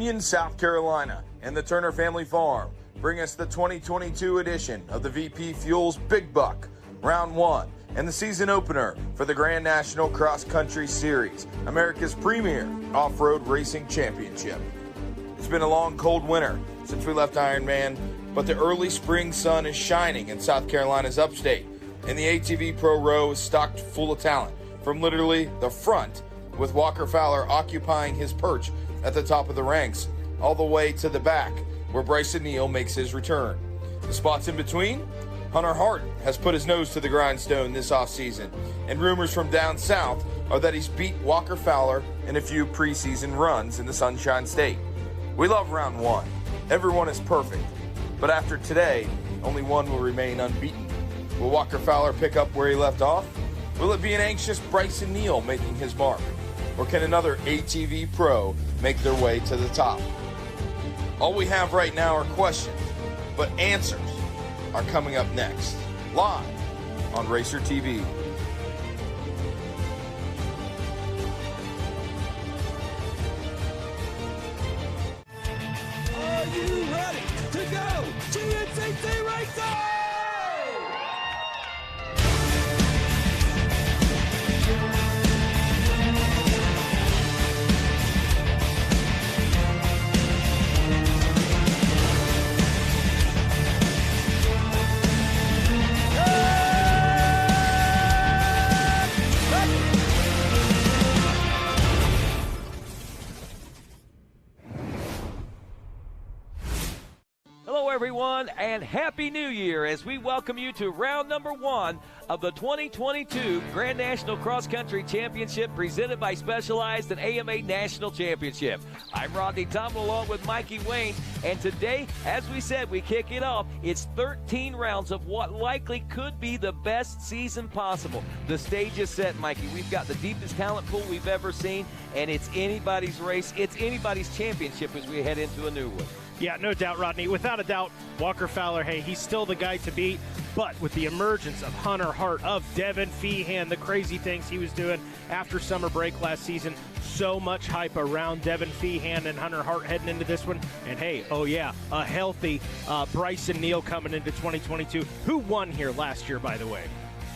Union, South Carolina, and the Turner Family Farm bring us the 2022 edition of the VP Fuels Big Buck, Round 1, and the season opener for the Grand National Cross Country Series, America's premier off-road racing championship. It's been a long, cold winter since we left Ironman, but the early spring sun is shining in South Carolina's upstate, and the ATV Pro Row is stocked full of talent, from literally the front, with Walker Fowler occupying his perch at the top of the ranks, all the way to the back, where Bryson Neal makes his return. The spots in between? Hunter Hart has put his nose to the grindstone this offseason, and rumors from down south are that he's beat Walker Fowler in a few preseason runs in the Sunshine State. We love round 1. Everyone is perfect. But after today, only one will remain unbeaten. Will Walker Fowler pick up where he left off? Will it be an anxious Bryson Neal making his mark? Or can another ATV pro make their way to the top? All we have right now are questions, but answers are coming up next, live on Racer TV. Are you ready to go GNCC Racing? Everyone, and Happy New Year as we welcome you to round number 1 of the 2022 Grand National Cross Country Championship presented by Specialized and AMA National Championship. I'm Rodney Tom along with Mikey Wayne, and today, as we said, we kick it off. It's 13 rounds of what likely could be the best season possible. The stage is set, Mikey. We've got the deepest talent pool we've ever seen, and it's anybody's race. It's anybody's championship as we head into a new one. Yeah, no doubt, Rodney. Without a doubt, Walker Fowler, hey, he's still the guy to beat. But with the emergence of Hunter Hart, of Devin Feehan, the crazy things he was doing after summer break last season, so much hype around Devin Feehan and Hunter Hart heading into this one. And hey, oh yeah, a healthy Bryson Neal coming into 2022, who won here last year, by the way.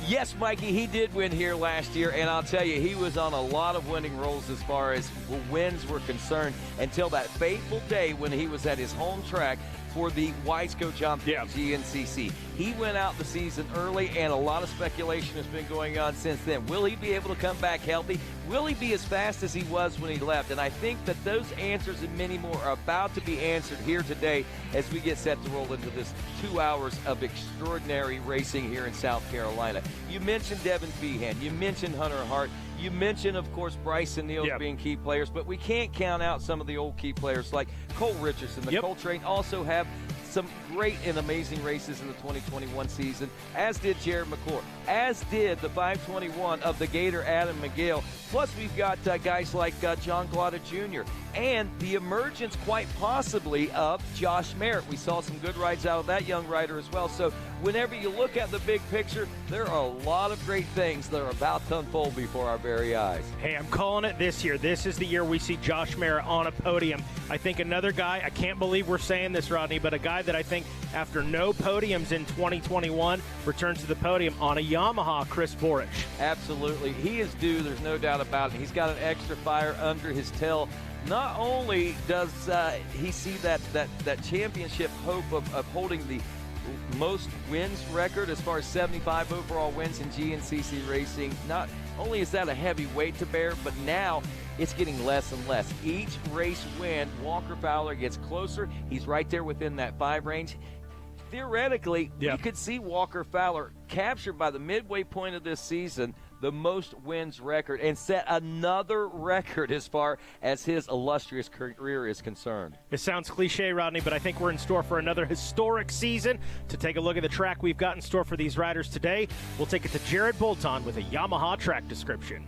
Yes, Mikey, he did win here last year, and I'll tell you, he was on a lot of winning rolls as far as wins were concerned until that fateful day when he was at his home track for the Wiseco Jump GNCC. He went out the season early, and a lot of speculation has been going on since then. Will he be able to come back healthy? Will he be as fast as he was when he left? And I think that those answers and many more are about to be answered here today as we get set to roll into this 2 hours of extraordinary racing here in South Carolina. You mentioned Devin Feehan. You mentioned Hunter Hart. You mentioned, of course, Bryson Neal being key players, but we can't count out some of the old key players like Cole Richardson. The Coltrane also have some great and amazing races in the 2021 season, as did Jared McClure, as did the 521 of the Gator Adam McGill. Plus, we've got guys like John Glada Jr. and the emergence, quite possibly, of Josh Merritt. We saw some good rides out of that young rider as well. So whenever you look at the big picture, there are a lot of great things that are about to unfold before our very eyes. Hey, I'm calling it this year. This is the year we see Josh Merritt on a podium. I think another guy, I can't believe we're saying this, Rodney, but a guy that I think after no podiums in 2021 returns to the podium on a Yamaha, Chris Borish. Absolutely. He is due. There's no doubt about it. He's got an extra fire under his tail. Not only does he see that championship hope of holding the most wins record as far as 75 overall wins in GNCC racing, not only is that a heavy weight to bear, but now it's getting less and less. Each race win, Walker Fowler gets closer. He's right there within that 5 range. Theoretically, we could see Walker Fowler capture by the midway point of this season the most wins record and set another record as far as his illustrious career is concerned. It sounds cliche, Rodney, but I think we're in store for another historic season. To take a look at the track we've got in store for these riders today, we'll take it to Jared Bolton with a Yamaha track description.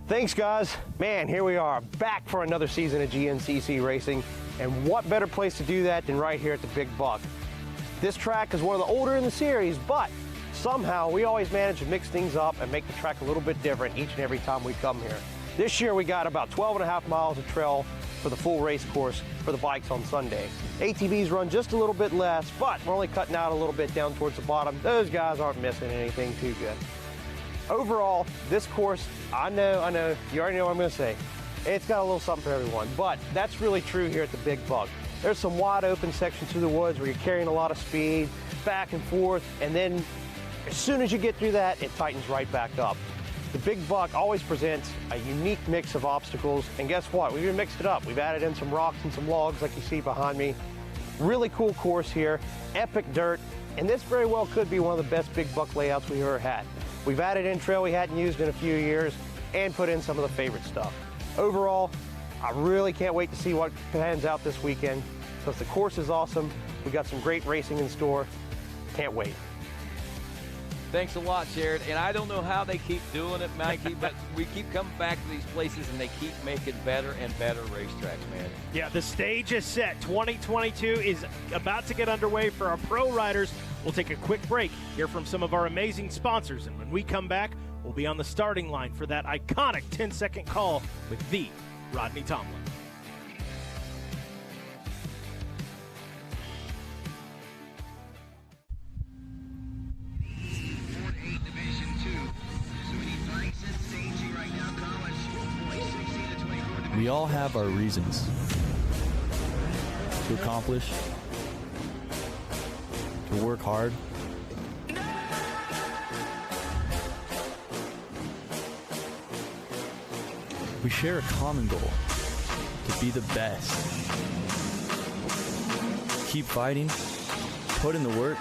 Thanks, guys. Man, here we are, back for another season of GNCC racing, and what better place to do that than right here at the Big Buck. This track is one of the older in the series, but somehow we always manage to mix things up and make the track a little bit different each and every time we come here. This year we got about 12.5 miles of trail for the full race course for the bikes on Sunday. ATVs run just a little bit less, but we're only cutting out a little bit down towards the bottom. Those guys aren't missing anything too good. Overall, this course, I know, you already know what I'm going to say. It's got a little something for everyone, but that's really true here at the Big Buck. There's some wide open sections through the woods where you're carrying a lot of speed, back and forth, and then as soon as you get through that, it tightens right back up. The Big Buck always presents a unique mix of obstacles, and guess what? We've even mixed it up. We've added in some rocks and some logs like you see behind me. Really cool course here, epic dirt, and this very well could be one of the best Big Buck layouts we've ever had. We've added in trail we hadn't used in a few years and put in some of the favorite stuff. Overall, I really can't wait to see what pans out this weekend because the course is awesome. We got some great racing in store. Can't wait. Thanks a lot, Jared. And I don't know how they keep doing it, Mikey, but we keep coming back to these places and they keep making better and better racetracks, man. Yeah, the stage is set. 2022 is about to get underway for our pro riders. We'll take a quick break, hear from some of our amazing sponsors, and when we come back, we'll be on the starting line for that iconic 10-second call with the Rodney Tomlin. We all have our reasons to accomplish, to work hard. We share a common goal, to be the best. Keep fighting, put in the work,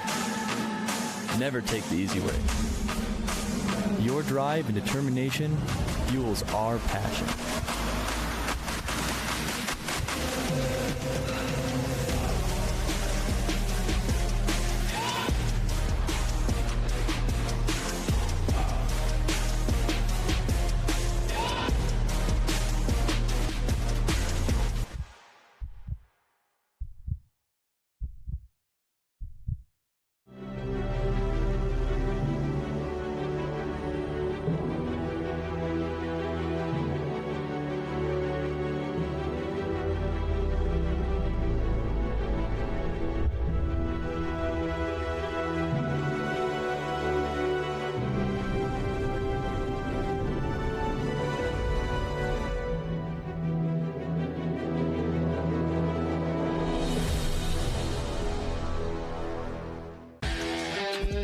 never take the easy way. Your drive and determination fuels our passion.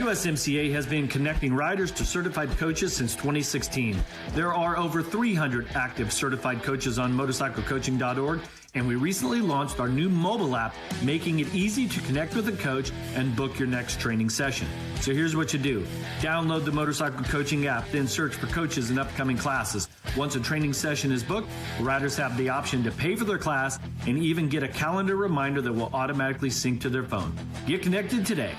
USMCA has been connecting riders to certified coaches since 2016. There are over 300 active certified coaches on motorcyclecoaching.org, and we recently launched our new mobile app, making it easy to connect with a coach and book your next training session. So here's what you do. Download the Motorcycle Coaching app, then search for coaches and upcoming classes. Once a training session is booked, riders have the option to pay for their class and even get a calendar reminder that will automatically sync to their phone. Get connected today.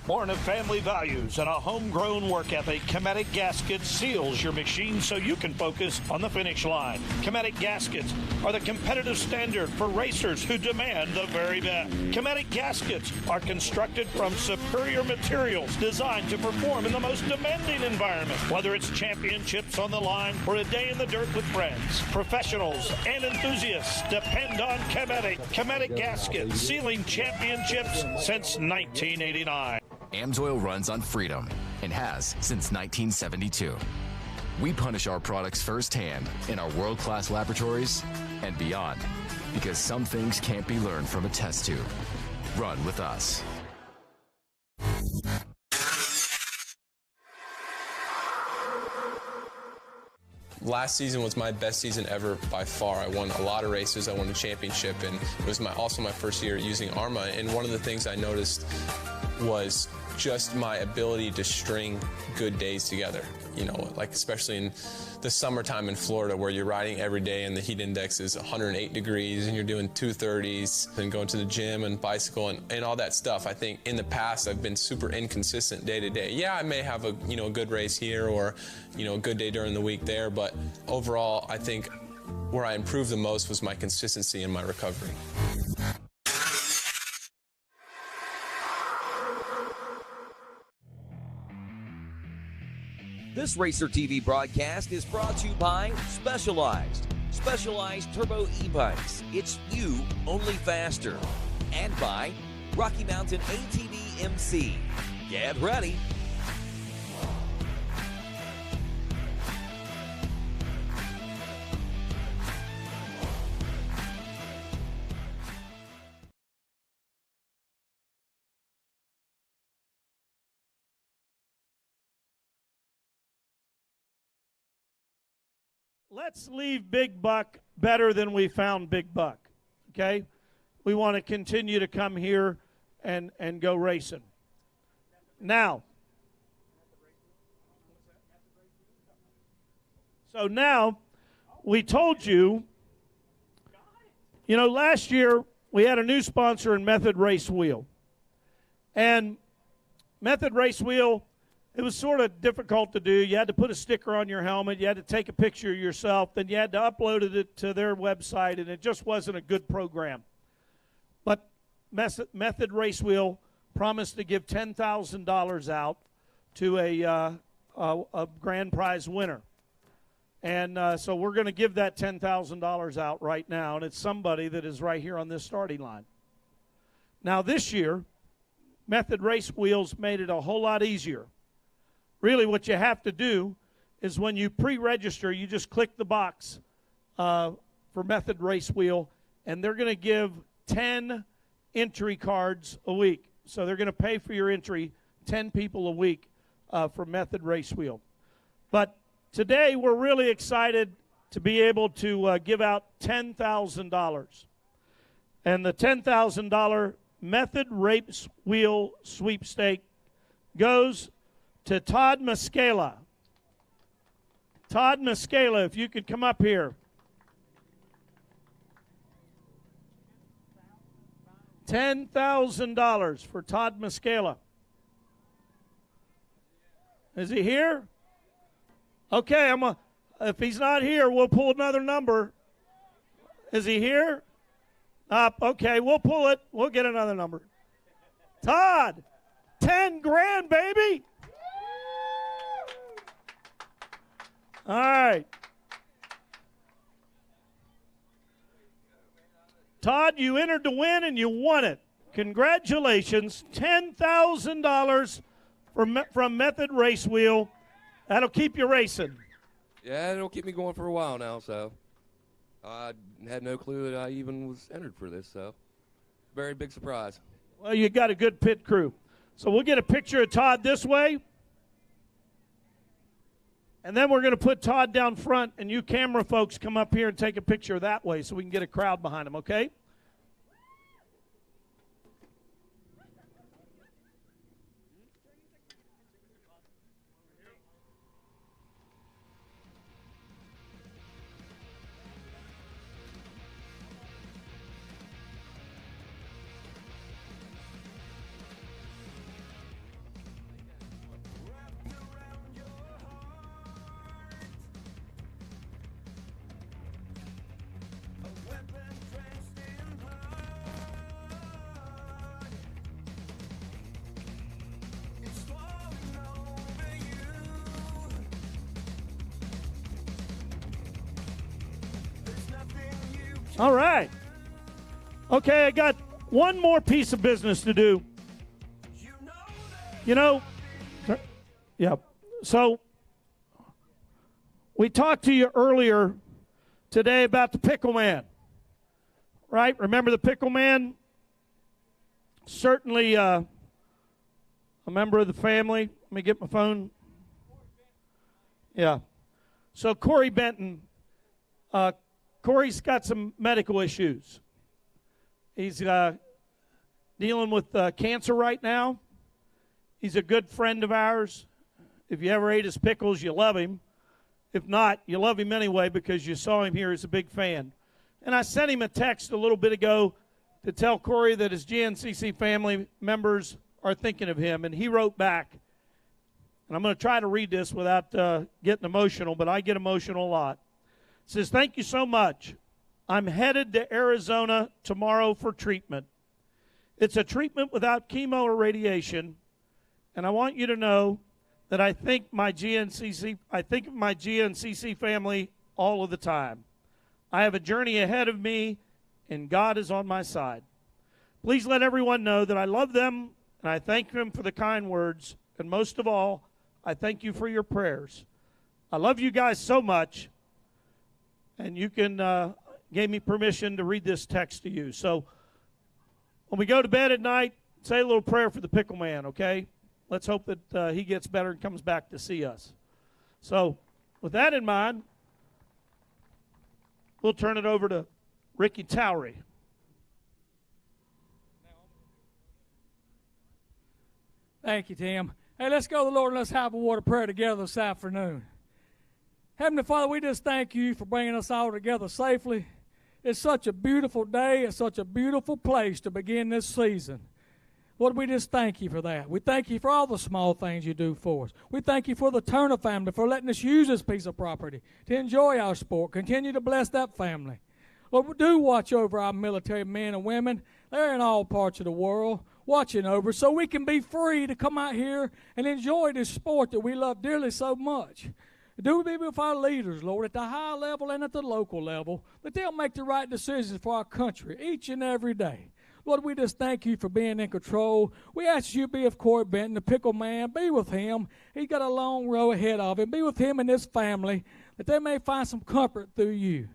Born of family values and a homegrown work ethic, Cometic Gaskets seals your machine so you can focus on the finish line. Cometic Gaskets are the competitive standard for racers who demand the very best. Cometic Gaskets are constructed from superior materials designed to perform in the most demanding environment, whether it's championships on the line or a day in the dirt with friends. Professionals and enthusiasts depend on Cometic. Cometic Gaskets, sealing championships since 1989. AMSOIL runs on freedom and has since 1972. We punish our products firsthand in our world-class laboratories and beyond, because some things can't be learned from a test tube. Run with us. Last season was my best season ever by far. I won a lot of races. I won a championship, and it was also my first year using ARMA. And one of the things I noticed was just my ability to string good days together. you know, like especially in the summertime in Florida where you're riding every day and the heat index is 108 degrees and you're doing 230s and going to the gym and bicycle and all that stuff. I think in the past I've been super inconsistent day to day. Yeah, I may have a, you know, a good race here or, you know, a good day during the week there, but overall I think where I improved the most was my consistency and my recovery. This Racer TV broadcast is brought to you by Specialized. Specialized Turbo E-Bikes. It's you, only faster. And by Rocky Mountain ATV MC. Get ready. Let's leave Big Buck better than we found Big Buck, okay? We want to continue to come here and go racing. Now, we told you, you know, last year we had a new sponsor in Method Race Wheel. And Method Race Wheel, it was sort of difficult to do. You had to put a sticker on your helmet. You had to take a picture of yourself. Then you had to upload it to their website, and it just wasn't a good program. But Method Race Wheel promised to give $10,000 out to a grand prize winner. And so we're going to give that $10,000 out right now, and it's somebody that is right here on this starting line. Now this year, Method Race Wheels made it a whole lot easier. Really what you have to do is when you pre-register, you just click the box for Method Race Wheel, and they're going to give 10 entry cards a week. So they're going to pay for your entry, 10 people a week for Method Race Wheel. But today we're really excited to be able to give out $10,000. And the $10,000 Method Race Wheel sweepstake goes to Todd Muscala. Todd Muscala, if you could come up here. $10,000 for Todd Muscala. Is he here? Okay, if he's not here, we'll pull another number. Is he here? Okay, we'll pull it. We'll get another number. Todd, 10 grand, baby. All right. Todd, you entered to win and you won it. Congratulations. $10,000 from Method Race Wheel. That'll keep you racing. Yeah, it'll keep me going for a while now, so I had no clue that I even was entered for this, so very big surprise. Well, you got a good pit crew. So we'll get a picture of Todd this way. And then we're going to put Todd down front, and you camera folks come up here and take a picture that way so we can get a crowd behind him, okay? All right. Okay, I got one more piece of business to do. You know, yeah. So we talked to you earlier today about the Pickle Man, right? Remember the Pickle Man? Certainly a member of the family. Let me get my phone. Yeah. So Corey Benton, Corey's got some medical issues. He's dealing with cancer right now. He's a good friend of ours. If you ever ate his pickles, you love him. If not, you love him anyway because you saw him here as a big fan. And I sent him a text a little bit ago to tell Corey that his GNCC family members are thinking of him, and he wrote back. And I'm going to try to read this without getting emotional, but I get emotional a lot. It says, "Thank you so much. I'm headed to Arizona tomorrow for treatment. It's a treatment without chemo or radiation, and I want you to know that I think of my GNCC family all of the time. I have a journey ahead of me, and God is on my side. Please let everyone know that I love them, and I thank them for the kind words, and most of all, I thank you for your prayers. I love you guys so much," and you can gave me permission to read this text to you. So when we go to bed at night, say a little prayer for the pickle man, okay? Let's hope that he gets better and comes back to see us. So with that in mind, we'll turn it over to Ricky Towery. Thank you, Tim. Hey, let's go to the Lord and let's have a word of prayer together this afternoon. Heavenly Father, we just thank you for bringing us all together safely. It's such a beautiful day. It's such a beautiful place to begin this season. Lord, we just thank you for that. We thank you for all the small things you do for us. We thank you for the Turner family for letting us use this piece of property to enjoy our sport. Continue to bless that family. Lord, do watch over our military men and women. They're in all parts of the world, watching over, so we can be free to come out here and enjoy this sport that we love dearly so much. Do be with our leaders, Lord, at the high level and at the local level, that they'll make the right decisions for our country each and every day. Lord, we just thank you for being in control. We ask you to be with Corey Benton, the pickle man. Be with him. He's got a long road ahead of him. Be with him and his family, that they may find some comfort through you.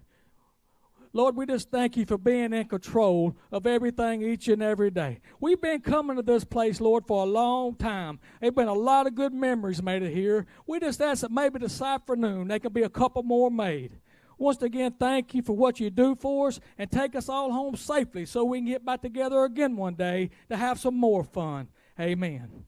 Lord, we just thank you for being in control of everything each and every day. We've been coming to this place, Lord, for a long time. There have been a lot of good memories made here. We just ask that maybe this afternoon there can be a couple more made. Once again, thank you for what you do for us, and take us all home safely so we can get back together again one day to have some more fun. Amen.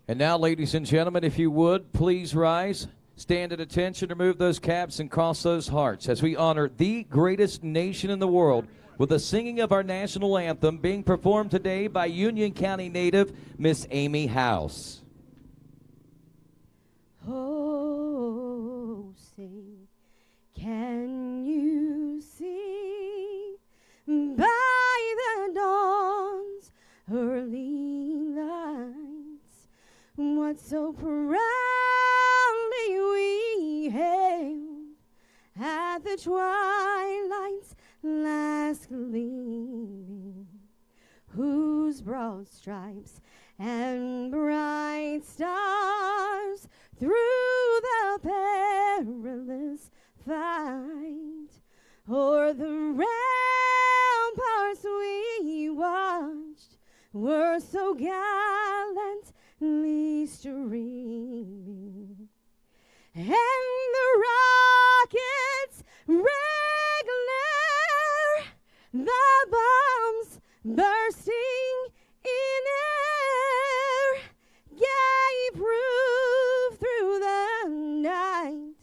And now, ladies and gentlemen, if you would, please rise. Stand at attention, remove those caps, and cross those hearts as we honor the greatest nation in the world with the singing of our national anthem being performed today by Union County native Miss Amy House. Oh, say, can you see by the dawn's early lights what so proudly we hailed at the twilight's last gleaming, whose broad stripes and bright stars through the perilous fight o'er the ramparts we watched were so gallantly streaming, and the rockets' red glare, the bombs bursting in air, gave proof through the night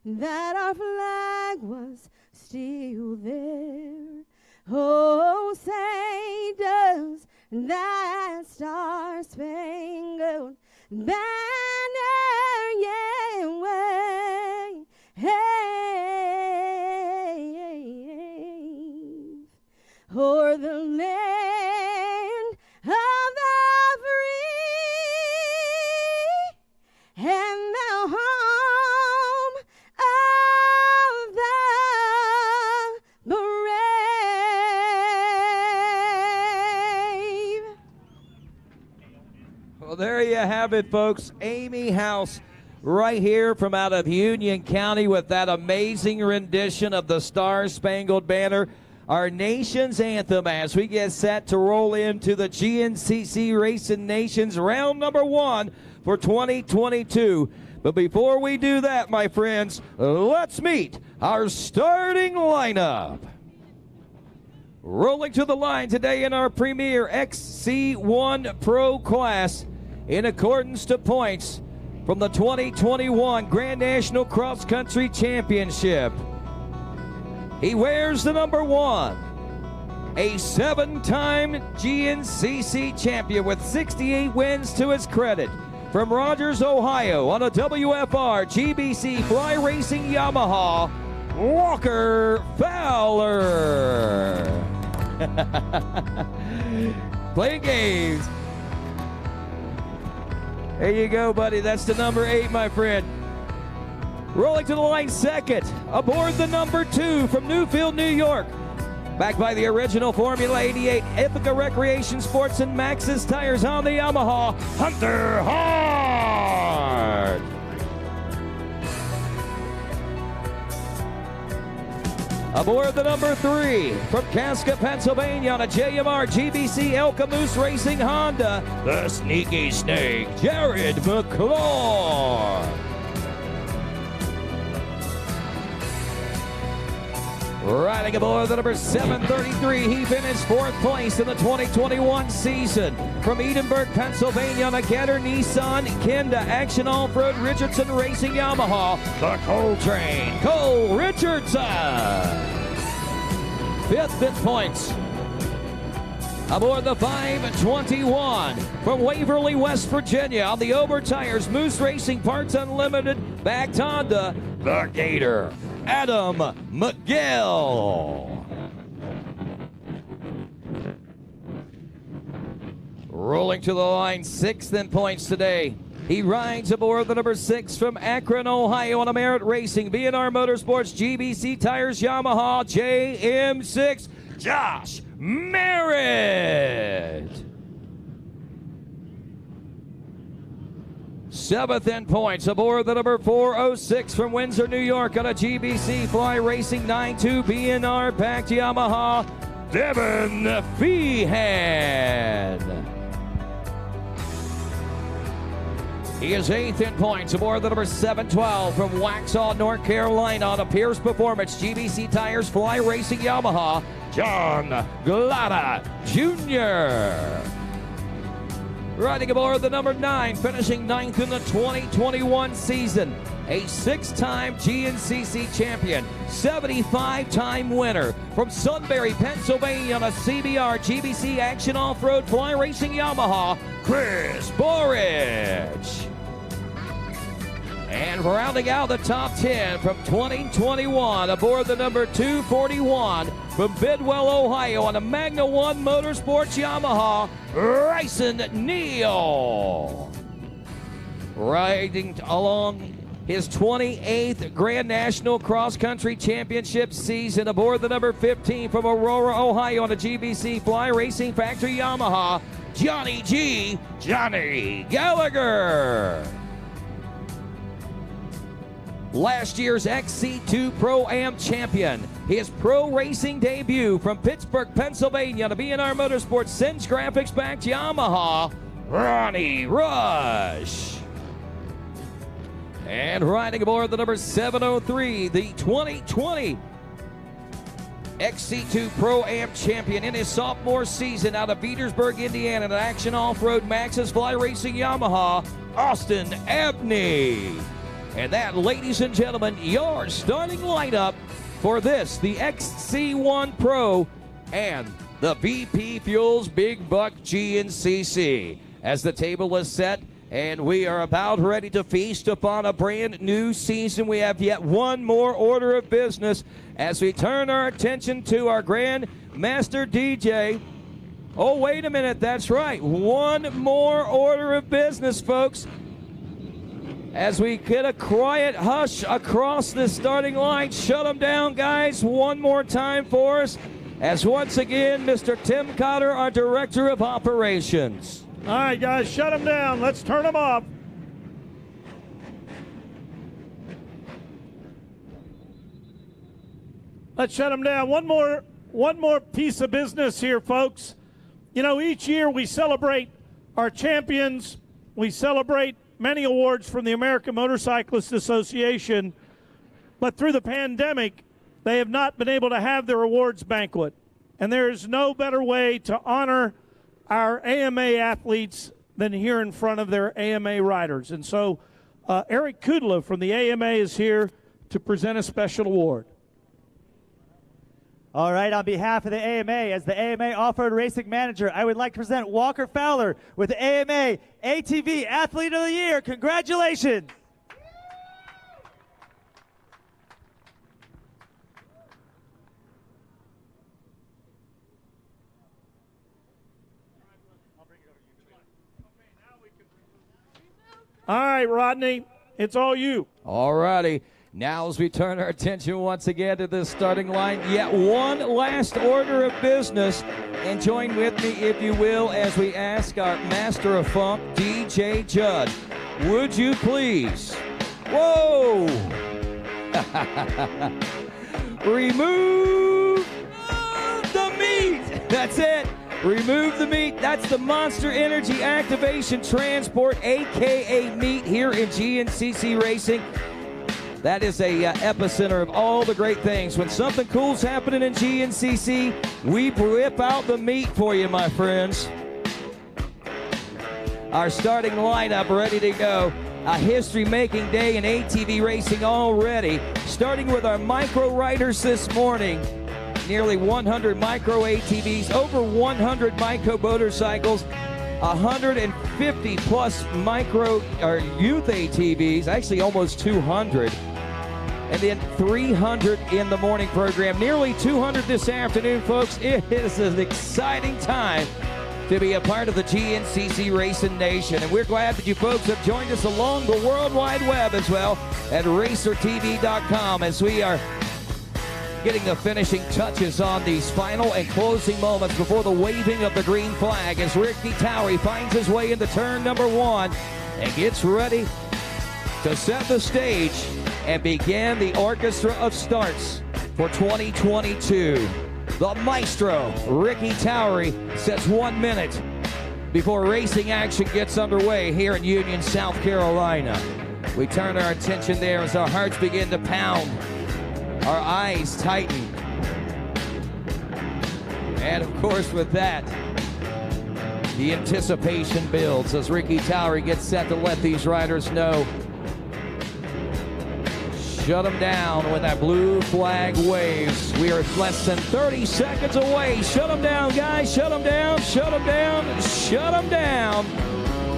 that our flag was still there. Oh, say does that star-spangled banner yet wave o'er the land of the free and the home of the brave. Well, there you have it, folks. Amy House right here from out of Union County with that amazing rendition of the Star-Spangled Banner, our nation's anthem, as we get set to roll into the GNCC Racing Nations round number 1 for 2022. But before we do that, my friends, let's meet our starting lineup. Rolling to the line today in our premier XC1 Pro class, in accordance to points, from the 2021 Grand National Cross Country Championship. He wears the number 1, a 7-time GNCC champion with 68 wins to his credit. From Rogers, Ohio, on a WFR GBC Fly Racing Yamaha, Walker Fowler. Playing games. There you go, buddy. That's the number 8, my friend. Rolling to the line second, aboard the number 2 from Newfield, New York. Backed by the original Formula 88 Ithaca Recreation Sports and Maxxis tires on the Yamaha, Hunter Hart. Aboard the number 3 from Casca, Pennsylvania on a JMR GBC El Camus Racing Honda, the Sneaky Snake, Jared McClure. Riding aboard the number 733, he finished 4th place in the 2021 season. From Edinburgh, Pennsylvania on a Getter Nissan Kenda Action Off-Road Richardson Racing Yamaha, the Coltrane, Cole Richardson. 5th in points. Aboard the 521 from Waverly, West Virginia on the Ober Tires Moose Racing Parts Unlimited backed Honda, the Gator, Adam McGill. Rolling to the line, 6th in points today. He rides aboard the number 6 from Akron, Ohio on a Merritt Racing B&R Motorsports GBC Tires Yamaha JM6, Josh Merritt. 7th in points aboard the number 406 from Windsor, New York on a GBC Fly Racing 9.2 B&R packed Yamaha, Devin Feehan. He is 8th in points aboard the number 712 from Waxhaw, North Carolina on a Pierce Performance GBC Tires Fly Racing Yamaha, John Glada Jr. Riding aboard the number 9, finishing 9th in the 2021 season, a 6-time GNCC champion, 75-time winner from Sunbury, Pennsylvania on a CBR GBC Action Off-Road Fly Racing Yamaha, Chris Borich. And rounding out the top 10 from 2021 aboard the number 241 from Bidwell, Ohio on a Magna 1 Motorsports Yamaha, Bryson Neal. Riding along his 28th Grand National Cross Country Championship season aboard the number 15 from Aurora, Ohio on a GBC Fly Racing Factory Yamaha, Johnny G. Johnny Gallagher. Last year's XC2 Pro-Am champion. His pro racing debut from Pittsburgh, Pennsylvania to B&R Motorsports Cinch Graphics backed Yamaha, Ronnie Rush. And riding aboard the number 703, the 2020 XC2 Pro-Am champion in his sophomore season out of Petersburg, Indiana, an Action Off-Road Maxxis Fly Racing Yamaha, Austin Abney. And that, ladies and gentlemen, your starting lineup for this, the XC1 Pro and the VP Fuels Big Buck GNCC. As the table is set and we are about ready to feast upon a brand new season, we have yet one more order of business as we turn our attention to our Grand Master DJ. Oh, wait a minute, that's right. One more order of business, folks. As we get a quiet hush across the starting line. Shut them down, guys, one more time for us. As once again, Mr. Tim Cotter, our Director of Operations. All right, guys, shut them down. Let's turn them off. Let's shut them down. One more piece of business here, folks. You know, each year we celebrate our champions. We celebrate many awards from the American Motorcyclist Association, but through the pandemic, they have not been able to have their awards banquet. And there is no better way to honor our AMA athletes than here in front of their AMA riders. And so Eric Kudlow from the AMA is here to present a special award. All right, on behalf of the AMA, as the AMA Off-Road Racing Manager, I would like to present Walker Fowler with the AMA ATV Athlete of the Year. Congratulations. All right, Rodney, it's all you. All righty. Now as we turn our attention once again to the starting line, yet one last order of business. And join with me, if you will, as we ask our Master of Funk, DJ Judd. Would you please? Whoa! Remove the meat! That's it! Remove the meat. That's the Monster Energy Activation Transport, a.k.a. meat, here in GNCC Racing. That is a epicenter of all the great things. When something cool's happening in GNCC, we whip out the meat for you, my friends. Our starting lineup ready to go. A history-making day in ATV racing already. Starting with our micro riders this morning. Nearly 100 micro ATVs, over 100 micro motorcycles, 150 plus micro or youth ATVs, actually almost 200. And then 300 in the morning program, nearly 200 this afternoon, folks. It is an exciting time to be a part of the GNCC Racing Nation. And we're glad that you folks have joined us along the World Wide Web as well at racertv.com as we are getting the finishing touches on these final and closing moments before the waving of the green flag as Ricky Towery finds his way into turn number 1 and gets ready to set the stage and begin the orchestra of starts for 2022. The maestro, Ricky Towery, sets 1 minute before racing action gets underway here in Union, South Carolina. We turn our attention there as our hearts begin to pound. Our eyes tighten. And of course with that, the anticipation builds as Ricky Towery gets set to let these riders know. Shut them down when that blue flag waves. We are less than 30 seconds away. Shut them down, guys. Shut them down. Shut them down. Shut them down.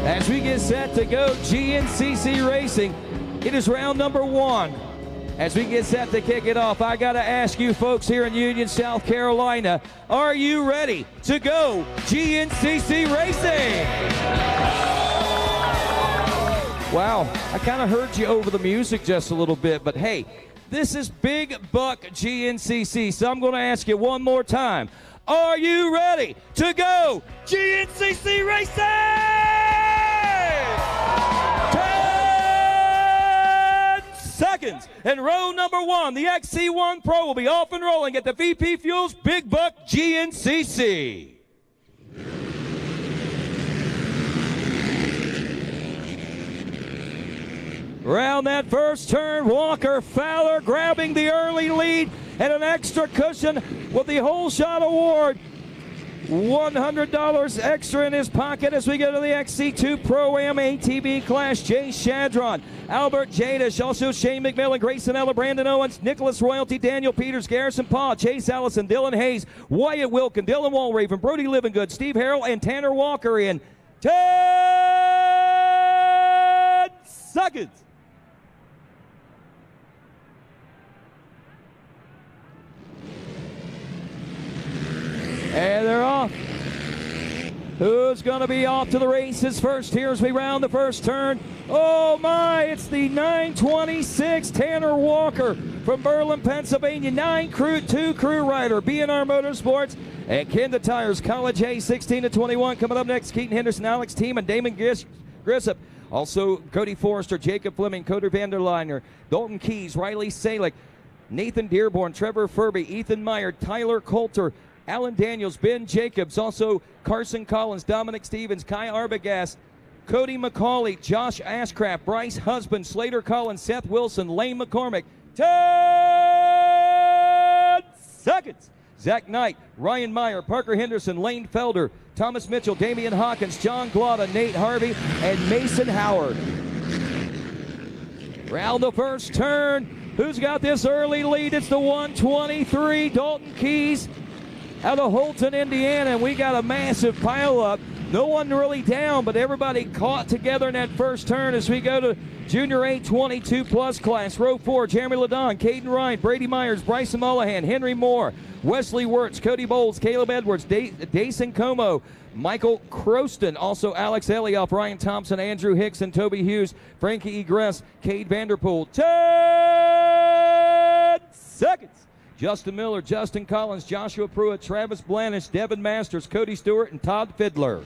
As we get set to go GNCC Racing, it is round number 1. As we get set to kick it off, I got to ask you folks here in Union, South Carolina, are you ready to go GNCC Racing? Wow, I kind of heard you over the music just a little bit, but hey, this is Big Buck GNCC, so I'm going to ask you one more time. Are you ready to go GNCC Racing? 10 seconds. And row number 1, the XC1 Pro will be off and rolling at the VP Fuels Big Buck GNCC. Round that first turn, Walker Fowler grabbing the early lead and an extra cushion with the Whole Shot Award. $100 extra in his pocket as we go to the XC2 Pro-Am ATV class. Jay Shadron, Albert Jadish, also Shane McMillan, Grayson Ella, Brandon Owens, Nicholas Royalty, Daniel Peters, Garrison Paul, Chase Allison, Dylan Hayes, Wyatt Wilkin, Dylan Walraven, Brody Livingood, Steve Harrell, and Tanner Walker in 10 seconds. And they're off. Who's going to be off to the races first here as we round the first turn? Oh my, it's the 926 Tanner Walker from Berlin, Pennsylvania. 2 crew rider, B&R Motorsports and Kenda Tires College A, 16 to 21. Coming up next, Keaton Henderson, Alex Team, and Damon Grissop. Also, Cody Forrester, Jacob Fleming, Coder Vanderliner, Dalton Keys, Riley Salick, Nathan Dearborn, Trevor Furby, Ethan Meyer, Tyler Coulter, Alan Daniels, Ben Jacobs, also Carson Collins, Dominic Stevens, Kai Arbogast, Cody McCauley, Josh Ashcraft, Bryce Husband, Slater Collins, Seth Wilson, Lane McCormick. 10 seconds. Zach Knight, Ryan Meyer, Parker Henderson, Lane Felder, Thomas Mitchell, Damian Hawkins, John Glotta, Nate Harvey, and Mason Howard. Round the first turn. Who's got this early lead? It's the 123, Dalton Keys out of Holton, Indiana. And we got a massive pileup. No one really down, but everybody caught together in that first turn as we go to Junior A 22+ class. Row 4, Jeremy Ladon, Caden Ryan, Brady Myers, Bryson Mullahan, Henry Moore, Wesley Wirtz, Cody Bowles, Caleb Edwards, Dason Como, Michael Croston, also Alex Elioff, Ryan Thompson, Andrew Hickson, Toby Hughes, Frankie Egress, Cade Vanderpool. 10 seconds. Justin Miller, Justin Collins, Joshua Pruitt, Travis Blanish, Devin Masters, Cody Stewart, and Todd Fiddler.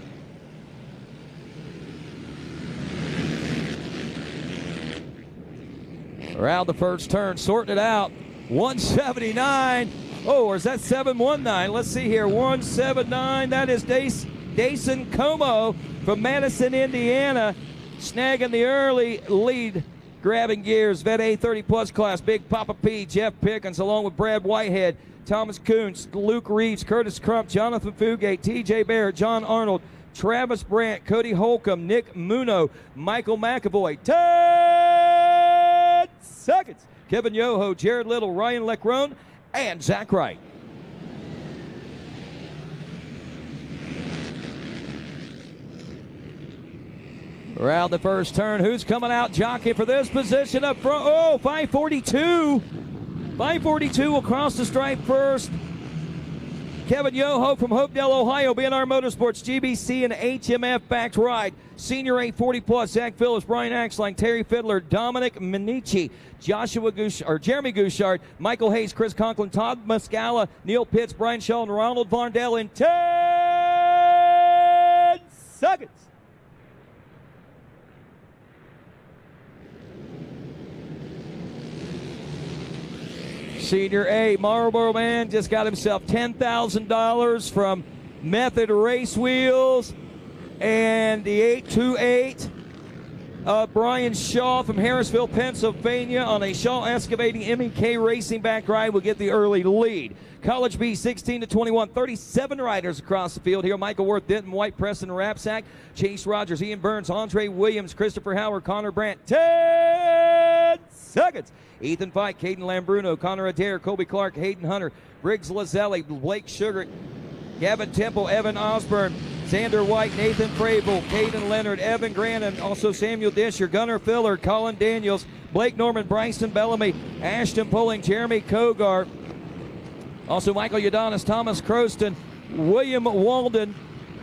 Around the first turn, sorting it out. 179. Oh, or is that 719? Let's see here. 179. That is Dason Como from Madison, Indiana, snagging the early lead. Grabbing gears, Vet A 30+ class, Big Papa P, Jeff Pickens, along with Brad Whitehead, Thomas Kuntz, Luke Reeves, Curtis Crump, Jonathan Fugate, TJ Barrett, John Arnold, Travis Brandt, Cody Holcomb, Nick Muno, Michael McAvoy. 10 seconds. Kevin Yoho, Jared Little, Ryan Leckrone, and Zach Wright. Around the first turn, who's coming out jockey for this position up front? Oh, 542. 542 will cross the stripe first. Kevin Yoho from Hopedale, Ohio, BNR Motorsports, GBC and HMF backed ride. Senior 840+, Zach Phillips, Brian Axline, Terry Fiddler, Dominic Minichi, Jeremy Gouchard, Michael Hayes, Chris Conklin, Todd Muscala, Neil Pitts, Brian Shaw, and Ronald Vondell in 10 seconds. Senior A, Marlboro Man just got himself $10,000 from Method Race Wheels. And the 828, Brian Shaw from Harrisville, Pennsylvania, on a Shaw Excavating MEK Racing back ride will get the early lead. College B, 16 to 21, 37 riders across the field here. Michael Worth, Denton White, Preston Rapsack, Chase Rogers, Ian Burns, Andre Williams, Christopher Howard, Connor Brandt. 10 seconds. Ethan Fike, Caden Lambruno, Connor Adair, Colby Clark, Hayden Hunter, Briggs Lazelli, Blake Sugar, Gavin Temple, Evan Osborne, Xander White, Nathan Fravel, Caden Leonard, Evan Grant, and also Samuel Disher, Gunnar Filler, Colin Daniels, Blake Norman, Bryson Bellamy, Ashton Pulling, Jeremy Kogar, also Michael Udonis, Thomas Croston, William Walden,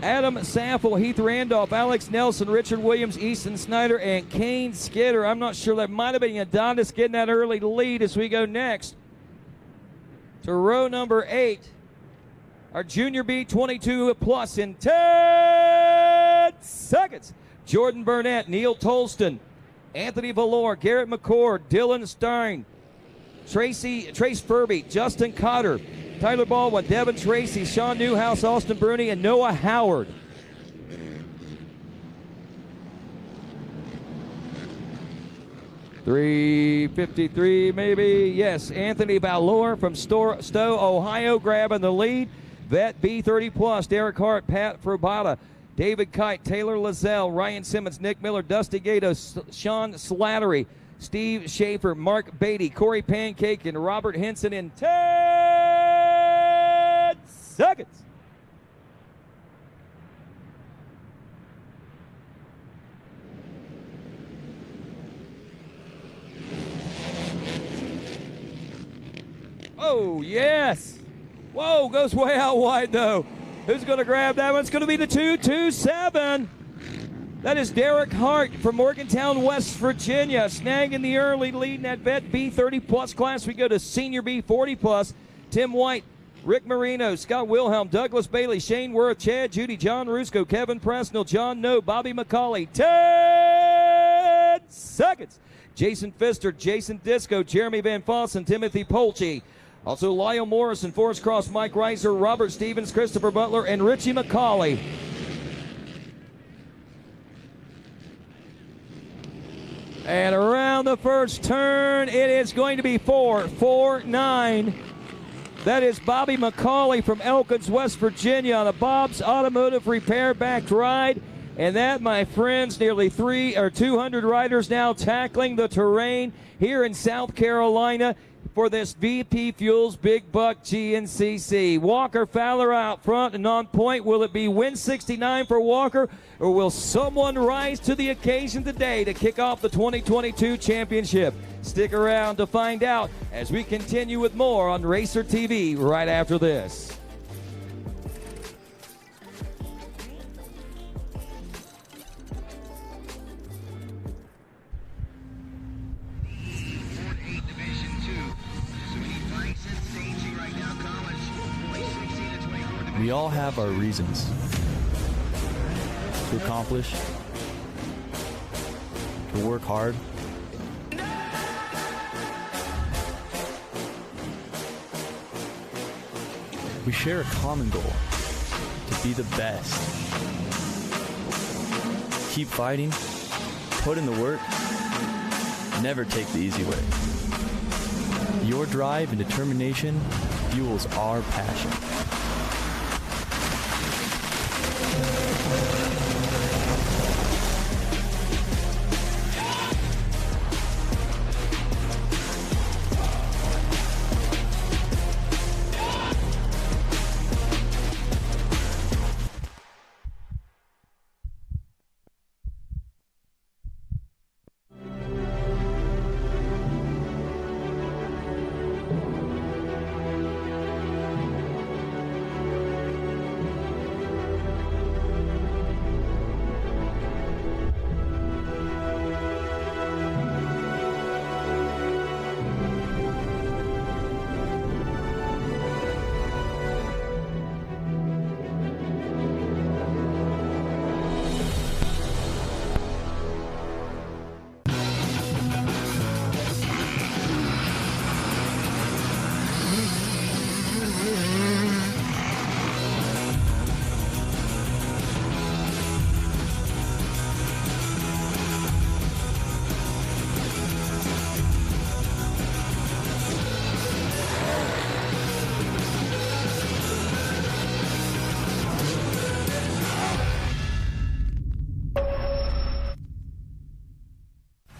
Adam Saffel, Heath Randolph, Alex Nelson, Richard Williams, Easton Snyder, and Kane Skidder. I'm not sure, that might have been Adonis getting that early lead as we go next to row number 8. Our Junior B 22+ in 10 seconds. Jordan Burnett, Neil Tolston, Anthony Valor, Garrett McCord, Dylan Stein, Trace Furby, Justin Cotter, Tyler Baldwin, Devin Tracy, Sean Newhouse, Austin Bruni, and Noah Howard. .353 maybe. Yes, Anthony Valor from Stowe, Ohio, grabbing the lead. Vet B30+, Derek Hart, Pat Frobata, David Kite, Taylor Lazelle, Ryan Simmons, Nick Miller, Dusty Gato, Sean Slattery, Steve Schaefer, Mark Beatty, Corey Pancake, and Robert Henson in 10 seconds. Oh, yes. Whoa, goes way out wide, though. Who's going to grab that one? It's going to be the 227. That is Derek Hart from Morgantown, West Virginia, snagging the early lead in that Vet B30+ class. We go to Senior B40+. Tim White, Rick Marino, Scott Wilhelm, Douglas Bailey, Shane Worth, Chad Judy, John Rusco, Kevin Presnell, John No, Bobby McCauley. 10 seconds. Jason Pfister, Jason Disco, Jeremy Van Fossen, Timothy Polchi. Also Lyle Morrison, Forest Cross, Mike Reiser, Robert Stevens, Christopher Butler, and Richie McCauley. And around the first turn, it is going to be 4-4-9. That is Bobby McCauley from Elkins, West Virginia, on a Bob's Automotive Repair backed ride. And that, my friends, nearly 200 riders now tackling the terrain here in South Carolina for this VP Fuels Big Buck GNCC. Walker Fowler out front and on point. Will it be win 69 for Walker, or will someone rise to the occasion today to kick off the 2022 championship? Stick around to find out as we continue with more on Racer TV right after this. We all have our reasons to accomplish, to work hard. We share a common goal, to be the best. Keep fighting, put in the work, never take the easy way. Your drive and determination fuels our passion.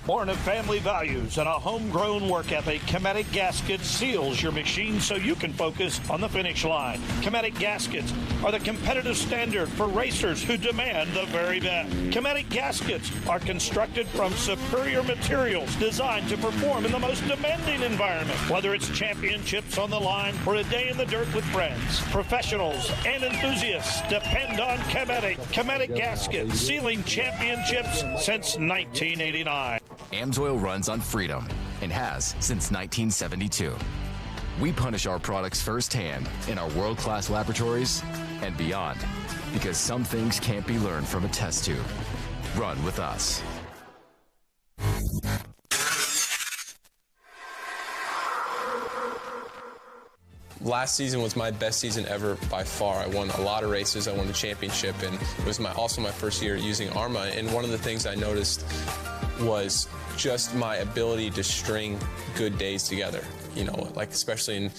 Born of family values and a homegrown work ethic, Cometic Gaskets seals your machine so you can focus on the finish line. Cometic Gaskets are the competitive standard for racers who demand the very best. Cometic Gaskets are constructed from superior materials designed to perform in the most demanding environment. Whether it's championships on the line or a day in the dirt with friends, professionals and enthusiasts depend on Cometic. Cometic Gaskets, sealing championships since 1989. AMSOIL runs on freedom and has since 1972. We punish our products firsthand in our world-class laboratories and beyond, because some things can't be learned from a test tube. Run with us. Last season was my best season ever by far. I won a lot of races. I won the championship, and it was also my first year using ARMA. And one of the things I noticed was just my ability to string good days together. You know, like especially in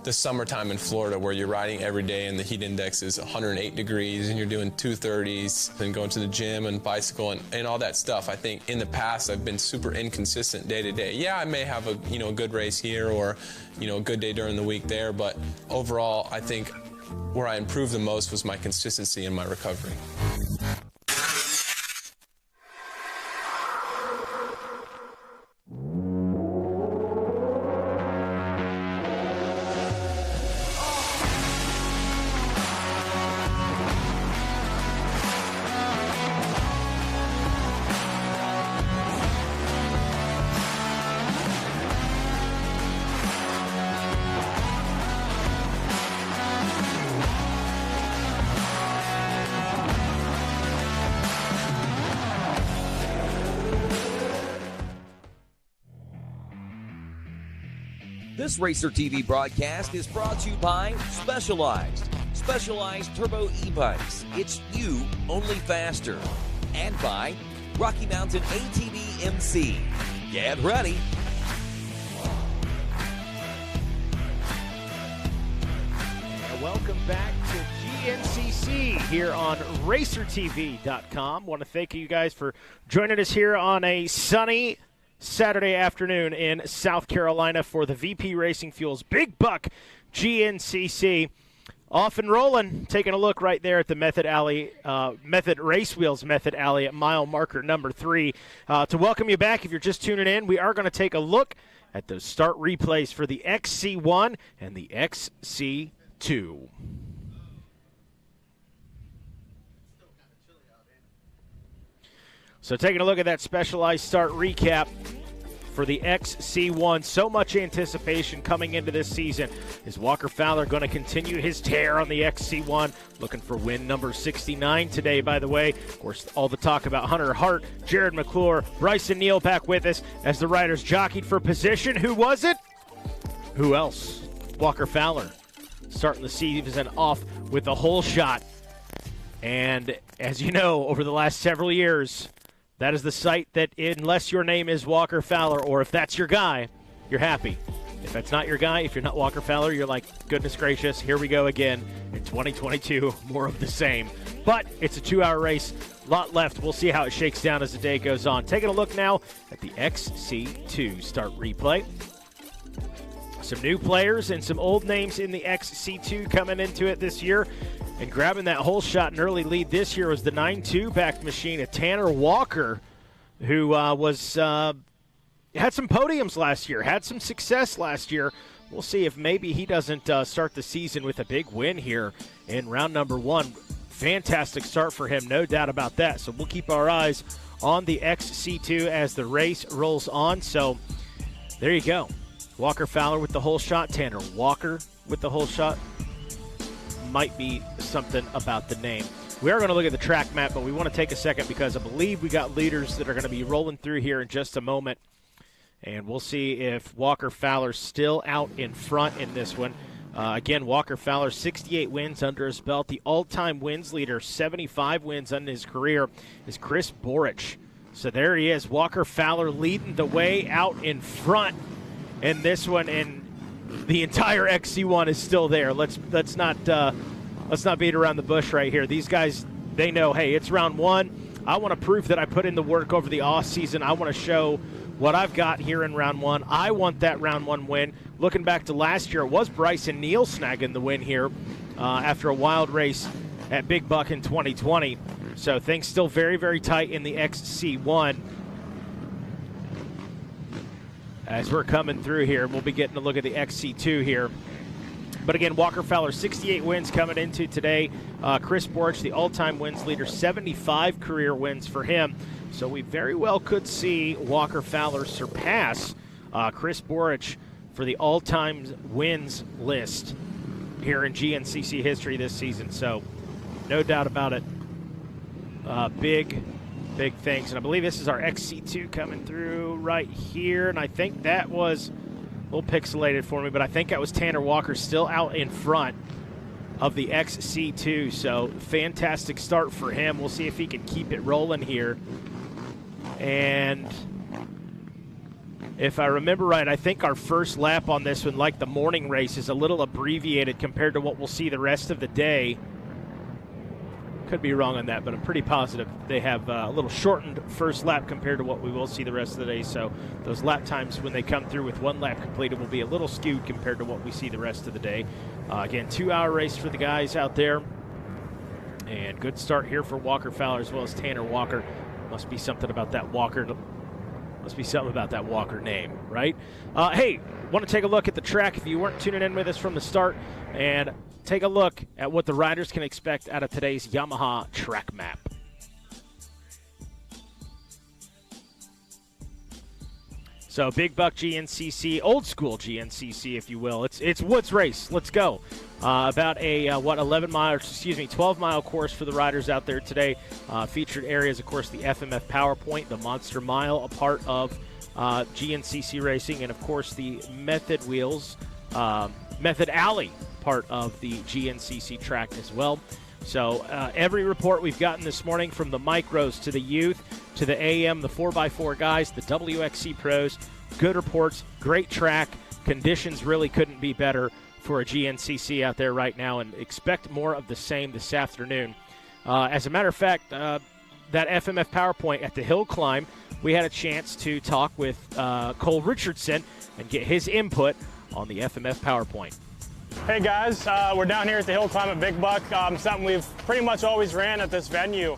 the summertime in Florida where you're riding every day and the heat index is 108 degrees and you're doing 230s and going to the gym and bicycle and all that stuff. I think in the past I've been super inconsistent day to day. Yeah, I may have a good race here or a good day during the week there, but overall I think where I improved the most was my consistency and my recovery. This Racer TV broadcast is brought to you by Specialized Turbo E-Bikes. It's you, only faster. And by Rocky Mountain ATV MC. Get ready. And welcome back to GNCC here on RacerTV.com. Want to thank you guys for joining us here on a sunny Saturday afternoon in South Carolina for the VP Racing Fuels Big Buck GNCC. Off and rolling, taking a look right there at the Method Race Wheels Method Alley at mile marker number 3. To welcome you back, if you're just tuning in, we are going to take a look at those start replays for the XC1 and the XC2. So taking a look at that specialized start recap for the XC1. So much anticipation coming into this season. Is Walker Fowler going to continue his tear on the XC1? Looking for win number 69 today, by the way. Of course, all the talk about Hunter Hart, Jared McClure, Bryson Neal back with us as the riders jockeyed for position. Who was it? Who else? Walker Fowler starting the season off with a whole shot. And as you know, over the last several years, that is the site that, unless your name is Walker Fowler, or if that's your guy, you're happy. If that's not your guy, if you're not Walker Fowler, you're like, goodness gracious, here we go again in 2022, more of the same. But it's a 2-hour race, a lot left. We'll see how it shakes down as the day goes on. Taking a look now at the XC2 start replay. Some new players and some old names in the XC2 coming into it this year. And grabbing that whole shot and early lead this year was the 9.2 backed machine of Tanner Walker, who had some podiums last year, had some success last year. We'll see if maybe he doesn't start the season with a big win here in round number 1. Fantastic start for him, no doubt about that. So we'll keep our eyes on the XC2 as the race rolls on. So there you go. Walker Fowler with the whole shot, Tanner Walker with the whole shot. Might be something about the name. We are going to look at the track map, but we want to take a second because I believe we got leaders that are going to be rolling through here in just a moment. And we'll see if Walker Fowler's still out in front in this one. Again, Walker Fowler, 68 wins under his belt. The all-time wins leader, 75 wins under his career, is Chris Borich. So there he is, Walker Fowler leading the way out in front in this one, and the entire XC1 is still there. Let's not beat around the bush right here. These guys, they know, hey, it's round 1. I want to prove that I put in the work over the off season. I want to show what I've got here in round 1. I want that round 1 win. Looking back to last year, it was Bryson Neal snagging the win here after a wild race at Big Buck in 2020. So things still very, very tight in the XC1. As we're coming through here, we'll be getting a look at the XC2 here. But again, Walker Fowler, 68 wins coming into today. Chris Borich, the all-time wins leader, 75 career wins for him. So we very well could see Walker Fowler surpass Chris Borich for the all-time wins list here in GNCC history this season. So no doubt about it. Big things. And I believe this is our XC2 coming through right here. And I think that was a little pixelated for me, but I think that was Tanner Walker still out in front of the XC2. So fantastic start for him. We'll see if he can keep it rolling here. And if I remember right, I think our first lap on this one, like the morning race, is a little abbreviated compared to what we'll see the rest of the day. Could be wrong on that, but I'm pretty positive they have a little shortened first lap compared to what we will see the rest of the day. So those lap times when they come through with 1 lap completed will be a little skewed compared to what we see the rest of the day. Again, 2-hour race for the guys out there. And good start here for Walker Fowler as well as Tanner Walker. Must be something about that Walker. Must be something about that Walker name, right? Hey, want to take a look at the track if you weren't tuning in with us from the start, and take a look at what the riders can expect out of today's Yamaha track map. So Big Buck GNCC, old school GNCC, if you will. It's Woods Race. Let's go. About a 12-mile course for the riders out there today. Featured areas, of course, the FMF PowerPoint, the Monster Mile, a part of GNCC racing, and of course the Method Wheels, Method Alley, part of the GNCC track as well. So every report we've gotten this morning, from the micros to the youth to the AM, the 4x4 guys, the WXC pros, good reports, great track, conditions really couldn't be better for a GNCC out there right now, and expect more of the same this afternoon. As a matter of fact, that FMF PowerPoint at the hill climb, we had a chance to talk with Cole Richardson and get his input on the FMF PowerPoint. Hey guys, we're down here at the hill climb at Big Buck, something we've pretty much always ran at this venue.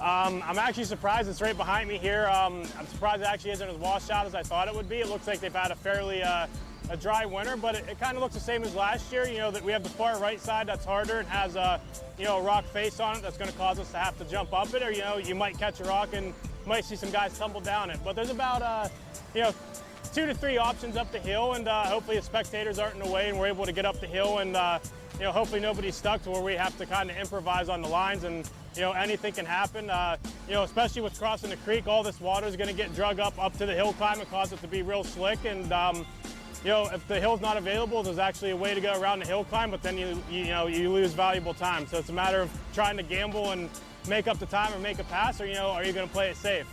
I'm actually surprised it's right behind me here. I'm surprised it actually isn't as washed out as I thought it would be. It looks like they've had a fairly a dry winter, but it kind of looks the same as last year. You know, that we have the far right side that's harder and has a rock face on it that's going to cause us to have to jump up it, or you might catch a rock and might see some guys tumble down it. But there's about 2 to 3 options up the hill, and hopefully the spectators aren't in the way and we're able to get up the hill, and hopefully nobody's stuck to where we have to kind of improvise on the lines, and anything can happen. Especially with crossing the creek, all this water is going to get drug up to the hill climb and cause it to be real slick, and if the hill's not available, there's actually a way to go around the hill climb, but then you lose valuable time. So it's a matter of trying to gamble and make up the time or make a pass, or are you going to play it safe?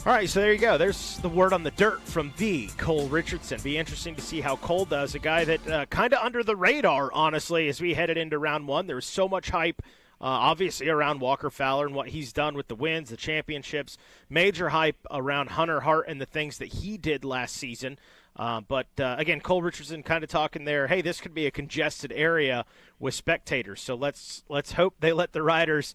All right, so there you go. There's the word on the dirt from the Cole Richardson. Be interesting to see how Cole does. A guy that kind of under the radar, honestly, as we headed into round one. There was so much hype, obviously, around Walker Fowler and what he's done with the wins, the championships. Major hype around Hunter Hart and the things that he did last season. But again, Cole Richardson kind of talking there, hey, this could be a congested area with spectators. So let's hope they let the riders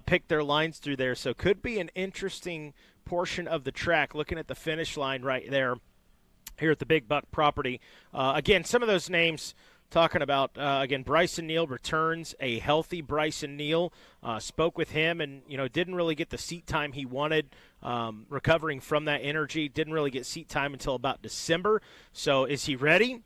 pick their lines through there. So could be an interesting portion of the track, looking at the finish line right there here at the Big Buck property. Again, some of those names talking about, again, Bryson Neal returns, a healthy Bryson Neal. Spoke with him and, didn't really get the seat time he wanted, recovering from that energy. Didn't really get seat time until about December. So is he ready?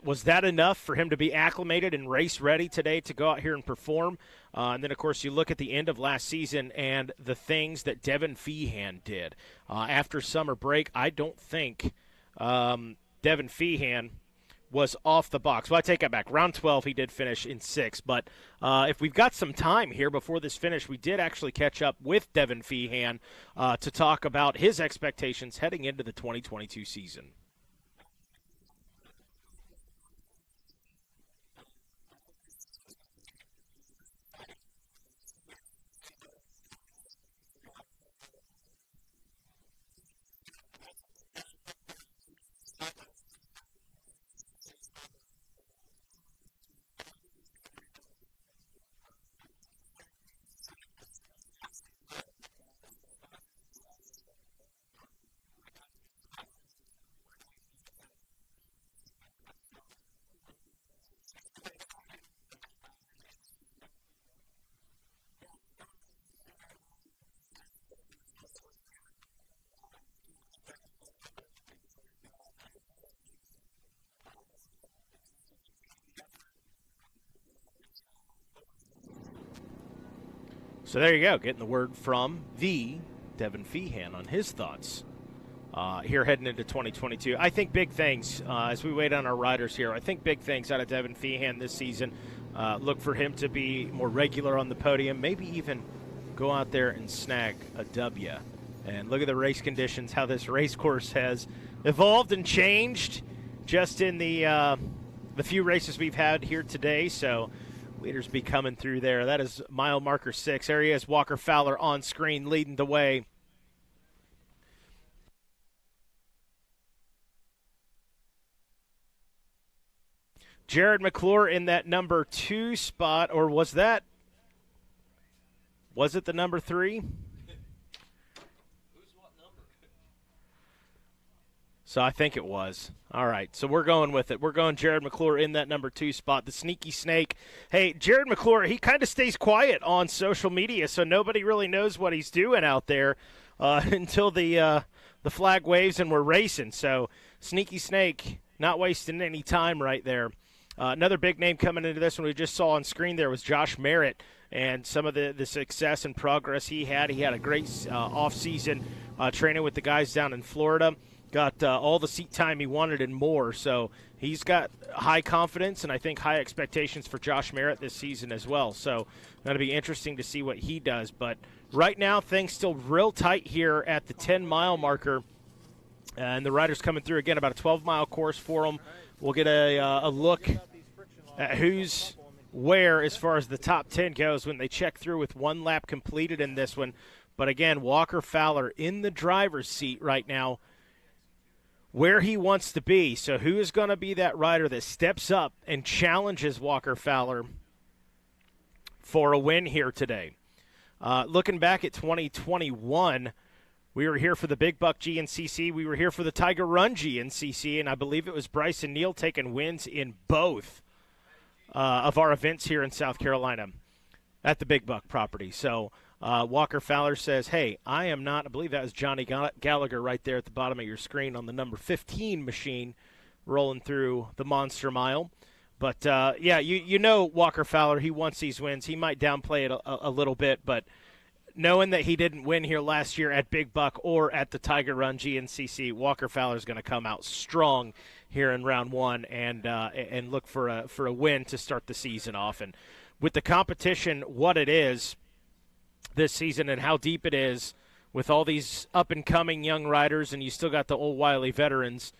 Was that enough for him to be acclimated and race ready today to go out here and perform? And then, of course, you look at the end of last season and the things that Devin Feehan did. After summer break, I don't think Devin Feehan was off the box. Well, I take that back. Round 12, he did finish in 6th. But if we've got some time here before this finish, we did actually catch up with Devin Feehan to talk about his expectations heading into the 2022 season. So there you go, getting the word from the Devin Feehan on his thoughts here heading into 2022. I think big things as we wait on our riders here. I think big things out of Devin Feehan this season. Look for him to be more regular on the podium, maybe even go out there and snag a W. And look at the race conditions, how this race course has evolved and changed just in the few races we've had here today. So leaders be coming through there. That is mile marker 6. There he is, Walker Fowler on screen leading the way. Jared McClure in that number 2 spot, or was it the number 3? So I think it was. All right, so we're going with it. We're going Jared McClure in that number 2 spot, the sneaky snake. Hey, Jared McClure, he kind of stays quiet on social media, so nobody really knows what he's doing out there until the flag waves and we're racing. So sneaky snake, not wasting any time right there. Another big name coming into this one we just saw on screen there was Josh Merritt, and some of the success and progress he had. He had a great offseason training with the guys down in Florida. Got all the seat time he wanted and more. So he's got high confidence and I think high expectations for Josh Merritt this season as well. So that'll be interesting to see what he does. But right now things still real tight here at the 10-mile marker. And the riders coming through, again, about a 12-mile course for them. We'll get a look at who's where as far as the top 10 goes when they check through with one lap completed in this one. But again, Walker Fowler in the driver's seat right now, where he wants to be. So who is going to be that rider that steps up and challenges Walker Fowler for a win here today? Looking back at 2021, we were here for the Big Buck GNCC. We were here for the Tiger Run GNCC, and I believe it was Bryson Neal taking wins in both of our events here in South Carolina at the Big Buck property. So Walker Fowler says, hey, I am not, I believe that was Johnny Gallagher right there at the bottom of your screen on the number 15 machine rolling through the Monster Mile. But, yeah, you know Walker Fowler, he wants these wins. He might downplay it a little bit, but knowing that he didn't win here last year at Big Buck or at the Tiger Run GNCC, Walker Fowler is going to come out strong here in round one and look for a win to start the season off. And with the competition, what it is this season and how deep it is with all these up-and-coming young riders, and you still got the old wily veterans,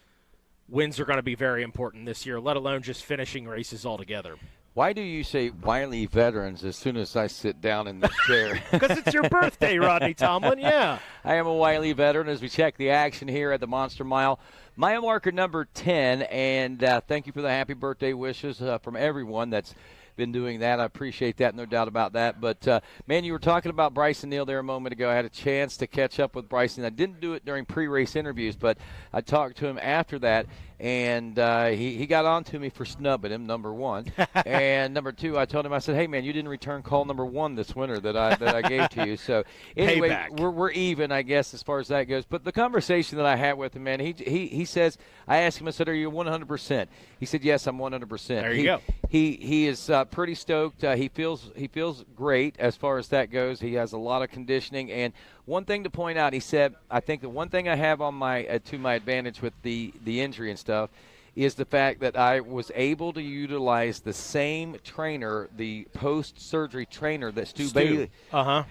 wins are going to be very important this year, let alone just finishing races altogether. Why do you say wily veterans as soon as I sit down in this chair? Because it's your birthday, Rodney Tomlin, yeah. I am a wily veteran as we check the action here at the Monster Mile. Mile marker number 10, and thank you for the happy birthday wishes from everyone that's been doing that. I appreciate that, no doubt about that. But, man, you were talking about Bryson Neal there a moment ago. I had a chance to catch up with Bryson. I didn't do it during pre-race interviews, but I talked to him after that, and he got on to me for snubbing him, number one. And number two, I told him, I said, hey, man, you didn't return call number one this winter that I gave to you. So, anyway, we're even, I guess, as far as that goes. But the conversation that I had with him, man, he says, I asked him, I said, are you 100%? He said, yes, I'm 100%. There you go. He is pretty stoked. He feels great as far as that goes. He has a lot of conditioning. And one thing to point out, he said, I think the one thing I have on my to my advantage with the injury and stuff is the fact that I was able to utilize the same trainer, the post-surgery trainer that Stu Bailey.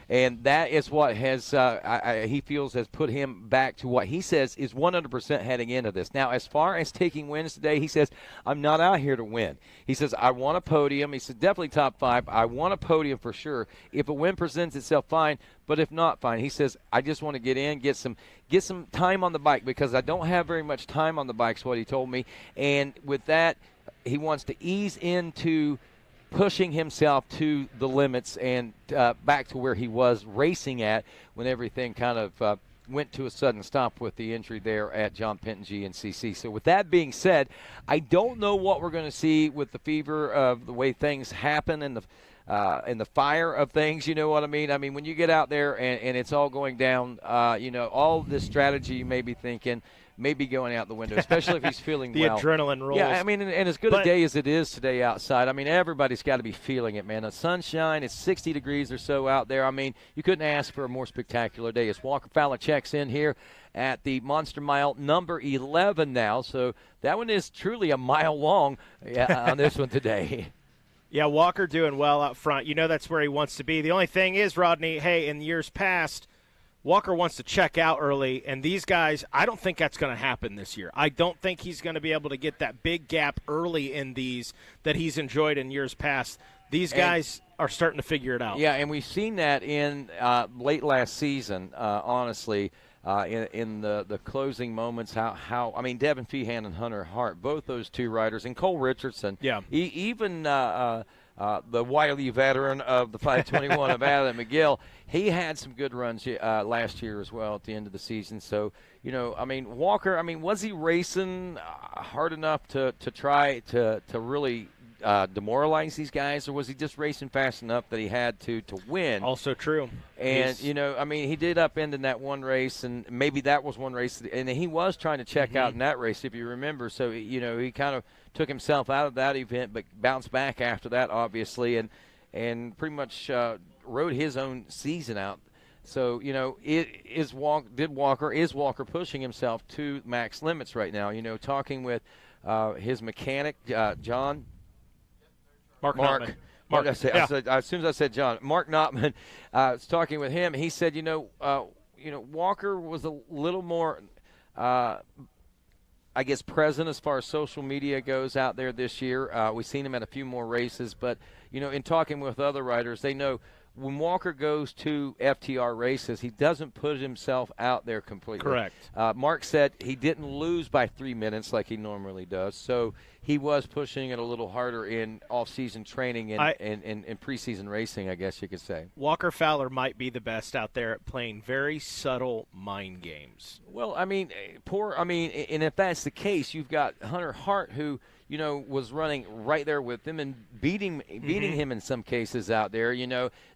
And that is what has he feels has put him back to what he says is 100% heading into this. Now, as far as taking wins today, he says, I'm not out here to win. He says, I want a podium. He said, definitely top 5. I want a podium for sure. If a win presents itself, fine. But if not, fine. He says, I just want to get in, get some time on the bike because I don't have very much time on the bike is what he told me. And with that, he wants to ease into pushing himself to the limits and back to where he was racing at when everything kind of went to a sudden stop with the injury there at John Penton GNCC. So with that being said, I don't know what we're going to see with the fever of the way things happen and the fire of things, you know what I mean? I mean, when you get out there and it's all going down, all this strategy you may be thinking may be going out the window, especially if he's feeling the adrenaline rolls. Yeah, I mean, and as good a day as it is today outside, I mean, everybody's got to be feeling it, man. The sunshine, it's 60 degrees or so out there. I mean, you couldn't ask for a more spectacular day. As Walker Fowler checks in here at the Monster Mile number 11 now, so that one is truly a mile long on this one today. Yeah, Walker doing well out front. You know that's where he wants to be. The only thing is, Rodney, hey, in years past, Walker wants to check out early, and these guys, I don't think that's going to happen this year. I don't think he's going to be able to get that big gap early in these that he's enjoyed in years past. These guys are starting to figure it out. Yeah, and we've seen that in late last season, honestly. In the closing moments, how I mean, Devin Feehan and Hunter Hart, both those two riders, and Cole Richardson, even the wily veteran of the 521 of Adam McGill, he had some good runs last year as well at the end of the season. So, I mean, Walker, I mean, was he racing hard enough to try to really demoralize these guys, or was he just racing fast enough that he had to win? Also true. And, I mean, he did upend in that one race, and maybe that was one race, and he was trying to check out in that race, if you remember. So, he kind of took himself out of that event, but bounced back after that, obviously, and pretty much rode his own season out. So, is Walker pushing himself to max limits right now? Talking with his mechanic, John. Mark. As soon as I said John, Mark Notman, was talking with him. He said, Walker was a little more I guess, present as far as social media goes out there this year. We've seen him at a few more races, but, in talking with other riders, they know when Walker goes to FTR races, he doesn't put himself out there completely. Correct. Mark said he didn't lose by 3 minutes like he normally does, so he was pushing it a little harder in off-season training and preseason racing, I guess you could say. Walker Fowler might be the best out there at playing very subtle mind games. Well, and if that's the case, you've got Hunter Hart, who was running right there with him and beating him in some cases out there.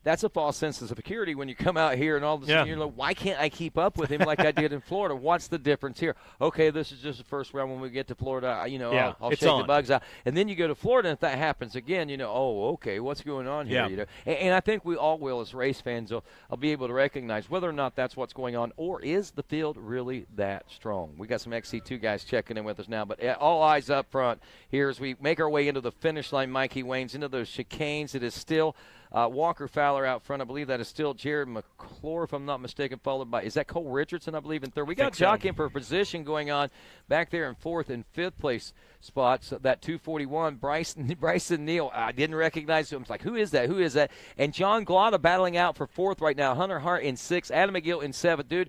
That's a false sense of security when you come out here and all of a sudden you're like, why can't I keep up with him like I did in Florida? What's the difference here? Okay, this is just the first round. When we get to Florida, I'll shake the bugs out. And then you go to Florida, and if that happens again, okay, what's going on here? Yeah. And I think we all will, as race fans, will be able to recognize whether or not that's what's going on, or is the field really that strong? We got some XC2 guys checking in with us now, but all eyes up front here as we make our way into the finish line, Mikey Waynes, into those chicanes. It is still Walker Fowler out front. I believe that is still Jared McClure, if I'm not mistaken, followed by, is that Cole Richardson, I believe, in third? We got jockeying for position going on back there in fourth and fifth place spots. That 241, Bryson Neal, I didn't recognize him. I was like, who is that? Who is that? And John Glotta battling out for fourth right now. Hunter Hart in sixth, Adam McGill in seventh. Dude,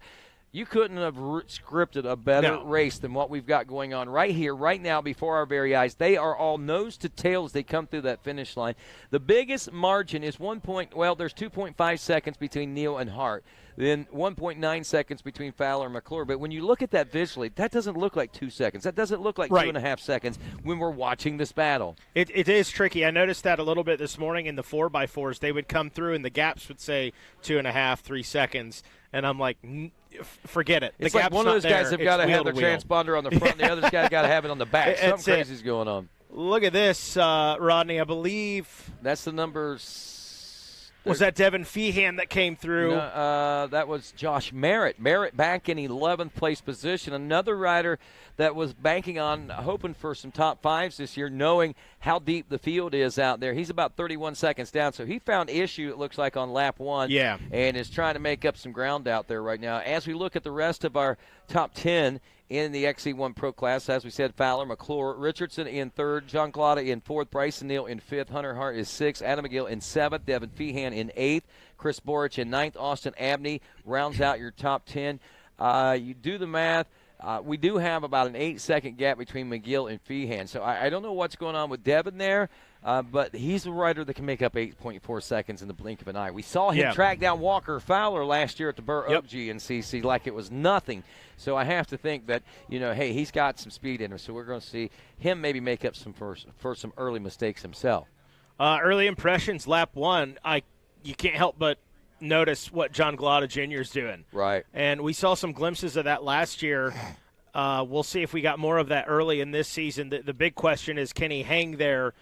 you couldn't have scripted a better race than what we've got going on right here, right now, before our very eyes. They are all nose to tail as they come through that finish line. The biggest margin is there's 2.5 seconds between Neal and Hart, then 1.9 seconds between Fowler and McClure. But when you look at that visually, that doesn't look like 2 seconds. That doesn't look like 2.5 seconds when we're watching this battle. It is tricky. I noticed that a little bit this morning in the 4x4s. They would come through, and the gaps would say 2.5, 3 seconds. And I'm like, forget it. It's like one of those guys have got to have their transponder on the front, and the other guy's got to have it on the back. Something crazy's going on. Look at this, Rodney. I believe that's the numbers. Was that Devin Feehan that came through? No, that was Josh Merritt. Merritt back in 11th place position. Another rider that was banking on, hoping for some top fives this year, knowing how deep the field is out there. He's about 31 seconds down, so he found issue, it looks like, on lap one. Yeah. And is trying to make up some ground out there right now. As we look at the rest of our top 10 in the XC1 Pro class, as we said, Fowler, McClure, Richardson in third, John Glotta in fourth, Bryson Neal in fifth, Hunter Hart is sixth, Adam McGill in seventh, Devin Feehan in eighth, Chris Borich in ninth, Austin Abney rounds out your top 10. You do the math. We do have about an 8-second gap between McGill and Feehan, so I don't know what's going on with Devin there, but he's a rider that can make up 8.4 seconds in the blink of an eye. We saw him track down Walker Fowler last year at the Burr Oak GNCC like it was nothing. So I have to think that, hey, he's got some speed in him, so we're going to see him maybe make up some for some early mistakes himself. Early impressions, lap one, you can't help but notice what John Glotta Jr. is doing. Right. And we saw some glimpses of that last year. We'll see if we got more of that early in this season. The big question is, can he hang there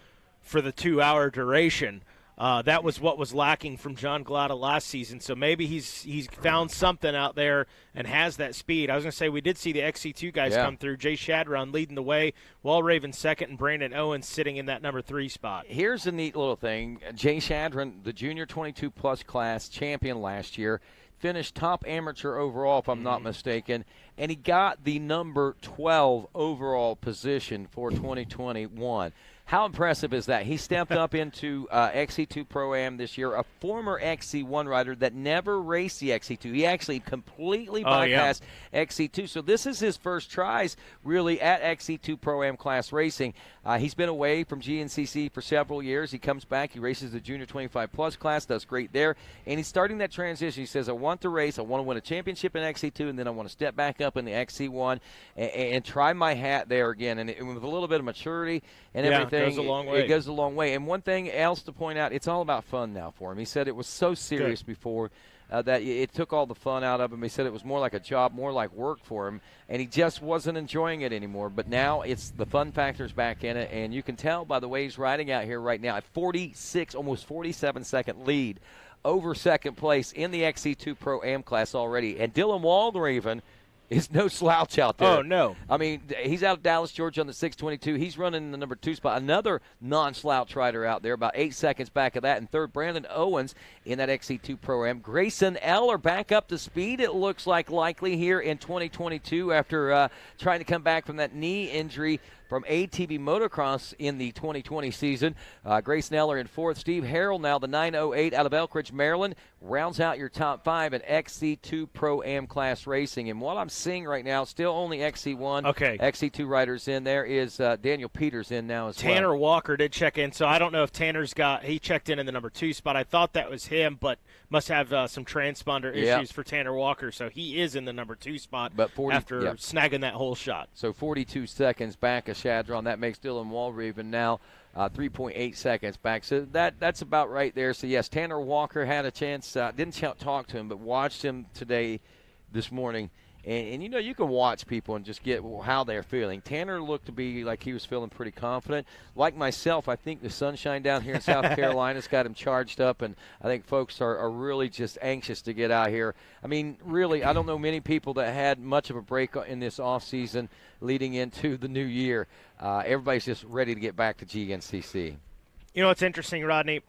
for the 2-hour duration? That was what was lacking from John Glotta last season. So maybe he's found something out there and has that speed. I was going to say, we did see the XC2 guys come through. Jay Shadron leading the way, Walraven second, and Brandon Owens sitting in that number 3 spot. Here's a neat little thing. Jay Shadron, the junior 22-plus class champion last year, finished top amateur overall, if I'm not mistaken, and he got the number 12 overall position for 2021. How impressive is that? He stepped up into XC2 Pro-Am this year, a former XC1 rider that never raced the XC2. He actually completely bypassed XC2. So this is his first tries, really, at XC2 Pro-Am class racing. He's been away from GNCC for several years. He comes back. He races the Junior 25-plus class, does great there. And he's starting that transition. He says, I want to race. I want to win a championship in XC2, and then I want to step back up in the XC1 and try my hat there again. And with a little bit of maturity and everything, it goes a long way. It goes a long way. And one thing else to point out, it's all about fun now for him. He said it was so serious before that it took all the fun out of him. He said it was more like a job, more like work for him, and he just wasn't enjoying it anymore. But now it's the fun factor's back in it, and you can tell by the way he's riding out here right now at 46, almost 47-second lead over second place in the XC2 Pro-Am class already. And Dylan Walraven is no slouch out there. Oh, no. I mean, he's out of Dallas, Georgia on the 622. He's running in the number 2 spot. Another non-slouch rider out there, about 8 seconds back of that. And third, Brandon Owens in that XC2 Pro-Am. Grayson Eller back up to speed, it looks like, likely here in 2022 after trying to come back from that knee injury from ATV Motocross in the 2020 season. Grayson Eller in fourth. Steve Harrell now the 908 out of Elk Ridge, Maryland, rounds out your top 5 in XC2 Pro-Am class racing. And what I'm seeing right now, still only XC1, XC2 riders in. There is Daniel Peters in now as well. Tanner Walker did check in, so I don't know if Tanner's he checked in the number 2 spot. I thought that was him, but must have some transponder issues for Tanner Walker, so he is in the number 2 spot but after snagging that whole shot. So 42 seconds back of Shadron. That makes Dylan Walraven now 3.8 seconds back. So that's about right there. So, yes, Tanner Walker had a chance. Didn't talk to him, but watched him this morning. And you know, you can watch people and just get how they're feeling. Tanner looked to be like he was feeling pretty confident. Like myself, I think the sunshine down here in South Carolina's got him charged up, and I think folks are really just anxious to get out here. I mean, really, I don't know many people that had much of a break in this offseason leading into the new year. Everybody's just ready to get back to GNCC. You know what's interesting, Rodney?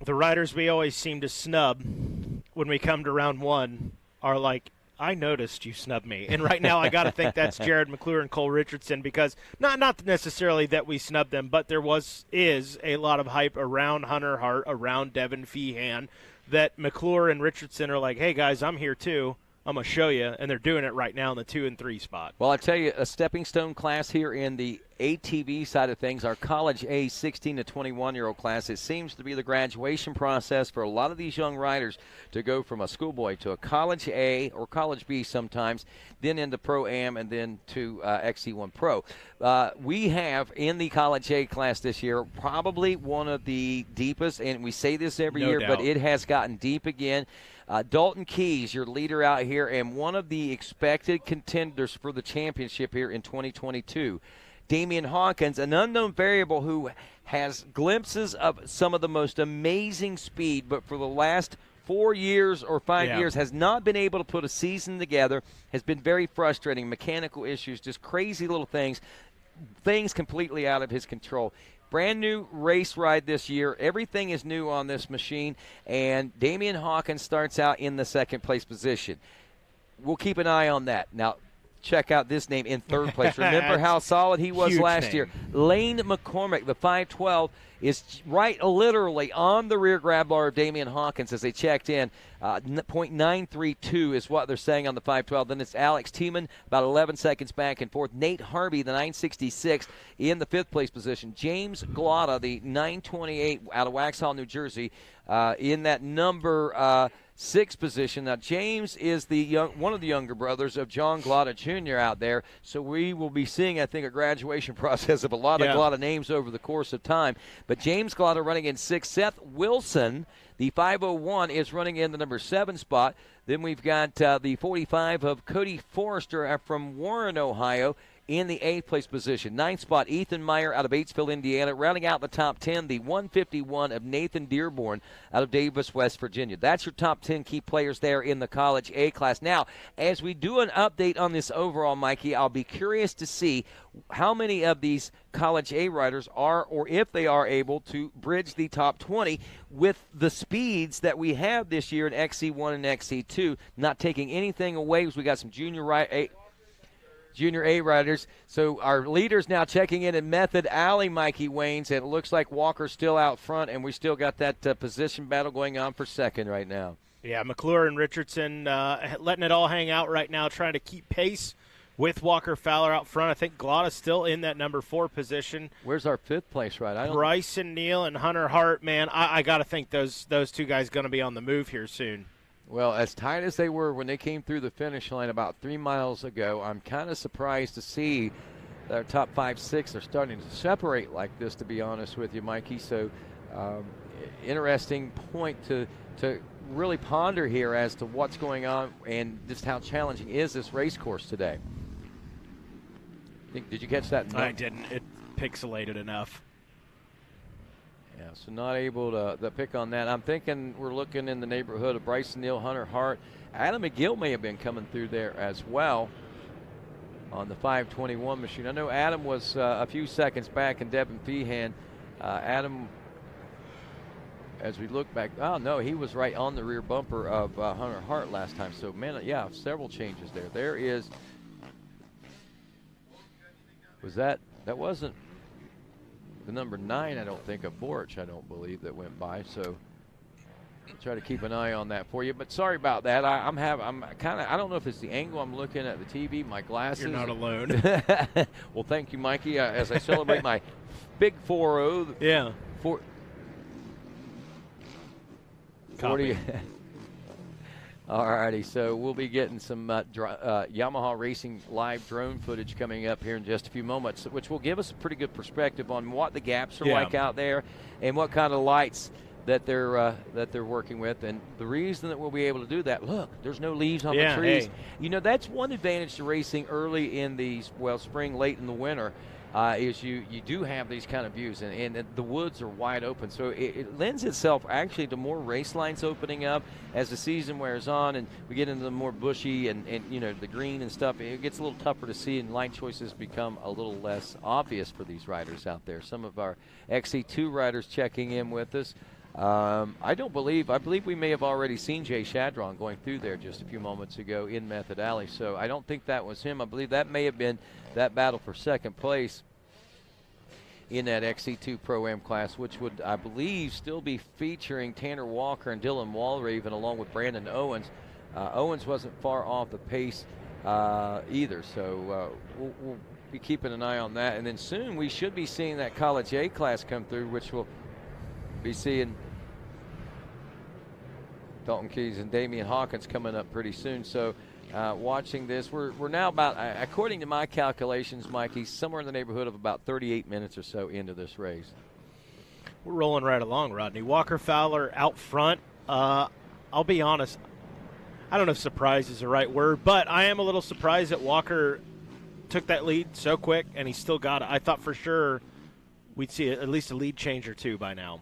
The riders we always seem to snub when we come to round 1 are like, I noticed you snubbed me. And right now I got to think that's Jared McClure and Cole Richardson, because not necessarily that we snubbed them, but there is a lot of hype around Hunter Hart, around Devin Feehan, that McClure and Richardson are like, hey, guys, I'm here too. I'm going to show you. And they're doing it right now in the 2 and 3 spot. Well, I tell you, a stepping stone class here in the ATV side of things, our College A 16 to 21-year-old class. It seems to be the graduation process for a lot of these young riders to go from a schoolboy to a College A or College B sometimes, then into Pro-Am, and then to XC1 Pro. We have in the College A class this year probably one of the deepest, and we say this every year, but it has gotten deep again. Dalton Keys, your leader out here, and one of the expected contenders for the championship here in 2022. Damian Hawkins, an unknown variable who has glimpses of some of the most amazing speed, but for the last 4 years or 5 years has not been able to put a season together, has been very frustrating. Mechanical issues, just crazy little things completely out of his control. Brand new race ride this year. Everything is new on this machine, and Damian Hawkins starts out in the second place position. We'll keep an eye on that. Now, check out this name in third place. Remember how solid he was last year. Lane McCormick, the 512, is right literally on the rear grab bar of Damian Hawkins as they checked in. .932 is what they're saying on the 512. Then it's Alex Tiemann, about 11 seconds back and forth. Nate Harvey, the 966, in the fifth place position. James Glotta, the 928 out of Waxhaw, New Jersey, in that number 6 position. Now, James is one of the younger brothers of John Glotta Jr. out there, so we will be seeing, I think, a graduation process of a lot of Glotta names over the course of time. But James Glotta running in 6th. Seth Wilson, the 501, is running in the number 7 spot. Then we've got the 45 of Cody Forrester from Warren, Ohio, in the 8th place position. 9th spot, Ethan Meyer out of Batesville, Indiana. Rounding out the top 10, the 151 of Nathan Dearborn out of Davis, West Virginia. That's your top 10 key players there in the College A class. Now, as we do an update on this overall, Mikey, I'll be curious to see how many of these College A riders are, or if they are able to bridge the top 20 with the speeds that we have this year in XC1 and XC2, not taking anything away because we got some Junior A riders. So our leaders now checking in Method Alley, Mikey Waynes, and it looks like Walker's still out front, and we still got that position battle going on for second right now. Yeah, McClure and Richardson letting it all hang out right now, trying to keep pace with Walker Fowler out front. I think Glotta's still in that number 4 position. Where's our 5th place ride? Bryson Neal and Hunter Hart, man, I got to think those two guys going to be on the move here soon. Well, as tight as they were when they came through the finish line about 3 miles ago, I'm kind of surprised to see that our top 5, 6 are starting to separate like this, to be honest with you, Mikey. So interesting point to really ponder here as to what's going on and just how challenging is this race course today. Did you catch that? I didn't. It pixelated enough. Yeah, so not able to pick on that. I'm thinking we're looking in the neighborhood of Bryson Neal, Hunter Hart. Adam McGill may have been coming through there as well. on the 521 machine. I know Adam was a few seconds back, and Devin Feehan. Adam, as we look back, oh no, he was right on the rear bumper of Hunter Hart last time. So, man, yeah, several changes there. There is, that wasn't the number 9, I don't think, of Borch, I don't believe, that went by. So try to keep an eye on that for you. But sorry about that. I'm kind of, I don't know if it's the angle I'm looking at the TV, my glasses. You're not alone. Well, thank you, Mikey, as I celebrate my big 4-0. Yeah. 40. All righty, so we'll be getting some Yamaha Racing live drone footage coming up here in just a few moments, which will give us a pretty good perspective on what the gaps are like out there and what kind of lights that they're working with. And the reason that we'll be able to do that, look, there's no leaves on the trees. Hey. You know, that's one advantage to racing early in the spring, late in the winter. Is you do have these kind of views, and the woods are wide open, so it lends itself actually to more race lines opening up as the season wears on, and we get into the more bushy and you know, the green and stuff. It gets a little tougher to see, and line choices become a little less obvious for these riders out there. Some of our XC2 riders checking in with us. I believe we may have already seen Jay Shadron going through there just a few moments ago in Method Alley, so I don't think that was him. I believe that may have been that battle for second place in that XC2 Pro-Am class, which would, I believe, still be featuring Tanner Walker and Dylan Walraven along with Brandon Owens. Owens wasn't far off the pace either, so we'll be keeping an eye on that. And then soon we should be seeing that College A class come through, which will be seeing Dalton Keys and Damian Hawkins coming up pretty soon. So watching this, we're now about, according to my calculations, Mikey, somewhere in the neighborhood of about 38 minutes or so into this race. We're rolling right along, Rodney. Walker Fowler out front. I'll be honest, I don't know if surprise is the right word, but I am a little surprised that Walker took that lead so quick, and he still got it. I thought for sure we'd see at least a lead change or two by now.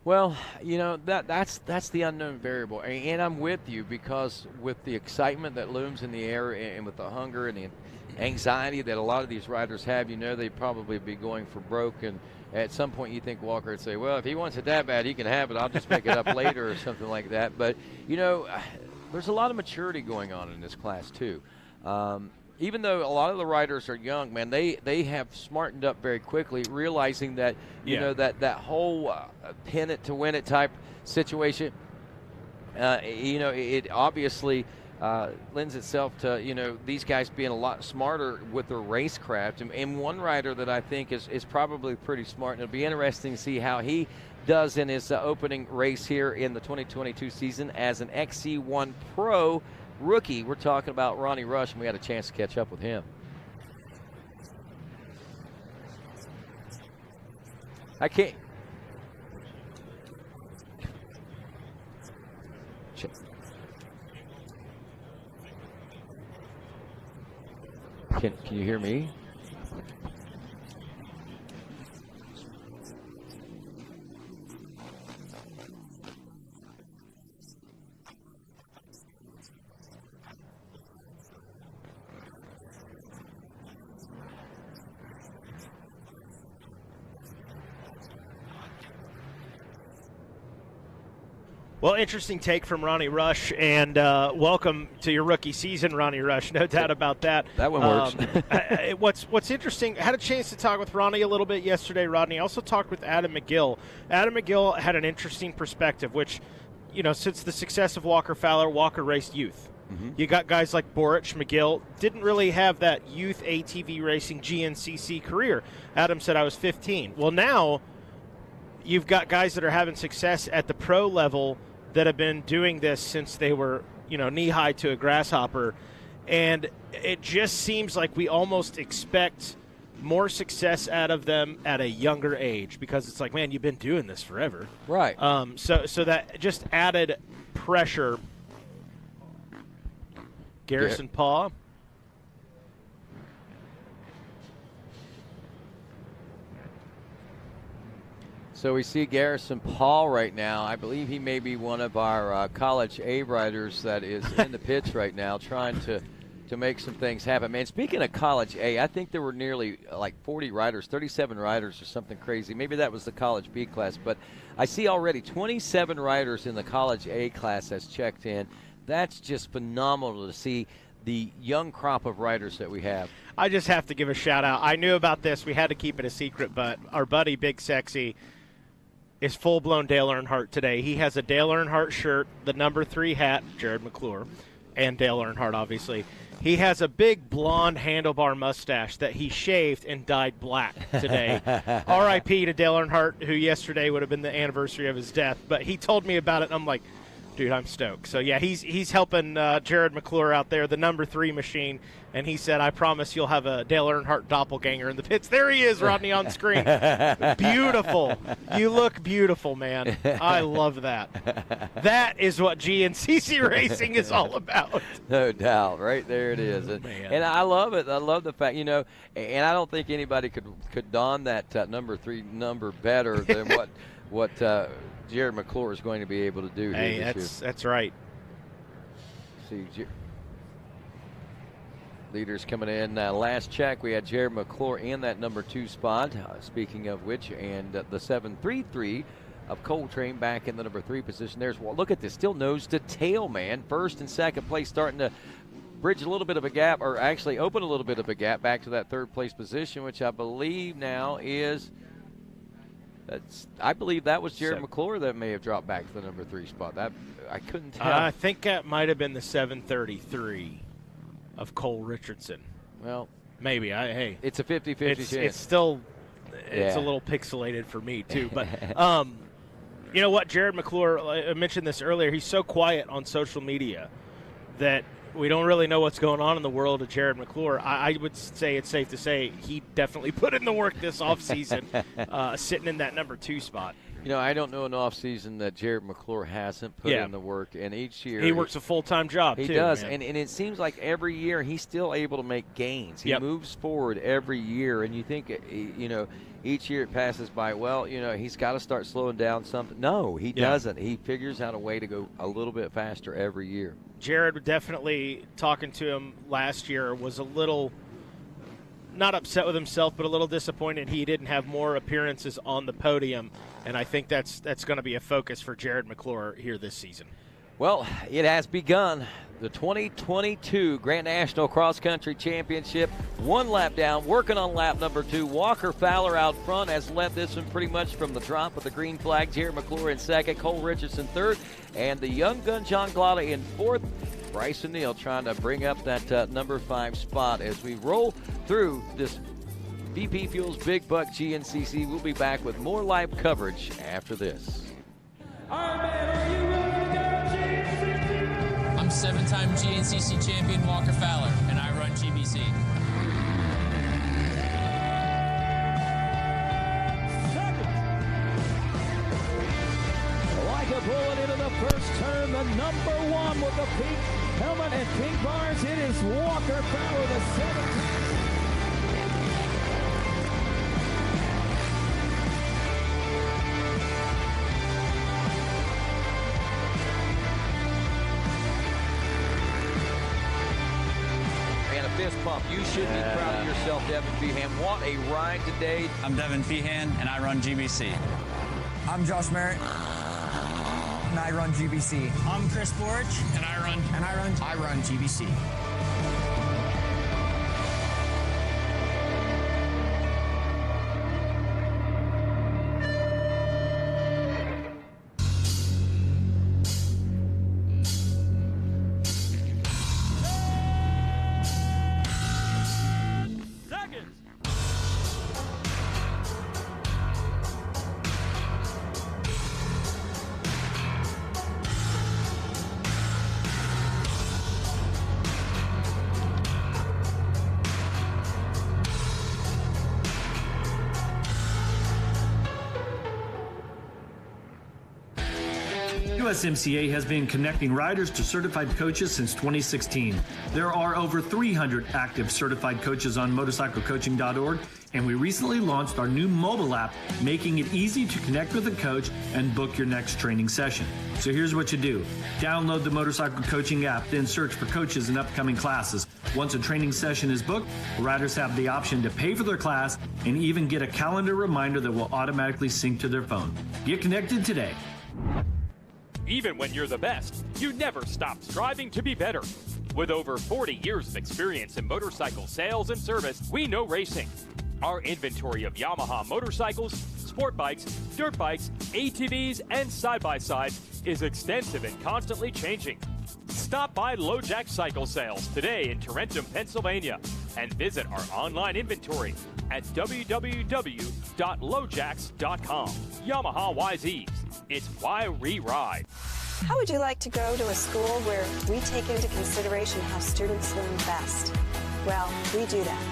Well, you know, that's the unknown variable, and I'm with you, because with the excitement that looms in the air and with the hunger and the anxiety that a lot of these riders have, you know, they'd probably be going for broke, and at some point you think Walker would say, well, if he wants it that bad, he can have it. I'll just make it up later or something like that. But, you know, there's a lot of maturity going on in this class too. Even though a lot of the riders are young, man, they have smartened up very quickly, realizing that, you know, that whole pin it to win it type situation, you know, it obviously lends itself to, you know, these guys being a lot smarter with their racecraft. And one rider that I think is probably pretty smart, and it'll be interesting to see how he does in his opening race here in the 2022 season as an XC1 Pro rookie. We're talking about Ronnie Rush, and we had a chance to catch up with him. I can't. Can you hear me? Well, interesting take from Ronnie Rush, and welcome to your rookie season, Ronnie Rush. No doubt about that. That one works. What's interesting, I had a chance to talk with Ronnie a little bit yesterday, Rodney. I also talked with Adam McGill. Adam McGill had an interesting perspective, which, you know, since the success of Walker Fowler, Walker raced youth. Mm-hmm. You got guys like Borich, McGill, didn't really have that youth ATV racing GNCC career. Adam said, I was 15. Well, now you've got guys that are having success at the pro level that have been doing this since they were, you know, knee-high to a grasshopper. And it just seems like we almost expect more success out of them at a younger age, because it's like, man, you've been doing this forever. Right. So that just added pressure. Garrison Paw. So we see Garrison Paul right now. I believe he may be one of our College A riders that is in the pits right now, trying to to make some things happen. Man, speaking of College A, I think there were nearly like 40 riders, 37 riders or something crazy. Maybe that was the College B class, but I see already 27 riders in the College A class that's checked in. That's just phenomenal to see the young crop of riders that we have. I just have to give a shout out. I knew about this. We had to keep it a secret, but our buddy Big Sexy is full-blown Dale Earnhardt today. He has a Dale Earnhardt shirt, the number 3 hat, Jared McClure, and Dale Earnhardt, obviously. He has a big blonde handlebar mustache that he shaved and dyed black today. R.I.P. to Dale Earnhardt, who yesterday would have been the anniversary of his death. But he told me about it, and I'm like, dude, I'm stoked. So, yeah, he's helping Jared McClure out there, the number 3 machine. And he said, I promise you'll have a Dale Earnhardt doppelganger in the pits. There he is, Rodney, on screen. Beautiful. You look beautiful, man. I love that. That is what GNCC racing is all about. No doubt. Right there it is. And I love it. I love the fact, and I don't think anybody could don that number 3 number better than what Jared McClure is going to be able to do here this year. That's right. See, leaders coming in. Last check, we had Jared McClure in that number 2 spot. Speaking of which, and the 733 of Coltrane back in the number 3 position. Look at this, still nose to tail, man. First and second place starting to bridge a little bit of a gap, or actually open a little bit of a gap back to that 3rd place position, which I believe now is. I believe that was Jared McClure that may have dropped back to the number 3 spot. That I couldn't tell. I think that might have been the 733 of Cole Richardson. Well, maybe. It's a 50-50 chance. It's still a little pixelated for me too. But you know what, Jared McClure, I mentioned this earlier. He's so quiet on social media that we don't really know what's going on in the world of Jared McClure. I would say it's safe to say he definitely put in the work this offseason, sitting in that number 2 spot. I don't know an offseason that Jared McClure hasn't put in the work. And each year he works a full-time job, too. He does. And it seems like every year he's still able to make gains. He moves forward every year. And you think, each year it passes by, well, he's got to start slowing down something. No, he doesn't. He figures out a way to go a little bit faster every year. Jared, definitely, talking to him last year, was a little not upset with himself, but a little disappointed he didn't have more appearances on the podium. And I think that's going to be a focus for Jared McClure here this season. Well, it has begun. The 2022 Grand National Cross Country Championship. 1 lap down, working on lap number 2. Walker Fowler out front has led this one pretty much from the drop of the green flag. Jared McClure in 2nd, Cole Richardson 3rd, and the young gun John Glada in 4th. Bryson Neal trying to bring up that number 5 spot as we roll through this VP Fuels Big Buck GNCC. We'll be back with more live coverage after this. I'm 7-time GNCC champion Walker Fowler, and I run GBC. Like a bullet into the first turn, the number 1 with the pink helmet and pink bars. It is Walker Fowler, the 7th. Fist pump. You should be proud of yourself, Devin Feehan. What a ride today. I'm Devin Feehan, and I run GBC. I'm Josh Merritt, and I run GBC. I'm Chris Borch, and I run GBC. USMCA has been connecting riders to certified coaches since 2016. There are over 300 active certified coaches on motorcyclecoaching.org, And we recently launched our new mobile app, making it easy to connect with a coach and book your next training session. So here's what you do. Download the Motorcycle Coaching app, then search for coaches and upcoming classes. Once a training session is booked, riders have the option to pay for their class and even get a calendar reminder that will automatically sync to their phone. Get connected today. Even when you're the best, you never stop striving to be better. With over 40 years of experience in motorcycle sales and service, we know racing. Our inventory of Yamaha motorcycles, sport bikes, dirt bikes, ATVs, and side-by-sides is extensive and constantly changing. Stop by LoJack Cycle Sales today in Tarentum, Pennsylvania, and visit our online inventory at www.lojacks.com. Yamaha YZs, it's why we ride. How would you like to go to a school where we take into consideration how students learn best? Well, we do that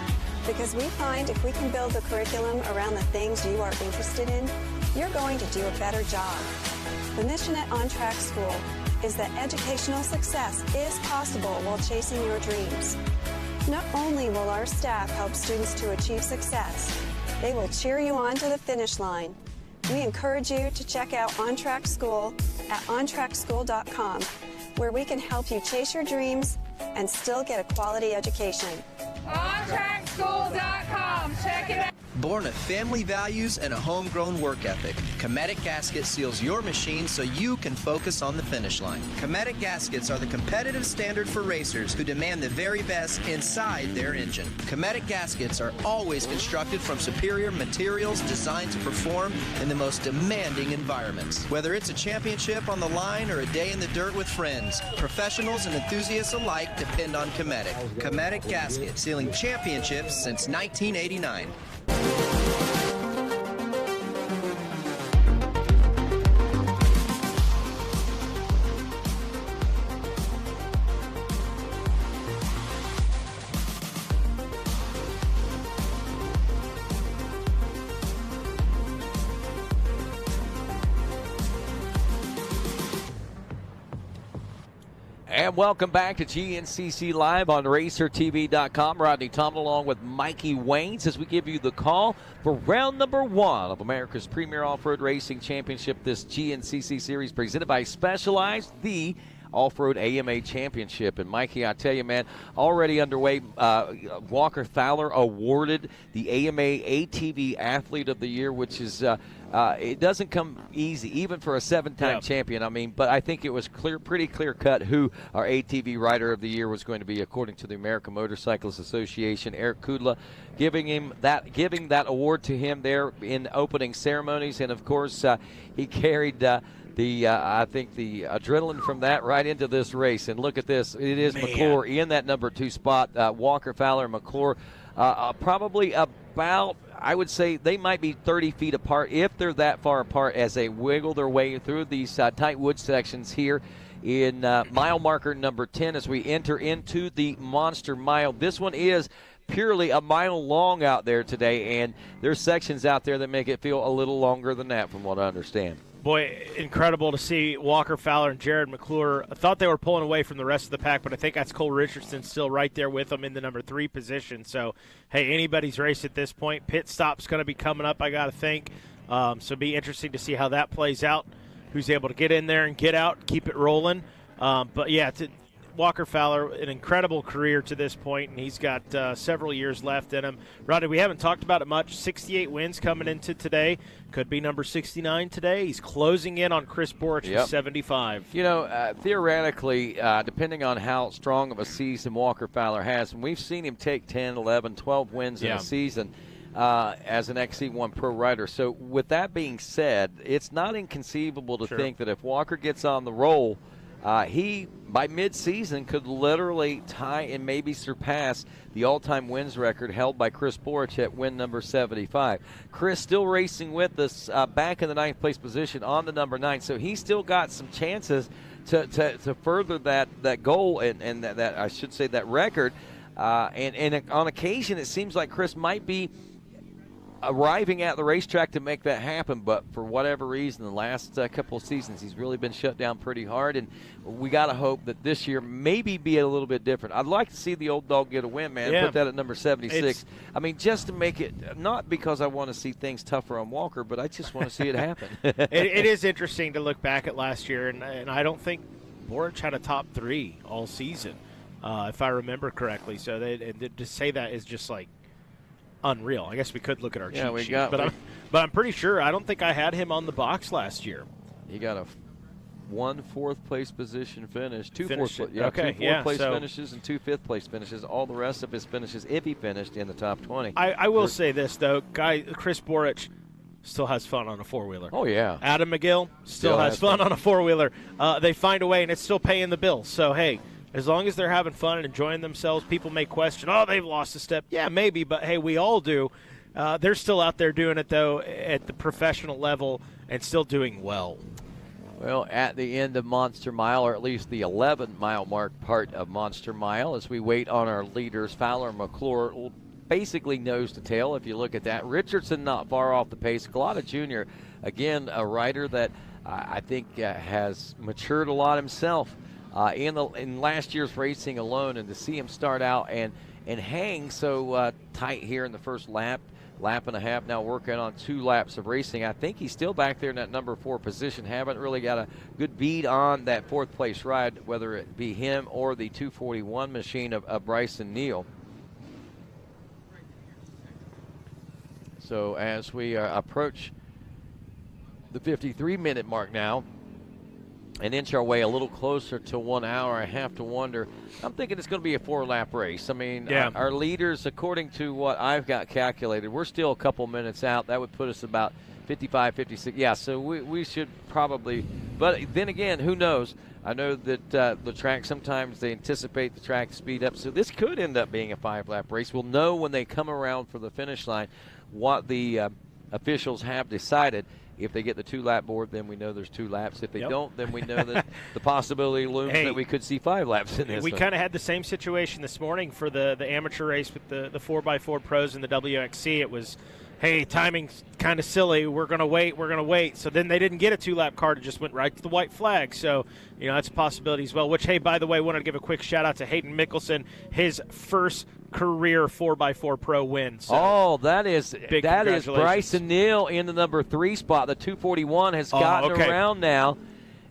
because we find if we can build the curriculum around the things you are interested in, you're going to do a better job. The mission at On Track School is that educational success is possible while chasing your dreams. Not only will our staff help students to achieve success, they will cheer you on to the finish line. We encourage you to check out On Track School at ontrackschool.com, where we can help you chase your dreams and still get a quality education. OnTrackSchool.com. Check it out. Born of family values and a homegrown work ethic, Cometic Gasket seals your machine so you can focus on the finish line. Cometic Gaskets are the competitive standard for racers who demand the very best inside their engine. Cometic Gaskets are always constructed from superior materials designed to perform in the most demanding environments. Whether it's a championship on the line or a day in the dirt with friends, professionals and enthusiasts alike depend on Cometic. Cometic Gasket, sealing championships since 1989. And welcome back to GNCC Live on RacerTV.com. Rodney Tomlin along with Mikey Waynes as we give you the call for round number 1 of America's Premier Off-Road Racing Championship, this GNCC Series presented by Specialized, the Off-Road AMA Championship. And Mikey, I tell you, man, already underway. Walker Fowler awarded the AMA ATV Athlete of the Year, which is it doesn't come easy, even for a 7-time champion. I mean, but I think it was pretty clear cut who our ATV Rider of the Year was going to be, according to the American Motorcyclists Association. Eric Kudla giving that award to him there in opening ceremonies, and of course he carried I think the adrenaline from that right into this race. And look at this. It is McClure in that number 2 spot. Walker Fowler and McClure probably about, I would say they might be 30 feet apart, if they're that far apart, as they wiggle their way through these tight wood sections here in mile marker number 10 as we enter into the Monster Mile. This one is purely a mile long out there today, and there's sections out there that make it feel a little longer than that, from what I understand. Boy, incredible to see Walker Fowler and Jared McClure. I thought they were pulling away from the rest of the pack, but I think that's Cole Richardson still right there with them in the number 3 position. So, hey, anybody's race at this point. Pit stop's going to be coming up, I got to think. So it'll be interesting to see how that plays out, who's able to get in there and get out, keep it rolling. But, yeah, Walker Fowler, an incredible career to this point, and he's got several years left in him. Rodney, we haven't talked about it much. 68 wins coming into today. Could be number 69 today. He's closing in on Chris Borich with 75. You know, theoretically, depending on how strong of a season Walker Fowler has, and we've seen him take 10, 11, 12 wins in a season as an XC1 Pro rider. So with that being said, it's not inconceivable to think that if Walker gets on the roll, he, by mid-season, could literally tie and maybe surpass the all-time wins record held by Chris Borich at win number 75. Chris still racing with us back in the 9th place position on the number 9, so he's still got some chances to further that goal and that I should say that record. And on occasion, it seems like Chris might be arriving at the racetrack to make that happen, but for whatever reason, the last couple of seasons, he's really been shut down pretty hard, and we got to hope that this year maybe be a little bit different. I'd like to see the old dog get a win, man. Yeah. Put that at number 76. I mean, just to make it, not because I want to see things tougher on Walker, but I just want to see it happen. It is interesting to look back at last year, and I don't think Boric had a top 3 all season, if I remember correctly. So to say that is just like unreal. I guess we could look at our cheat sheet, but I'm pretty sure I don't think I had him on the box last year. He got one fourth-place position finish, two Finished fourth-place finishes, and 2 fifth-place finishes. All the rest of his finishes, if he finished in the top 20. I will say this, though. Chris Boric still has fun on a four-wheeler. Oh, yeah. Adam McGill still has fun on a four-wheeler. They find a way, and it's still paying the bills. So, hey, as long as they're having fun and enjoying themselves, people may question, oh, they've lost a step. Yeah, maybe, but, hey, we all do. They're still out there doing it, though, at the professional level and still doing well. Well, at the end of Monster Mile, or at least the 11-mile mark part of Monster Mile, as we wait on our leaders, Fowler and McClure, basically nose to tail if you look at that. Richardson not far off the pace. Galata Jr., again, a rider that I think has matured a lot himself in last year's racing alone, and to see him start out and hang so tight here in the first lap and a half, now working on 2 laps of racing. I think he's still back there in that number 4 position. Haven't really got a good beat on that 4th place ride, whether it be him or the 241 machine of Bryson Neal. So as we approach the 53-minute mark now and inch our way a little closer to 1 hour, I have to wonder, I'm thinking it's going to be a 4-lap race. I mean, our leaders, according to what I've got calculated, we're still a couple minutes out. That would put us about 55, 56. Yeah, so we should probably, but then again, who knows? I know that the track, sometimes they anticipate the track to speed up, so this could end up being a 5-lap race. We'll know when they come around for the finish line what the officials have decided. If they get the 2-lap board, then we know there's 2 laps. If they don't, then we know that the possibility looms that we could see 5 laps in this. We kind of had the same situation this morning for the amateur race with the 4x4 pros and the WXC. It was, hey, timing's kind of silly. We're going to wait. So then they didn't get a 2-lap card. It just went right to the white flag. So, that's a possibility as well. Which, hey, by the way, I wanted to give a quick shout-out to Hayden Mickelson, his first career 4x4 pro win. So that is Bryson Neal in the number 3 spot. The 241 has gotten around now.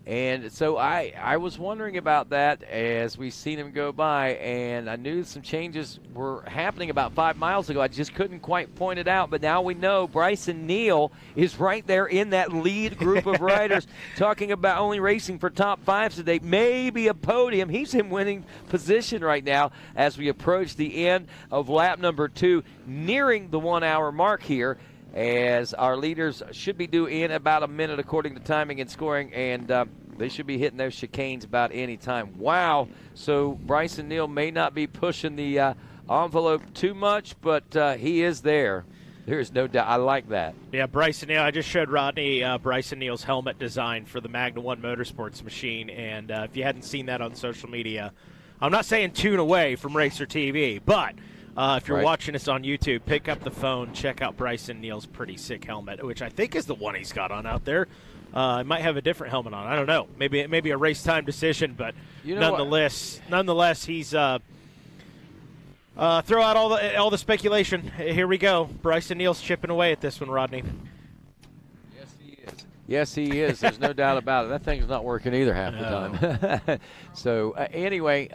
And so I was wondering about that as we seen him go by, and I knew some changes were happening about 5 miles ago. I just couldn't quite point it out, but now we know Bryson Neal is right there in that lead group of riders, talking about only racing for top 5s today, maybe a podium. He's in winning position right now as we approach the end of lap number 2, nearing the 1 hour mark here, as our leaders should be due in about a minute according to timing and scoring, and they should be hitting those chicanes about any time. Wow. So Bryson Neal may not be pushing the envelope too much, but he is there. There is no doubt. I like that. Yeah, Bryson Neal. I just showed Rodney Bryson Neal's helmet design for the Magna 1 Motorsports machine, and if you hadn't seen that on social media, I'm not saying tune away from Racer TV, but if you're watching us on YouTube, pick up the phone, check out Bryson Neal's pretty sick helmet, which I think is the one he's got on out there. It might have a different helmet on. I don't know. Maybe a race time decision, but nonetheless, he's throw out all the speculation. Here we go. Bryson Neal's chipping away at this one, Rodney. Yes, he is. There's no doubt about it. That thing's not working either half the time. So anyway.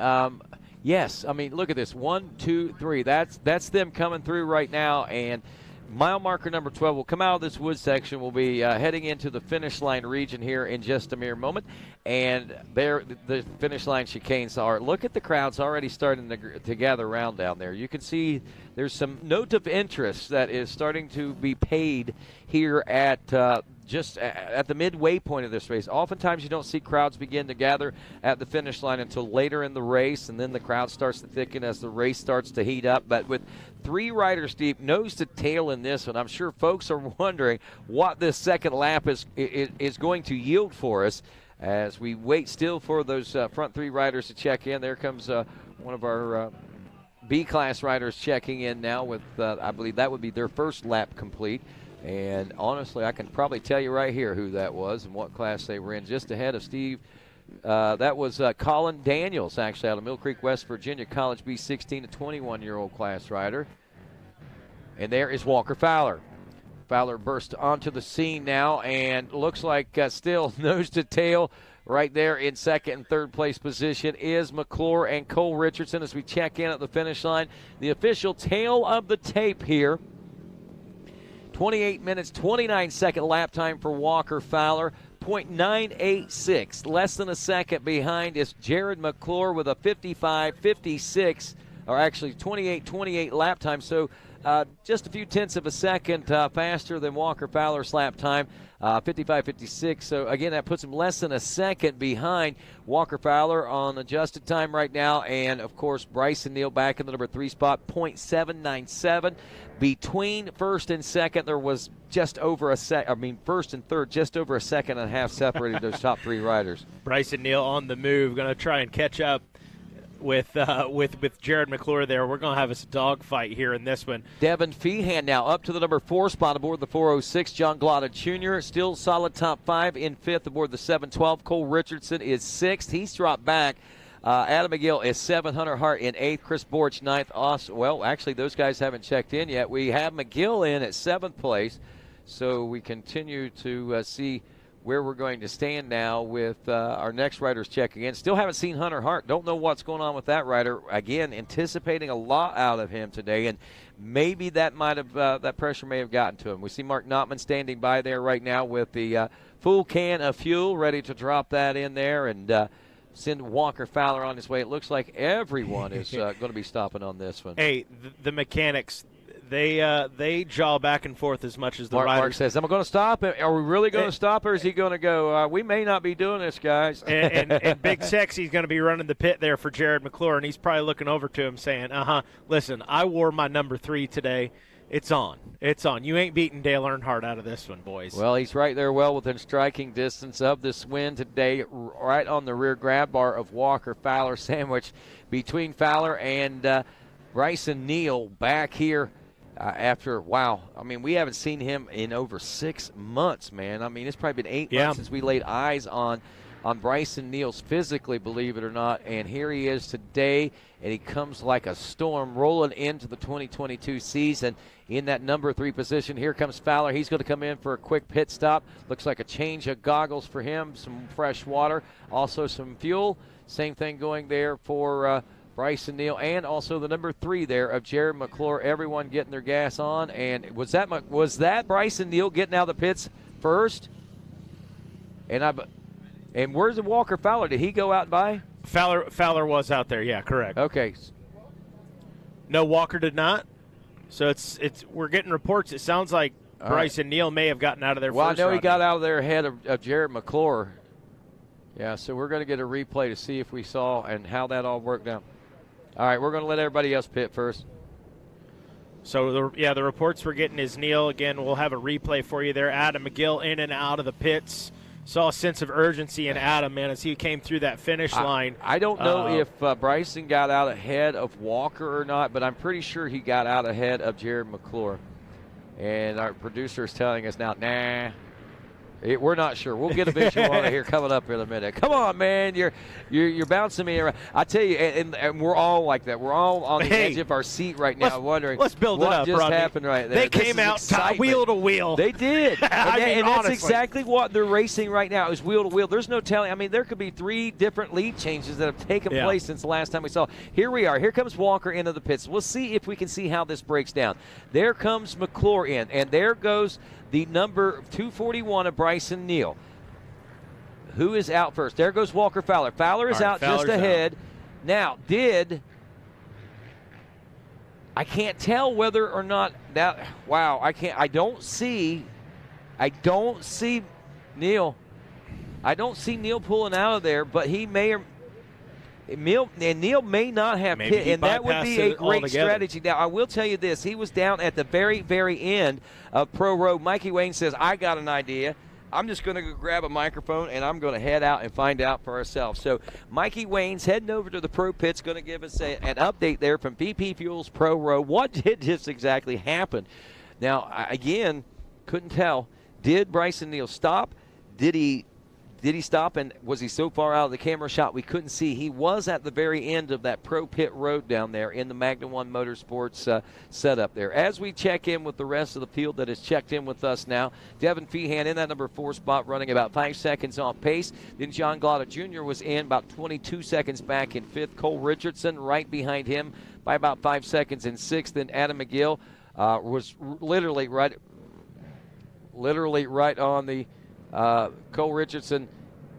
Yes, I mean, look at this. 1, 2, 3. That's them coming through right now, and mile marker number 12 will come out of this wood section. We'll be heading into the finish line region here in just a mere moment, and there the finish line chicanes are. Look at the crowds already starting to gather around down there. You can see there's some note of interest that is starting to be paid here at just at the midway point of this race. Oftentimes you don't see crowds begin to gather at the finish line until later in the race, and then the crowd starts to thicken as the race starts to heat up. But with 3 riders deep, nose to tail in this one, I'm sure folks are wondering what this second lap is going to yield for us as we wait still for those front 3 riders to check in. There comes one of our B-class riders checking in now with, I believe that would be their first lap complete. And honestly, I can probably tell you right here who that was and what class they were in. Just ahead of Steve, that was Colin Daniels, actually, out of Mill Creek, West Virginia College, B16, a 21-year-old class rider. And there is Walker Fowler. Fowler burst onto the scene now and looks like still nose to tail right there in second and third place position is McClure and Cole Richardson as we check in at the finish line. The official tail of the tape here. 28 minutes, 29-second lap time for Walker Fowler. 0.986, less than a second behind is Jared McClure with a 55-56, or actually 28-28 lap time. So just a few tenths of a second faster than Walker Fowler's lap time, 55-56. So, again, that puts him less than a second behind Walker Fowler on adjusted time right now. And, of course, Bryson Neal back in the number 3 spot, 0.797. Between first and second, there was just over a first and third, just over a second and a half separated those top 3 riders. Bryson Neal on the move, going to try and catch up with Jared McClure there. We're going to have a dogfight here in this one. Devin Feehan now up to the number 4 spot aboard the 406. John Glotta Jr. still solid top 5 in 5th aboard the 712. Cole Richardson is 6th. He's dropped back. Adam McGill is 7th. Hunter Hart in 8th. Chris Borch 9th. Well, actually, those guys haven't checked in yet. We have McGill in at 7th place. So we continue to see where we're going to stand now with our next riders checking in. Still haven't seen Hunter Hart. Don't know what's going on with that rider. Again, anticipating a lot out of him today, and maybe that might have that pressure may have gotten to him. We see Mark Notman standing by there right now with the full can of fuel, ready to drop that in there and send Walker Fowler on his way. It looks like everyone is going to be stopping on this one. Hey, the mechanics, they jaw back and forth as much as the riders. Mark says, am I going to stop? Are we really going to stop, or is he going to go, we may not be doing this, guys? and Big Sexy's going to be running the pit there for Jared McClure, and he's probably looking over to him saying, listen, I wore my number 3 today. It's on. It's on. You ain't beating Dale Earnhardt out of this one, boys. Well, he's right there well within striking distance of this win today, right on the rear grab bar of Walker Fowler, sandwiched between Fowler and Bryson Neal back here after, we haven't seen him in over 6 months, man. I mean, it's probably been 8 months since we laid eyes on Bryson Neal's physically, believe it or not, and here he is today, and he comes like a storm rolling into the 2022 season in that number 3 position. Here comes Fowler. He's going to come in for a quick pit stop. Looks like a change of goggles for him, some fresh water, also some fuel. Same thing going there for Bryson Neal, and also the number 3 there of Jared McClure. Everyone getting their gas on, and was that Bryson Neal getting out of the pits first? And where's the Walker Fowler? Did he go out by? Fowler was out there, yeah, correct. Okay. No, Walker did not. So it's we're getting reports. It sounds like Bryson Neal may have gotten out of there first. Well, I know he got out of there ahead of Jared McClure. Yeah, so we're going to get a replay to see if we saw and how that all worked out. All right, we're going to let everybody else pit first. So, the reports we're getting is Neal. Again, we'll have a replay for you there. Adam McGill in and out of the pits. Saw a sense of urgency in Adam, man, as he came through that finish line. I don't know if Bryson got out ahead of Walker or not, but I'm pretty sure he got out ahead of Jared McClure. And our producer is telling us now, we're not sure. We'll get a visual on it here coming up in a minute. Come on, man. You're bouncing me around. I tell you, and we're all like that. We're all on the edge of our seat right now wondering let's build it up, what just Rodney. happened right there. They came out wheel to wheel. They did. and that's exactly what they're racing right now is wheel to wheel. There's no telling. I mean, there could be 3 different lead changes that have taken place since the last time we saw. Here we are. Here comes Walker into the pits. We'll see if we can see how this breaks down. There comes McClure in, and there goes the number 241 of Bryson Neal. Who is out first? There goes Walker Fowler. Fowler is out just ahead. Now, I can't tell whether or not that. Wow, I don't see Neal. I don't see Neal pulling out of there, but he may or Neal may not have pit, and that would be a great strategy. Now, I will tell you this. He was down at the very, very end of Pro Row. Mikey Wayne says, I got an idea. I'm just going to go grab a microphone, and I'm going to head out and find out for ourselves. So Mikey Wayne's heading over to the Pro Pits, going to give us an update there from VP Fuels Pro Row. What did just exactly happen? Now, again, couldn't tell. Did Bryson Neal stop? Did he stop, and was he so far out of the camera shot we couldn't see? He was at the very end of that Pro Pit Road down there in the Magna One Motorsports setup there. As we check in with the rest of the field that has checked in with us now, Devin Feehan in that number 4 spot running about 5 seconds off pace. Then John Glotta Jr. was in about 22 seconds back in 5th. Cole Richardson right behind him by about 5 seconds in 6th. Then Adam McGill was literally right on the Cole Richardson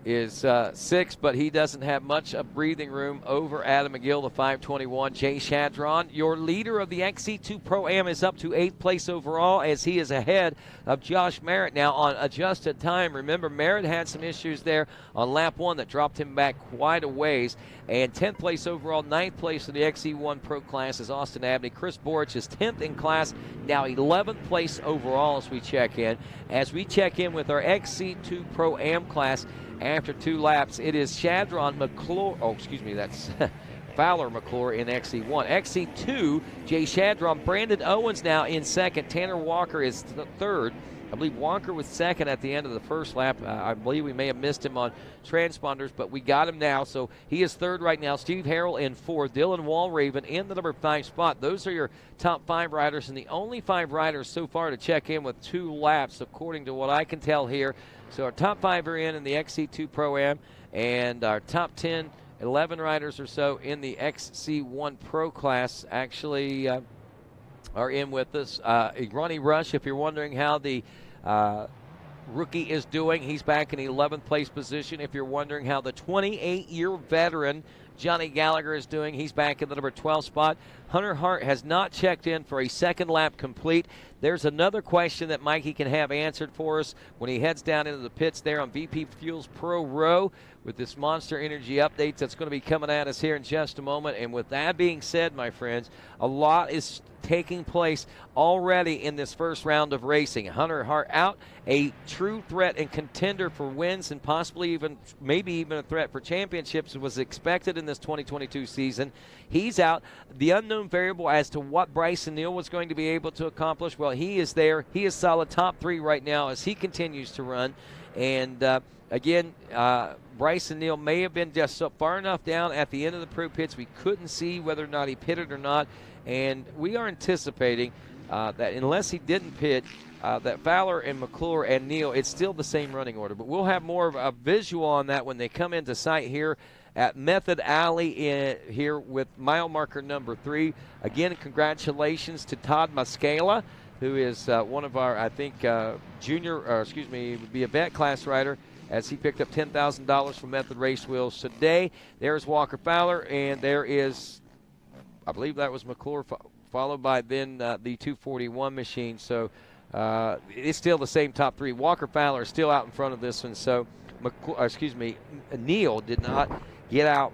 is 6th, but he doesn't have much of breathing room over Adam McGill, the 521. Jay Shadron, your leader of the XC2 Pro-Am, is up to 8th place overall as he is ahead of Josh Merritt now on adjusted time. Remember, Merritt had some issues there on lap 1 that dropped him back quite a ways. And 10th place overall, 9th place in the XC1 Pro class is Austin Abney. Chris Borich is 10th in class, now 11th place overall as we check in. As we check in with our XC2 Pro-Am class, after 2 laps, it is Shadron McClure. Oh, excuse me, that's Fowler McClure in XC1. XC2, Jay Shadron. Brandon Owens now in 2nd. Tanner Walker is 3rd. I believe Walker was 2nd at the end of the first lap. I believe we may have missed him on transponders, but we got him now. So he is 3rd right now. Steve Harrell in 4th. Dylan Walraven in the number 5 spot. Those are your top 5 riders, and the only 5 riders so far to check in with 2 laps, according to what I can tell here. So our top 5 are in the XC2 Pro-Am, and our top 10, 11 riders or so in the XC1 Pro class actually are in with us. Ronnie Rush, if you're wondering how the rookie is doing, he's back in 11th place position. If you're wondering how the 28-year veteran Johnny Gallagher is doing, he's back in the number 12 spot. Hunter Hart has not checked in for a 2nd lap complete. There's another question that Mikey can have answered for us when he heads down into the pits there on VP Fuels Pro Row with this Monster Energy update that's going to be coming at us here in just a moment. And with that being said, my friends, a lot is taking place already in this first round of racing. Hunter Hart out, a true threat and contender for wins and possibly even, maybe even a threat for championships was expected in this 2022 season. He's out. The unknown variable as to what Bryson Neal was going to be able to accomplish, well, he is there. He is solid top 3 right now as he continues to run. And again, Bryson Neal may have been just so far enough down at the end of the Pro Pits we couldn't see whether or not he pitted or not. And we are anticipating that unless he didn't pit, that Fowler and McClure and Neal, it's still the same running order. But we'll have more of a visual on that when they come into sight here at Method Alley here with mile marker number 3. Again, congratulations to Todd Muscala, who is one of our, I think, would be a vet class rider, as he picked up $10,000 from Method Race Wheels today. There's Walker Fowler, and there is, I believe that was McClure, followed by then the 241 machine. So it's still the same top 3. Walker Fowler is still out in front of this one. So, Neal did not get out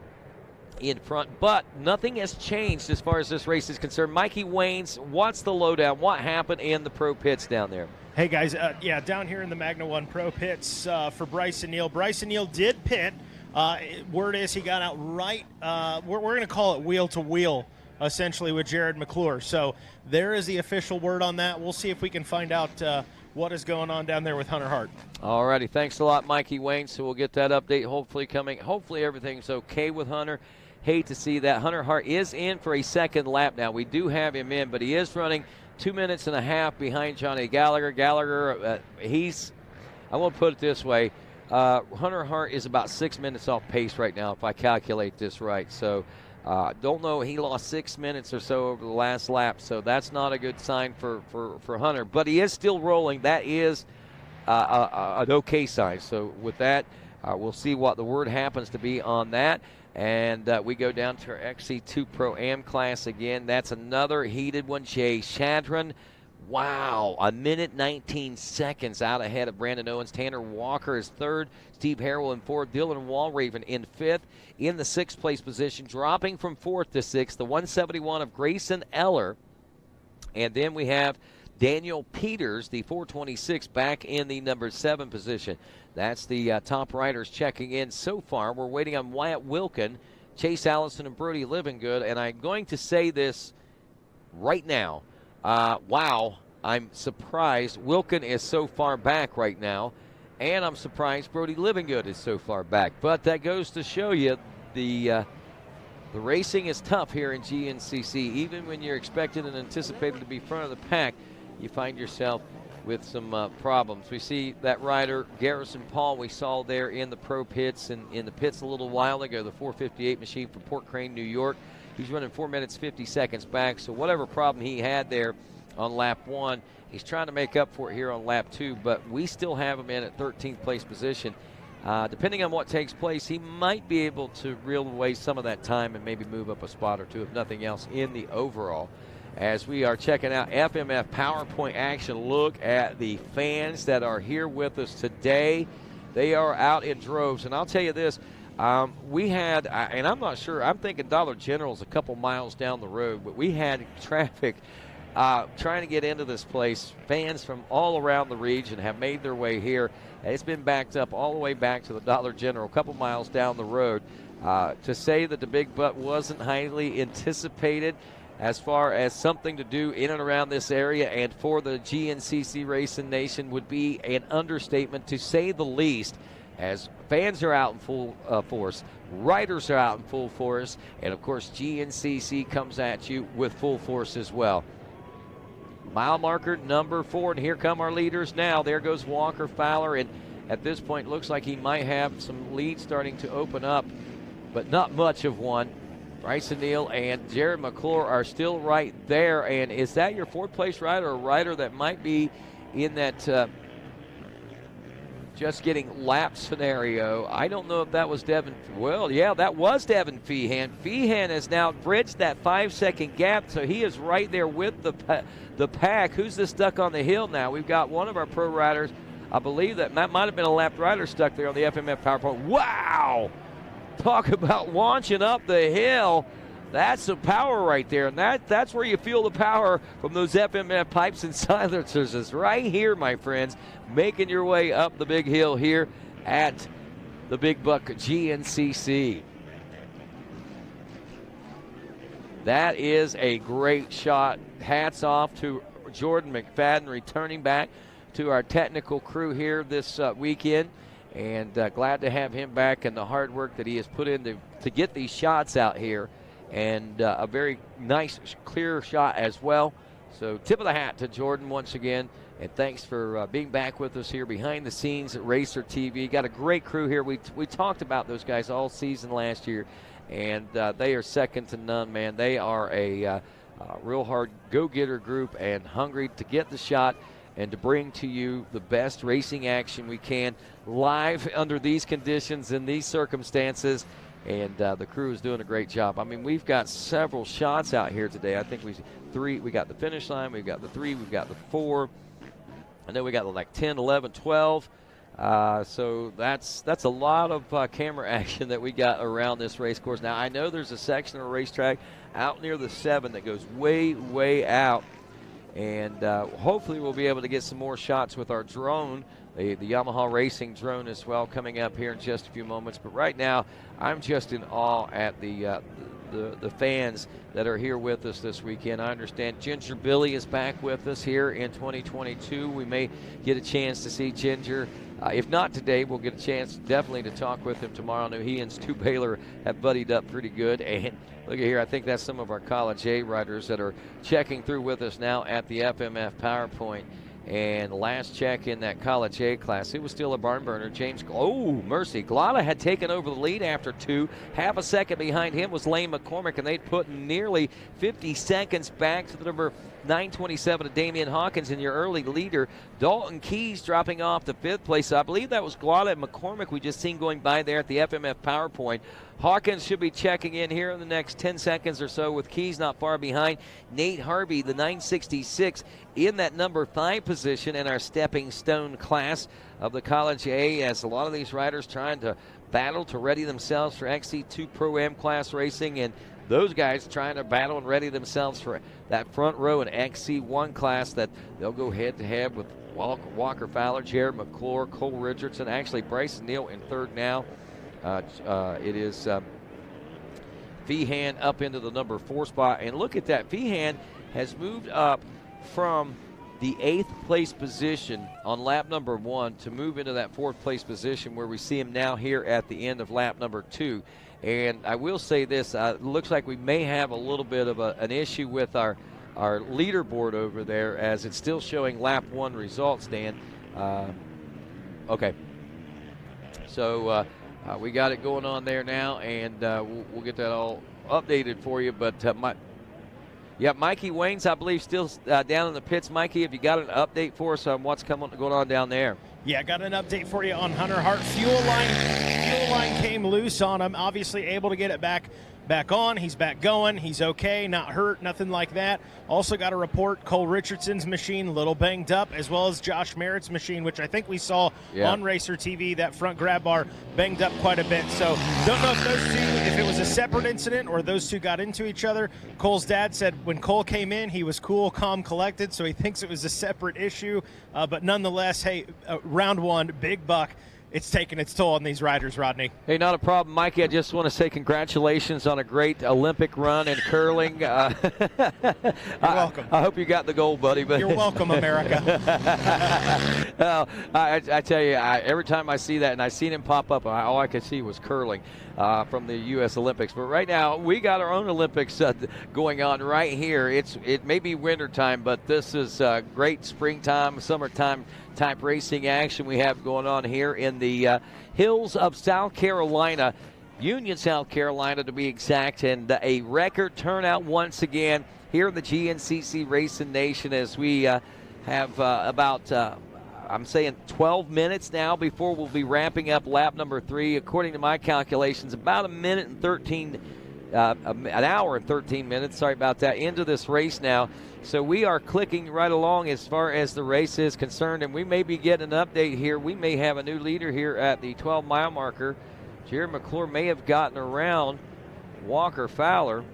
in front, but nothing has changed as far as this race is concerned. Mikey Waynes, what's the lowdown? What happened in the Pro Pits down there? Hey guys, down here in the Magna One Pro Pits for Bryson Neal. Bryson Neal did pit. Word is he got out right. We're going to call it wheel to wheel, essentially, with Jared McClure. So there is the official word on that. We'll see if we can find out what is going on down there with Hunter Hart. All righty, thanks a lot, Mikey Wayne. So we'll get that update hopefully coming. Hopefully everything's okay with Hunter. Hate to see that. Hunter Hart is in for a 2nd lap now. We do have him in, but he is running 2 minutes and a half behind Johnny Gallagher. Gallagher, I won't put it this way, Hunter Hart is about 6 minutes off pace right now, if I calculate this right. So don't know, he lost 6 minutes or so over the last lap, so that's not a good sign for Hunter. But he is still rolling. That is an okay sign. So with that, we'll see what the word happens to be on that. And we go down to our XC2 Pro-Am class again. That's another heated one. Jay Shadron, wow, 1 minute 19 seconds out ahead of Brandon Owens. Tanner Walker is 3rd. Steve Harrell in 4th. Dylan Walraven in 5th. In the 6th place position, dropping from 4th to 6th, the 171 of Grayson Eller. And then we have Daniel Peters, the 426, back in the number 7 position. That's the top riders checking in so far. We're waiting on Wyatt Wilkin, Chase Allison, and Brody Livingood. And I'm going to say this right now. Wow, I'm surprised Wilkin is so far back right now. And I'm surprised Brody Livingood is so far back. But that goes to show you the racing is tough here in GNCC. Even when you're expected and anticipated to be front of the pack, you find yourself with some problems. We see that rider, Garrison Paul, we saw there in the pro pits and in the pits a little while ago, the 458 machine from Port Crane, New York. He's running 4 minutes 50 seconds back. So whatever problem he had there on lap 1, he's trying to make up for it here on lap 2, but we still have him in at 13th place position. Depending on what takes place, he might be able to reel away some of that time and maybe move up a spot or two, if nothing else, in the overall. As we are checking out FMF PowerPoint action, look at the fans that are here with us today. They are out in droves. And I'll tell you this, we had, and I'm not sure, I'm thinking Dollar General's a couple miles down the road, but we had traffic trying to get into this place. Fans from all around the region have made their way here. It's been backed up all the way back to the Dollar General, a couple miles down the road. To say that the Big Butt wasn't highly anticipated as far as something to do in and around this area and for the GNCC Racing Nation would be an understatement, to say the least, as fans are out in full force, riders are out in full force, and of course GNCC comes at you with full force as well. Mile marker number 4, and here come our leaders now. There goes Walker Fowler, and at this point looks like he might have some lead starting to open up, but not much of one. Bryson Neal and Jared McClure are still right there. And is that your 4th place rider, or a rider that might be in that just getting lapped scenario? I don't know if that was Devin. Well, yeah, that was Devin Feehan. Feehan has now bridged that 5-second gap, so he is right there with the pack. Who's this stuck on the hill now? We've got one of our pro riders. I believe that might have been a lapped rider stuck there on the FMF PowerPoint. Wow! Talk about launching up the hill. That's some power right there. And that's where you feel the power from those FMF pipes and silencers, is right here, my friends, making your way up the big hill here at the Big Buck GNCC. That is a great shot. Hats off to Jordan McFadden, returning back to our technical crew here this weekend. And glad to have him back, and the hard work that he has put in to get these shots out here. And a very nice, clear shot as well. So tip of the hat to Jordan once again. And thanks for being back with us here behind the scenes at Racer TV. Got a great crew here. We talked about those guys all season last year. And they are second to none, man. They are a real hard go-getter group and hungry to get the shot and to bring to you the best racing action we can live under these conditions and these circumstances. And the crew is doing a great job. I mean, we've got several shots out here today. I think we got the finish line, we've got the 3, we've got the 4, and then we got like 10, 11, 12. So that's a lot of camera action that we got around this race course. Now, I know there's a section of the racetrack out near the 7 that goes way, way out. And hopefully we'll be able to get some more shots with our drone, the Yamaha Racing drone as well, coming up here in just a few moments. But right now, I'm just in awe at the fans that are here with us this weekend. I understand Ginger Billy is back with us here in 2022. We may get a chance to see Ginger. If not today, we'll get a chance definitely to talk with him tomorrow. I know he and Stu Baylor have buddied up pretty good. And look at here, I think that's some of our College A riders that are checking through with us now at the FMF PowerPoint. And last check in that College A class, it was still a barn burner. James, oh, mercy. Glotta had taken over the lead after 2. Half a second behind him was Lane McCormick, and they'd put nearly 50 seconds back to the number 927 of Damian Hawkins in your early leader. Dalton Keys dropping off to 5th place. So I believe that was Glotta and McCormick we just seen going by there at the FMF PowerPoint. Hawkins should be checking in here in the next 10 seconds or so, with Keys not far behind. Nate Harvey, the 966, in that number 5 position in our stepping stone class of the College A, as a lot of these riders trying to battle to ready themselves for XC2 Pro-Am class racing. And those guys trying to battle and ready themselves for that front row in XC1 class that they'll go head-to-head with Walker Fowler, Jared McClure, Cole Richardson, actually Bryson Neal in third now. It is Feehan up into the number 4 spot. And look at that. Feehan has moved up from the 8th place position on lap number 1 to move into that 4th place position where we see him now here at the end of lap number 2. And I will say this, it looks like we may have a little bit of an issue with our leaderboard over there, as it's still showing lap 1 results, Dan. Okay. So we got it going on there now, and we'll get that all updated for you. But Mikey Wayne's, I believe, still down in the pits. Mikey, have you got an update for us on what's going on down there? Yeah, got an update for you on Hunter Hart. Fuel line came loose on him. Obviously able to get it back on. He's back going. He's okay, not hurt, nothing like that. Also got a report, Cole Richardson's machine, a little banged up, as well as Josh Merritt's machine, which I think we saw on Racer TV, that front grab bar banged up quite a bit. So don't know if those two, if it was a separate incident or those two got into each other. Cole's dad said when Cole came in, he was cool, calm, collected, so he thinks it was a separate issue. But nonetheless, hey, round 1, big buck. It's taking its toll on these riders, Rodney. Hey, not a problem, Mikey. I just want to say congratulations on a great Olympic run in curling. You're welcome. I hope you got the gold, buddy. But you're welcome, America. I tell you, every time I see that, and I seen him pop up, all I could see was curling from the U.S. Olympics. But right now, we got our own Olympics going on right here. It may be wintertime, but this is great springtime, summertime type racing action we have going on here in the hills of South Carolina, Union, South Carolina to be exact, and a record turnout once again here in the GNCC Racing Nation as we have about I'm saying 12 minutes now before we'll be wrapping up lap number 3. According to my calculations, about an hour and 13 minutes, sorry about that, into this race now. So we are clicking right along as far as the race is concerned, and we may be getting an update here. We may have a new leader here at the 12-mile marker. Jared McClure may have gotten around Walker Fowler,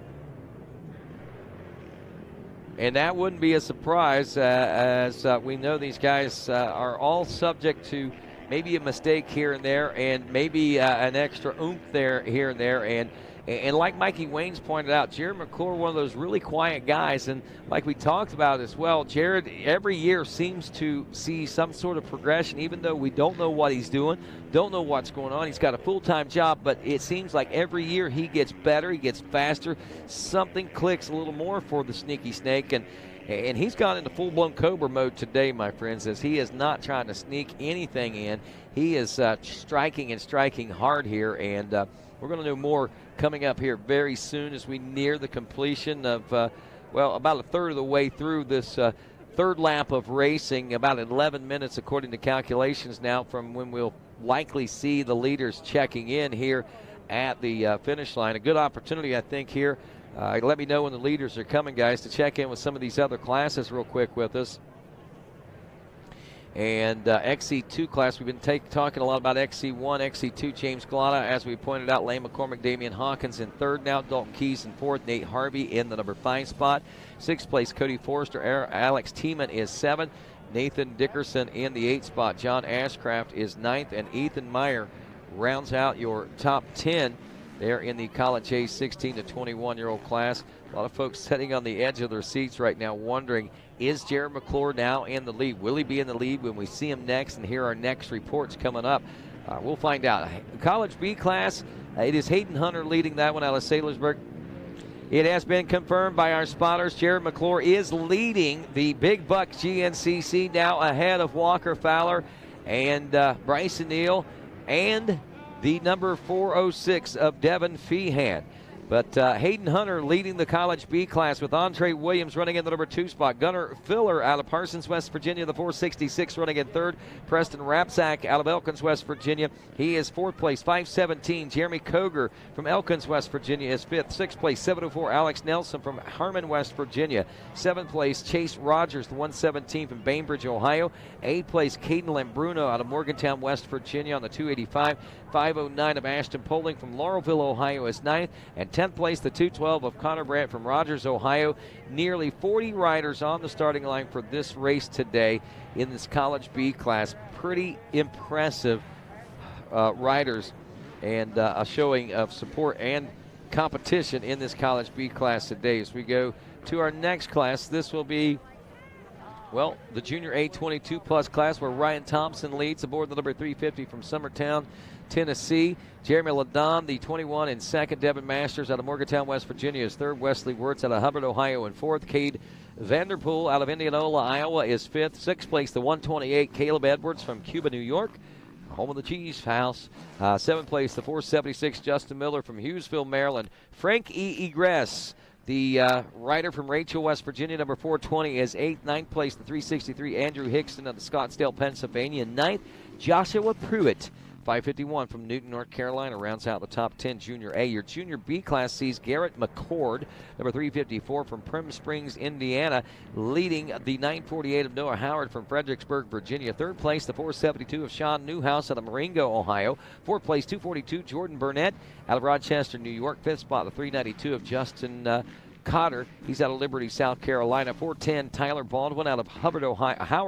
and that wouldn't be a surprise as we know these guys are all subject to maybe a mistake here and there, and maybe an extra oomph there here and there. And like Mikey Wayne's pointed out, Jared McClure, one of those really quiet guys, and like we talked about as well, Jared every year seems to see some sort of progression, even though we don't know what he's doing, don't know what's going on. He's got a full-time job, but it seems like every year he gets better, he gets faster, something clicks a little more for the sneaky snake, and he's gone into full-blown Cobra mode today, my friends, as he is not trying to sneak anything in. He is striking and striking hard here, and we're going to know more coming up here very soon as we near the completion of, about a third of the way through this third lap of racing, about 11 minutes according to calculations now from when we'll likely see the leaders checking in here at the finish line. A good opportunity, I think, here. Let me know when the leaders are coming, guys, to check in with some of these other classes real quick with us. And XC2 class, we've been talking a lot about XC1, XC2, James Glotta, as we pointed out, Lane McCormick, Damian Hawkins in third now, Dalton Keys in fourth, Nate Harvey in the number 5 spot. 6th place, Cody Forrester, Alex Tiemann is 7th, Nathan Dickerson in the 8th spot, John Ashcraft is 9th, and Ethan Meyer rounds out your top 10 there in the college age 16 to 21-year-old class. A lot of folks sitting on the edge of their seats right now wondering, is Jared McClure now in the lead? Will he be in the lead when we see him next and hear our next reports coming up? We'll find out. College B class, it is Hayden Hunter leading that one out of Sailorsburg. It has been confirmed by our spotters. Jared McClure is leading the Big Buck GNCC now ahead of Walker Fowler and Bryson Neal and the number 406 of Devin Feehan. But Hayden Hunter leading the College B class with Andre Williams running in the number 2 spot. Gunnar Filler out of Parsons, West Virginia, the 466 running in third. Preston Rapsack out of Elkins, West Virginia. He is 4th place, 517. Jeremy Koger from Elkins, West Virginia is 5th. 6th place, 704. Alex Nelson from Harmon, West Virginia. 7th place, Chase Rogers, the 117 from Bainbridge, Ohio. 8th place, Caden Lambruno out of Morgantown, West Virginia on the 285. 5:09 of Ashton Poling from Laurelville, Ohio is 9th. And 10th place, the 2:12 of Connor Brandt from Rogers, Ohio. Nearly 40 riders on the starting line for this race today in this College B class. Pretty impressive riders, and a showing of support and competition in this College B class today. As we go to our next class, this will be, well, the Junior A 22 plus class, where Ryan Thompson leads aboard the number 350 from Summertown, Tennessee. Jeremy Ladon, the 21 in second. Devin Masters out of Morgantown, West Virginia is third. Wesley Wirtz out of Hubbard, Ohio in fourth. Cade Vanderpool out of Indianola, Iowa is fifth. Sixth place, the 128, Caleb Edwards from Cuba, New York, home of the Cheese House. Seventh place, the 476, Justin Miller from Hughesville, Maryland. Frank E. Egress, the rider from Rachel, West Virginia, number 420, is eighth. Ninth place, the 363, Andrew Hickston of Scottsdale, Pennsylvania. Ninth, Joshua Pruitt, 551 from Newton, North Carolina, rounds out the top 10 Junior A. Your Junior B class sees Garrett McCord, number 354 from Prim Springs, Indiana, leading the 948 of Noah Howard from Fredericksburg, Virginia. Third place, the 472 of Sean Newhouse out of Marengo, Ohio. Fourth place, 242, Jordan Burnett out of Rochester, New York. Fifth spot, the 392 of Justin Cotter, he's out of Liberty, South Carolina. 410, Tyler Baldwin out of Howard,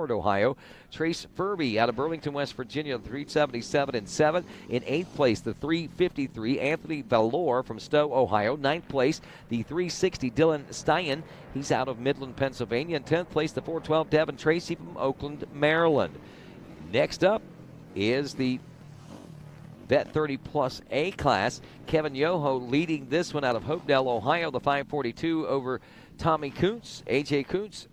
Ohio. Trace Furby out of Burlington, West Virginia, 377 and 7. In 8th place, the 353, Anthony Valor from Stowe, Ohio. 9th place, the 360, Dylan Stein, he's out of Midland, Pennsylvania. In 10th place, the 412, Devin Tracy from Oakland, Maryland. Next up is the Vet 30 plus A class. Kevin Yoho leading this one out of Hopedale, Ohio, the 542 over Tommy Kuntz, AJ Kuntz,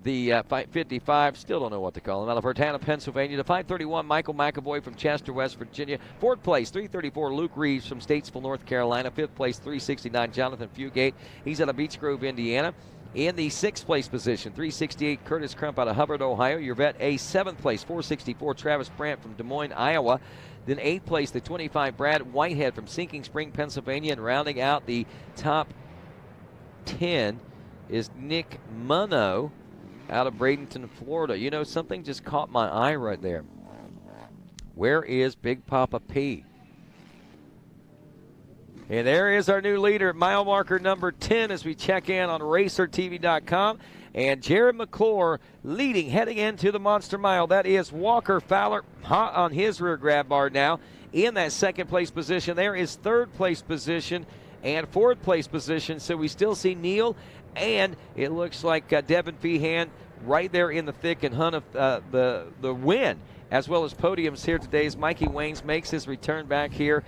the 555, still don't know what to call him, out of Hurtana, Pennsylvania. The 531, Michael McAvoy from Chester, West Virginia. Fourth place, 334, Luke Reeves from Statesville, North Carolina. Fifth place, 369, Jonathan Fugate, he's out of Beech Grove, Indiana. In the sixth place position, 368, Curtis Crump out of Hubbard, Ohio. Your Vet A, seventh place, 464, Travis Brandt from Des Moines, Iowa. Then eighth place, the 25, Brad Whitehead from Sinking Spring, Pennsylvania. And rounding out the top 10 is Nick Munno out of Bradenton, Florida. You know, something just caught my eye right there. Where is Big Papa P? And there is our new leader, mile marker number 10, as we check in on RacerTV.com. And Jared McClure leading, heading into the Monster Mile. That is Walker Fowler, hot on his rear grab bar now. In that second place position, there is third place position and fourth place position. So we still see Neal, and it looks like Devin Feehan right there in the thick and hunt of the win, as well as podiums here today as Mikey Waynes makes his return back here.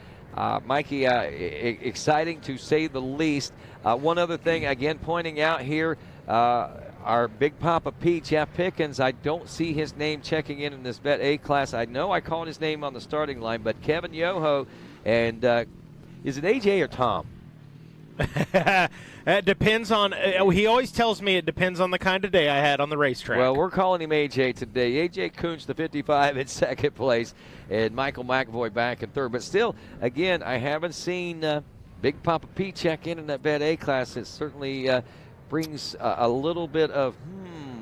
Mikey, exciting to say the least. One other thing, again, pointing out here, our Big Papa P, Jeff Pickens, I don't see his name checking in this Vet A class. I know I called his name on the starting line, but Kevin Yoho, and is it AJ or Tom? It depends on, he always tells me it depends on the kind of day I had on the racetrack. Well, we're calling him AJ today. AJ Kuntz, the 55 in second place, and Michael McAvoy back in third. But still, again, I haven't seen Big Papa P check in that Vet A class. It certainly brings a little bit of,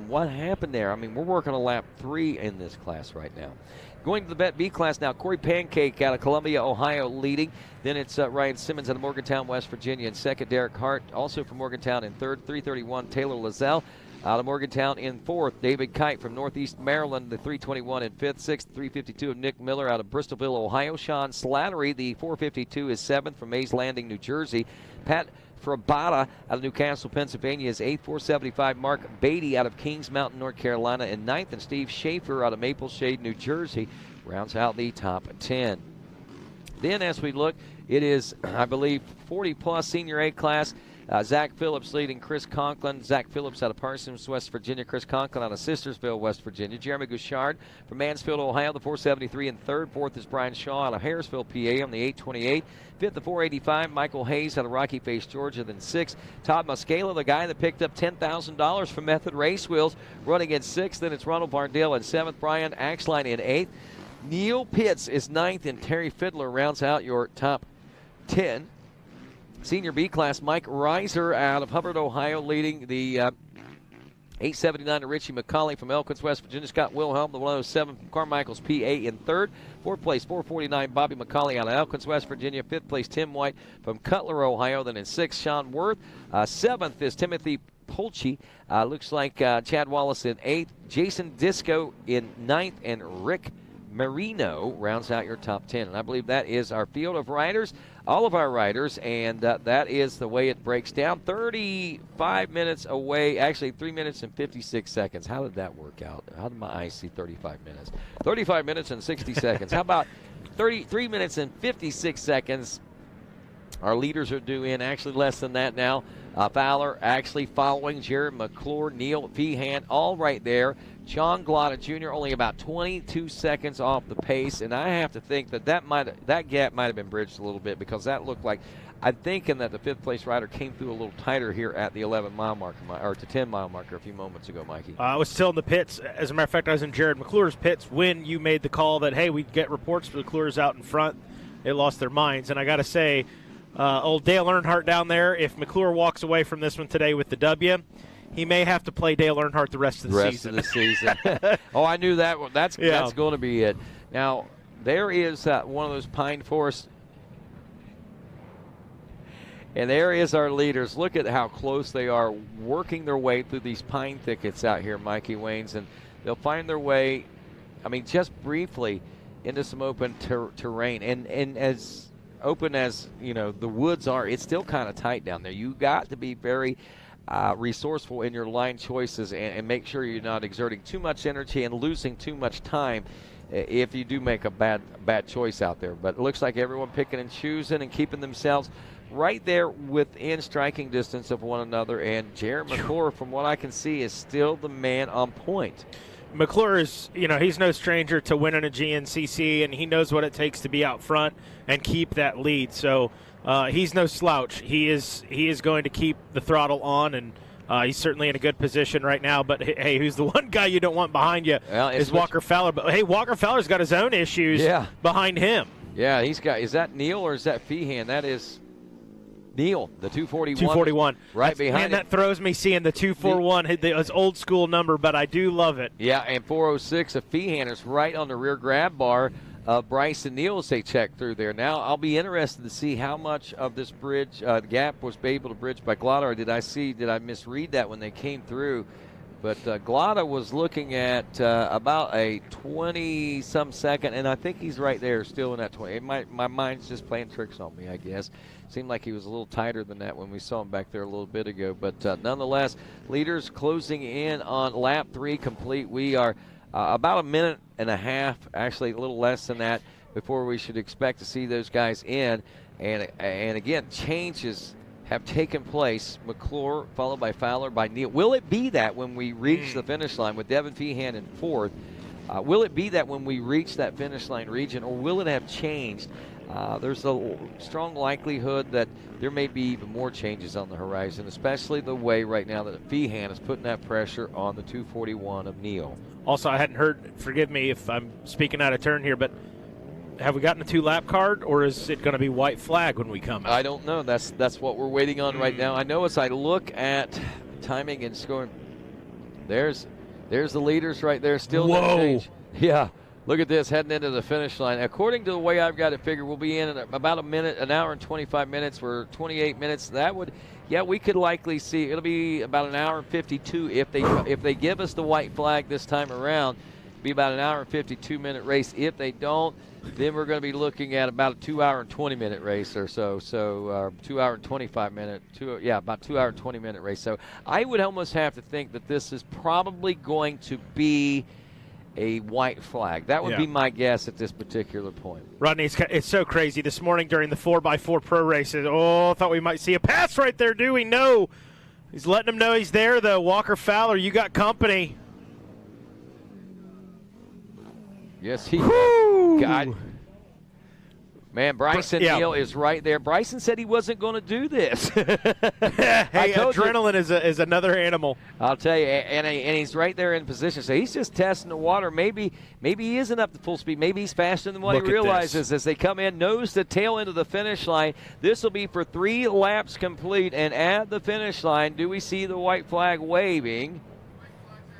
what happened there? I mean, we're working on lap 3 in this class right now. Going to the Vet B class now, Corey Pancake out of Columbia, Ohio, leading. Then it's Ryan Simmons out of Morgantown, West Virginia in second. Derek Hart, also from Morgantown, in third. 331, Taylor Lazelle out of Morgantown in fourth. David Kite from Northeast Maryland, the 321 in fifth. Sixth, 352 of Nick Miller out of Bristolville, Ohio. Sean Slattery, the 452, is seventh from Mays Landing, New Jersey. Pat Frabata out of Newcastle, Pennsylvania is 8th, 475. Mark Beatty out of Kings Mountain, North Carolina in 9th. And Steve Schaefer out of Maple Shade, New Jersey rounds out the top 10. Then as we look, it is, I believe, 40-plus Senior A class. Zach Phillips leading Chris Conklin. Zach Phillips out of Parsons, West Virginia. Chris Conklin out of Sistersville, West Virginia. Jeremy Gouchard from Mansfield, Ohio, the 473 in third. Fourth is Brian Shaw out of Harrisville, PA on the 828. Fifth, the 485, Michael Hayes out of Rocky Face, Georgia. Then sixth, Todd Muscala, the guy that picked up $10,000 from Method Race Wheels, running in sixth. Then it's Ronald Bardell in seventh. Brian Axline in eighth. Neil Pitts is ninth, and Terry Fiddler rounds out your top 10. Senior B class, Mike Reiser out of Hubbard, Ohio, leading the 879 to Richie McCauley from Elkins, West Virginia. Scott Wilhelm, the 107 from Carmichael's PA in third. Fourth place, 449, Bobby McCauley out of Elkins, West Virginia. Fifth place, Tim White from Cutler, Ohio. Then in sixth, Sean Worth. Seventh is Timothy Polchi. Looks like Chad Wallace in eighth. Jason Disco in ninth. And Rick Marino rounds out your top 10. And I believe that is our field of riders, all of our riders, and that is the way it breaks down. 35 minutes away, actually 3 minutes and 56 seconds. How did that work out? How did my eyes see 35 minutes? 35 minutes and 60 seconds. How about 33 minutes and 56 seconds? Our leaders are due in actually less than that now. Fowler actually following Jared McClure, Neil Feehan, all right there. John Glotta Jr. only about 22 seconds off the pace, and I have to think that that gap might have been bridged a little bit, because that looked like, I'm thinking that the fifth place rider came through a little tighter here at the 11-mile marker, or to 10-mile marker a few moments ago, Mikey. I was still in the pits. As a matter of fact, I was in Jared McClure's pits when you made the call that, hey, we'd get reports for McClure's out in front. They lost their minds, and I got to say, old Dale Earnhardt down there, if McClure walks away from this one today with the W, he may have to play Dale Earnhardt the rest of the season. Oh, I knew that. That's going to be it. Now, there is one of those pine forests, and there is our leaders. Look at how close they are, working their way through these pine thickets out here, Mikey Waynes, and they'll find their way, I mean, just briefly into some open terrain. And as open as, you know, the woods are, it's still kind of tight down there. You got to be very resourceful in your line choices and make sure you're not exerting too much energy and losing too much time if you do make a bad choice out there. But it looks like everyone picking and choosing and keeping themselves right there within striking distance of one another. And Jared McClure, from what I can see, is still the man on point. McClure is, you know, he's no stranger to winning a GNCC, and he knows what it takes to be out front and keep that lead. So he's no slouch. He is going to keep the throttle on, and he's certainly in a good position right now. But, hey, who's the one guy you don't want behind you is Walker Fowler. But, hey, Walker Fowler's got his own issues behind him. Yeah, he's got – is that Neil or is that Feehan? That is Neil, the 241. 241. Right behind him. That throws me seeing the 241, his old school number, but I do love it. Yeah, and 406 of Feehan is right on the rear grab bar of Bryson Neal as they check through there. Now, I'll be interested to see how much of this bridge, the gap was able to bridge by Glotta, or did I misread that when they came through? But Glotta was looking at about a 20-some second, and I think he's right there still in that 20. My mind's just playing tricks on me, I guess. Seemed like he was a little tighter than that when we saw him back there a little bit ago. But nonetheless, leaders closing in on lap 3 complete. We are about a minute and a half, actually a little less than that, before we should expect to see those guys in. And again, changes have taken place. McClure followed by Fowler by Neal. Will it be that when we reach the finish line with Devin Feehan in fourth? Will it be that when we reach that finish line region, or will it have changed? There's a strong likelihood that there may be even more changes on the horizon, especially the way right now that Feehan is putting that pressure on the 241 of Neal. Also, I hadn't heard, forgive me if I'm speaking out of turn here, but have we gotten a 2-lap card, or is it going to be white flag when we come out? I don't know. That's what we're waiting on right now. I know as I look at timing and scoring, there's the leaders right there. Still no change. Yeah. Look at this, heading into the finish line. According to the way I've got it figured, we'll be in about an hour and 25 minutes. We're 28 minutes. That would, we could likely see, it'll be about an hour and 52 if they give us the white flag this time around. It'll be about an hour and 52-minute race. If they don't, then we're going to be looking at about a 2-hour and 20-minute race or so. So 2-hour and 25-minute, about 2-hour and 20-minute race. So I would almost have to think that this is probably going to be a white flag. That would be my guess at this particular point. Rodney, it's so crazy. This morning during the 4x4 pro races, I thought we might see a pass right there, Dewey. No. He's letting him know he's there, though. Walker Fowler, you got company. Yes, he got. Man, Bryson Neal is right there. Bryson said he wasn't going to do this. Hey, adrenaline is another animal. I'll tell you, and he's right there in position. So he's just testing the water. Maybe he isn't up to full speed. Maybe he's faster than what he realizes as they come in, nose to tail into the finish line. This will be for 3 laps complete, and at the finish line, do we see the white flag waving?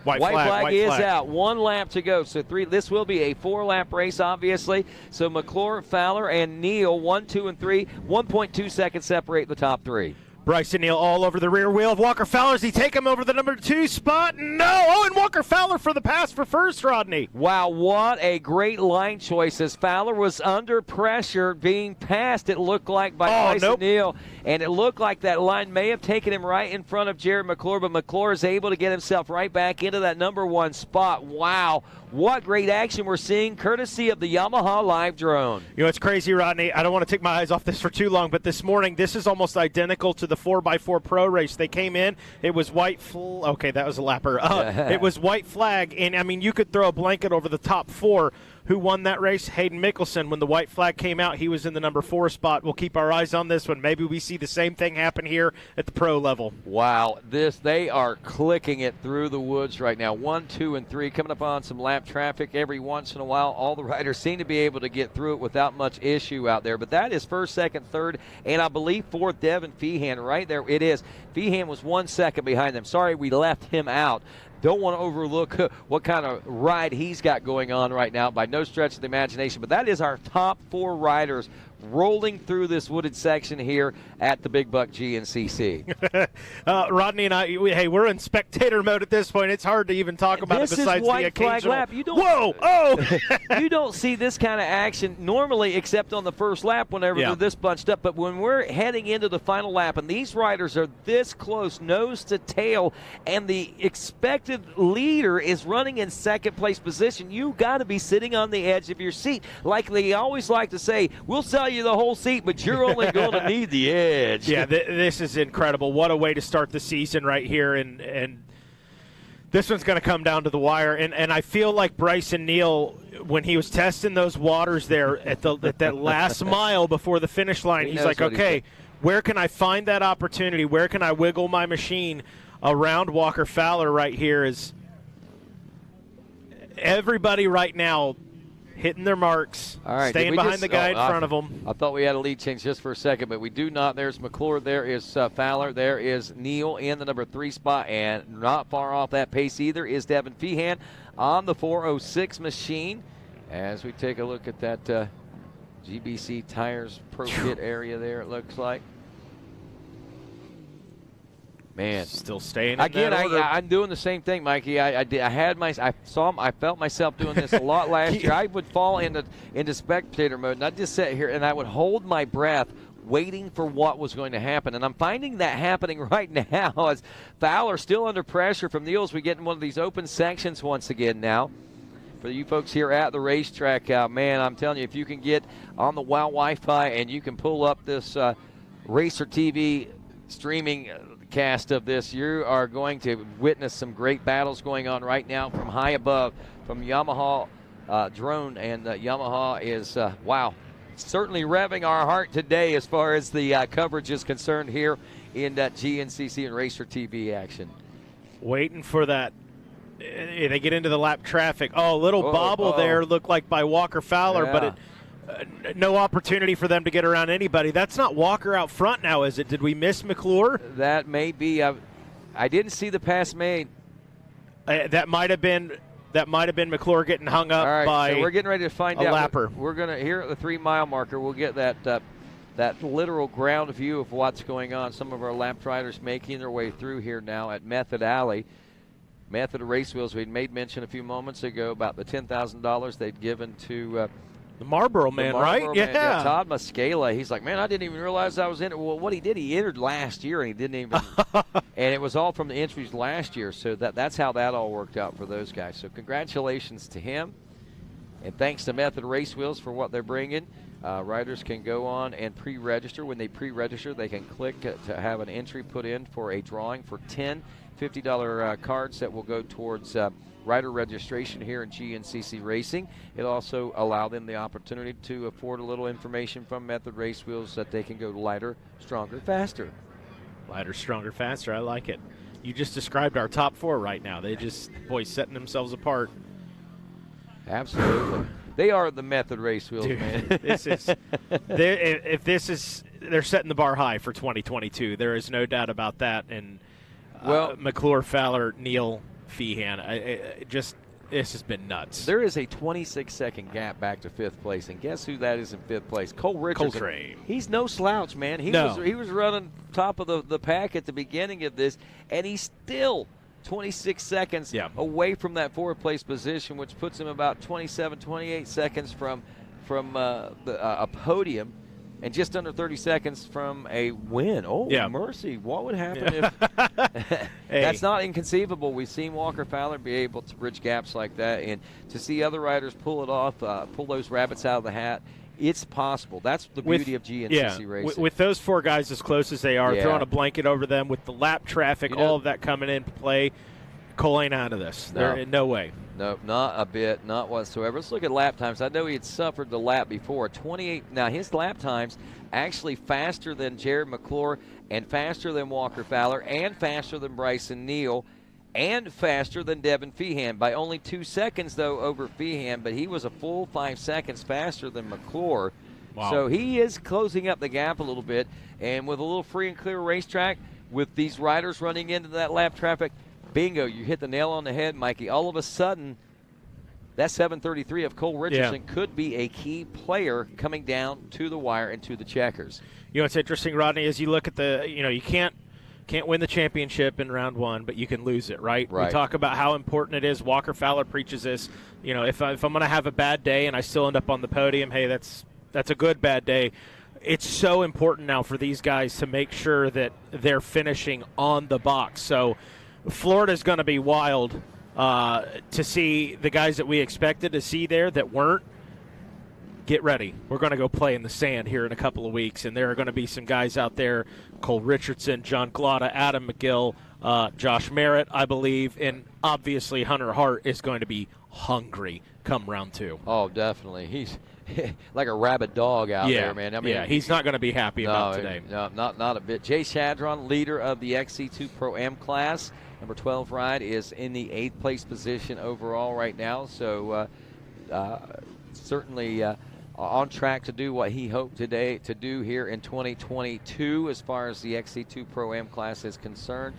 White flag is out. 1 lap to go. So this will be a 4-lap race, obviously. So McClure, Fowler, and Neal, 1, 2, and 3. 1.2 seconds separate the top 3. Bryson Neal all over the rear wheel of Walker Fowler. Does he take him over the number 2 spot? No! Oh, and Walker Fowler for the pass for first, Rodney. Wow, what a great line choice as Fowler was under pressure being passed, it looked like, by Bryson Neal. And it looked like that line may have taken him right in front of Jared McClure, but McClure is able to get himself right back into that number 1 spot. Wow, what great action we're seeing courtesy of the Yamaha Live Drone. You know, it's crazy, Rodney. I don't want to take my eyes off this for too long, but this morning, this is almost identical to the 4x4 Pro race. They came in, it was okay, that was a lapper. It was white flag, and I mean, you could throw a blanket over the top 4. Who won that race? Hayden Mickelson. When the white flag came out, he was in the number 4 spot. We'll keep our eyes on this one. Maybe we see the same thing happen here at the pro level. Wow, they are clicking it through the woods right now. 1, 2, and 3 coming up on some lap traffic every once in a while. All the riders seem to be able to get through it without much issue out there. But that is first, second, third, and I believe fourth, Devin Feehan. Right there it is. Feehan was 1 second behind them. Sorry we left him out. Don't want to overlook what kind of ride he's got going on right now by no stretch of the imagination. But that is our top 4 riders rolling through this wooded section here at the Big Buck GNCC. Rodney and I, we're in spectator mode at this point. It's hard to even talk about it besides the occasional. Lap. You don't, whoa! Oh! You don't see this kind of action normally except on the first lap whenever they're this bunched up. But when we're heading into the final lap and these riders are this close, nose to tail, and the expected leader is running in second place position, you got to be sitting on the edge of your seat. Like they always like to say, we'll sell you the whole seat, but you're only going to need the edge. Yeah, this is incredible. What a way to start the season right here, and this one's going to come down to the wire. And I feel like Bryson Neal, when he was testing those waters there at that last mile before the finish line, he's like, okay, where can I find that opportunity? Where can I wiggle my machine around Walker Fowler right here? Is everybody right now hitting their marks, all right, staying behind the guy in front of them. I thought we had a lead change just for a second, but we do not. There's McClure, there is Fowler, there is Neal in the number 3 spot, and not far off that pace either is Devin Feehan on the 406 machine. As we take a look at that GBC Tires Pro Kit area there, it looks like. Man, still staying in again. that order. I'm doing the same thing, Mikey. I felt myself doing this a lot last year. I would fall into spectator mode, and I'd just sit here and I would hold my breath, waiting for what was going to happen. And I'm finding that happening right now as Fowler still under pressure from Neal as we get in one of these open sections once again now. For you folks here at the racetrack, man, I'm telling you, if you can get on the WOW Wi-Fi and you can pull up this Racer TV streaming cast of this, you are going to witness some great battles going on right now from high above from Yamaha drone, and Yamaha is wow, certainly revving our heart today as far as the coverage is concerned here in that GNCC and Racer TV action. Waiting for that. They get into the lap traffic. Oh, a little bobble there looked like by Walker Fowler, but it no opportunity for them to get around anybody. That's not Walker out front now, is it? Did we miss McClure? That may be. I didn't see the pass made. That might have been McClure getting hung up by so we're getting ready to find a out. lapper. We're going to, here at the 3-mile marker, we'll get that literal ground view of what's going on. Some of our lap riders making their way through here now at Method Alley. Method of Race Wheels, we made mention a few moments ago about the $10,000 they'd given to the Marlboro man, right? Yeah. Todd Muscala. He's like, man, I didn't even realize I was in it. Well, what he did, he entered last year, and he didn't even and it was all from the entries last year. So that's how that all worked out for those guys. So congratulations to him. And thanks to Method Race Wheels for what they're bringing. Riders can go on and pre-register. When they pre-register, they can click to have an entry put in for a drawing for 10 $50 cards that will go towards rider registration here in GNCC Racing. It'll also allow them the opportunity to afford a little information from Method Race Wheels that they can go lighter, stronger, faster. Lighter, stronger, faster. I like it. You just described our top 4 right now. They just, setting themselves apart. Absolutely. They are the Method Race Wheels, dude, man. They're setting the bar high for 2022. There is no doubt about that. And well, McClure, Fowler, Neal, Feehan. It's just been nuts. There is a 26-second gap back to 5th place, and guess who that is in 5th place? Cole Richardson. Coltrane. He's no slouch, man. He was running top of the pack at the beginning of this, and he's still 26 seconds away from that 4th place position, which puts him about 27, 28 seconds from a podium. And just under 30 seconds from a win. Oh, mercy. What would happen if – That's not inconceivable. We've seen Walker Fowler be able to bridge gaps like that. And to see other riders pull it off, pull those rabbits out of the hat, it's possible. That's the beauty of GNCC racing. With those 4 guys as close as they are, throwing a blanket over them with the lap traffic, all of that coming into play, Cole ain't out of this. No way. No, not a bit, not whatsoever. Let's look at lap times. I know he had suffered the lap before. 28. Now, his lap times actually faster than Jared McClure and faster than Walker Fowler and faster than Bryson Neal and faster than Devin Feehan by only 2 seconds, though, over Feehan, but he was a full 5 seconds faster than McClure. Wow. So he is closing up the gap a little bit, and with a little free and clear racetrack, with these riders running into that lap traffic, bingo, you hit the nail on the head, Mikey. All of a sudden, that 733 of Cole Richardson could be a key player coming down to the wire and to the checkers. You know what's interesting, Rodney, is you look at you can't win the championship in round 1, but you can lose it, right? We talk about how important it is. Walker Fowler preaches this. You know, if I'm going to have a bad day and I still end up on the podium, hey, that's a good bad day. It's so important now for these guys to make sure that they're finishing on the box. So Florida's going to be wild to see the guys that we expected to see there that weren't. Get ready. We're going to go play in the sand here in a couple of weeks, and there are going to be some guys out there, Cole Richardson, John Glotta, Adam McGill, Josh Merritt, I believe, and obviously Hunter Hart is going to be hungry come round 2. Oh, definitely. He's like a rabid dog out there, man. I mean, he's not going to be happy about today. No, not a bit. Jay Shadron, leader of the XC2 Pro-Am class. Number 12 ride is in the 8th place position overall right now. So certainly on track to do what he hoped today to do here in 2022 as far as the XC2 Pro-Am class is concerned.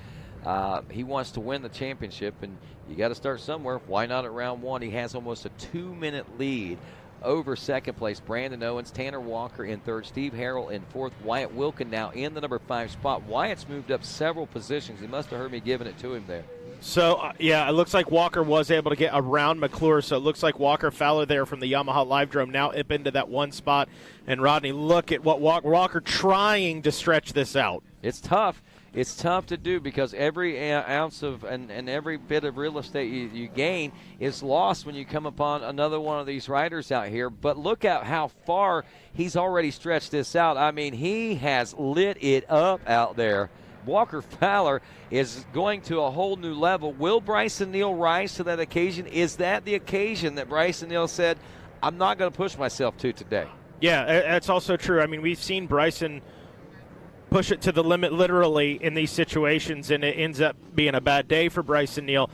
He wants to win the championship, and you got to start somewhere. Why not at round 1? He has almost a 2-minute lead over 2nd place Brandon Owens, Tanner Walker in 3rd, Steve Harrell in 4th, Wyatt Wilkin now in the number 5 spot. Wyatt's moved up several positions. He must have heard me giving it to him there. So, it looks like Walker was able to get around McClure, so it looks like Walker Fowler there from the Yamaha Live Drome now up into that 1 spot. And, Rodney, look at what Walker trying to stretch this out. It's tough. It's tough to do because every ounce of and every bit of real estate you gain is lost when you come upon another one of these riders out here. But look at how far he's already stretched this out. I mean, he has lit it up out there. Walker Fowler is going to a whole new level. Will Bryson Neal rise to that occasion? Is that the occasion that Bryson Neal said, I'm not going to push myself to today? Yeah, that's also true. I mean, we've seen Bryson push it to the limit literally in these situations, and it ends up being a bad day for Bryson Neal.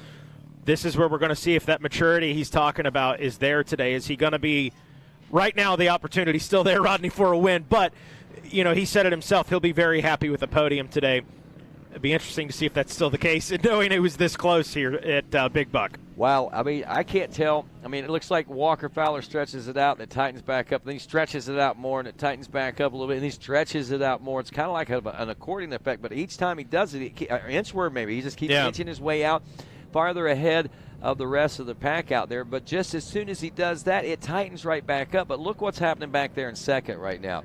This is where we're going to see if that maturity he's talking about is there today. Is he going to be – right now the opportunity's still there, Rodney, for a win. But, he said it himself. He'll be very happy with the podium today. It'd be interesting to see if that's still the case, and knowing it was this close here at Big Buck. Wow, I mean, I can't tell. I mean, it looks like Walker Fowler stretches it out, and it tightens back up. Then he stretches it out more, and it tightens back up a little bit, and he stretches it out more. It's kind of like an accordion effect, but each time he does it, inchward maybe, he just keeps inching his way out farther ahead of the rest of the pack out there. But just as soon as he does that, it tightens right back up. But look what's happening back there in 2nd right now.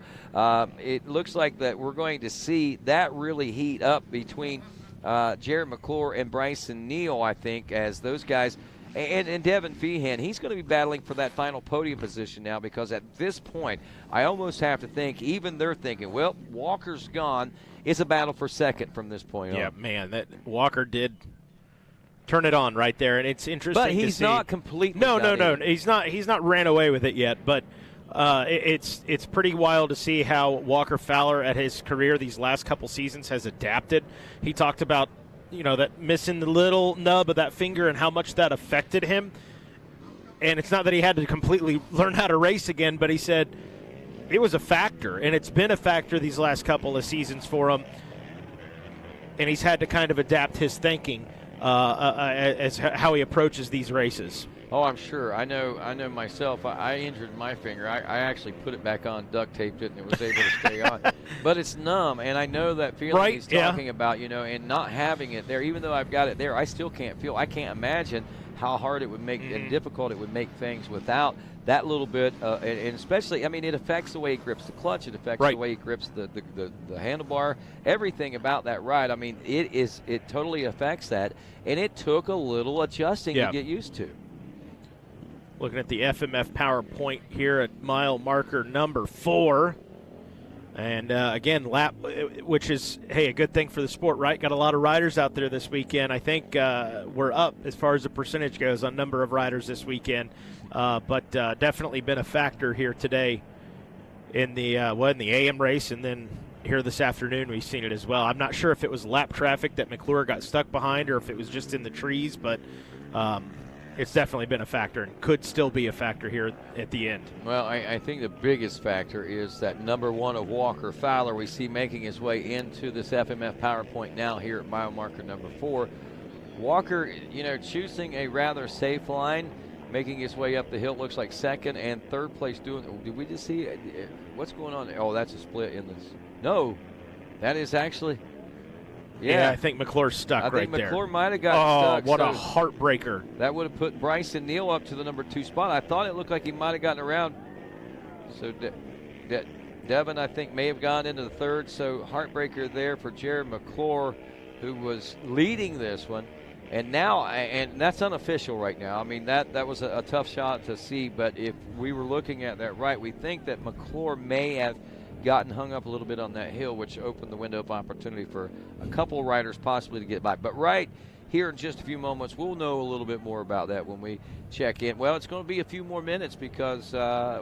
It looks like that we're going to see that really heat up between Jared McClure and Bryson Neal, I think, as those guys, and Devin Feehan, he's going to be battling for that final podium position now, because at this point, I almost have to think, even they're thinking, well, Walker's gone. It's a battle for 2nd from this point on. Yeah, man, that Walker did turn it on right there, and it's interesting to see. But he's not completely done. He's not ran away with it yet, but it's pretty wild to see how Walker Fowler at his career these last couple seasons has adapted. He talked about that missing the little nub of that finger and how much that affected him. And it's not that he had to completely learn how to race again, but he said it was a factor, and it's been a factor these last couple of seasons for him. And he's had to kind of adapt his thinking. as how he approaches these races. Oh, I'm sure. I know myself. I injured my finger. I actually put it back on, duct taped it, and it was able to stay on. But it's numb, and I know that feeling he's talking about, and not having it there. Even though I've got it there, I still can't feel. I can't imagine how hard it would make and difficult it would make things without that little bit. And especially, it affects the way he grips the clutch. It affects the way he grips the handlebar. Everything about that ride. It totally affects that, and it took a little adjusting to get used to. Looking at the FMF PowerPoint here at mile marker number 4. And, again, lap, which is, hey, a good thing for the sport, right? Got a lot of riders out there this weekend. I think we're up as far as the percentage goes on number of riders this weekend. But definitely been a factor here today in the AM race, and then here this afternoon we've seen it as well. I'm not sure if it was lap traffic that McClure got stuck behind or if it was just in the trees, but it's definitely been a factor and could still be a factor here at the end. Well, I think the biggest factor is that number 1 of Walker Fowler we see making his way into this FMF PowerPoint now here at mile marker number 4. Walker, choosing a rather safe line, making his way up the hill. Looks like second and third place doing. Did we just see what's going on? Oh, that's a split in this. No, that is actually. Yeah, I think McClure's stuck right there. I think McClure might have gotten stuck. Oh, what a heartbreaker. That would have put Bryson Neal up to the number 2 spot. I thought it looked like he might have gotten around. So Devin, I think, may have gone into the third. So heartbreaker there for Jared McClure, who was leading this one. And now, and that's unofficial right now. That was a tough shot to see. But if we were looking at that right, we think that McClure may have gotten hung up a little bit on that hill, which opened the window of opportunity for a couple riders possibly to get by. But right here in just a few moments, we'll know a little bit more about that when we check in. Well, it's going to be a few more minutes because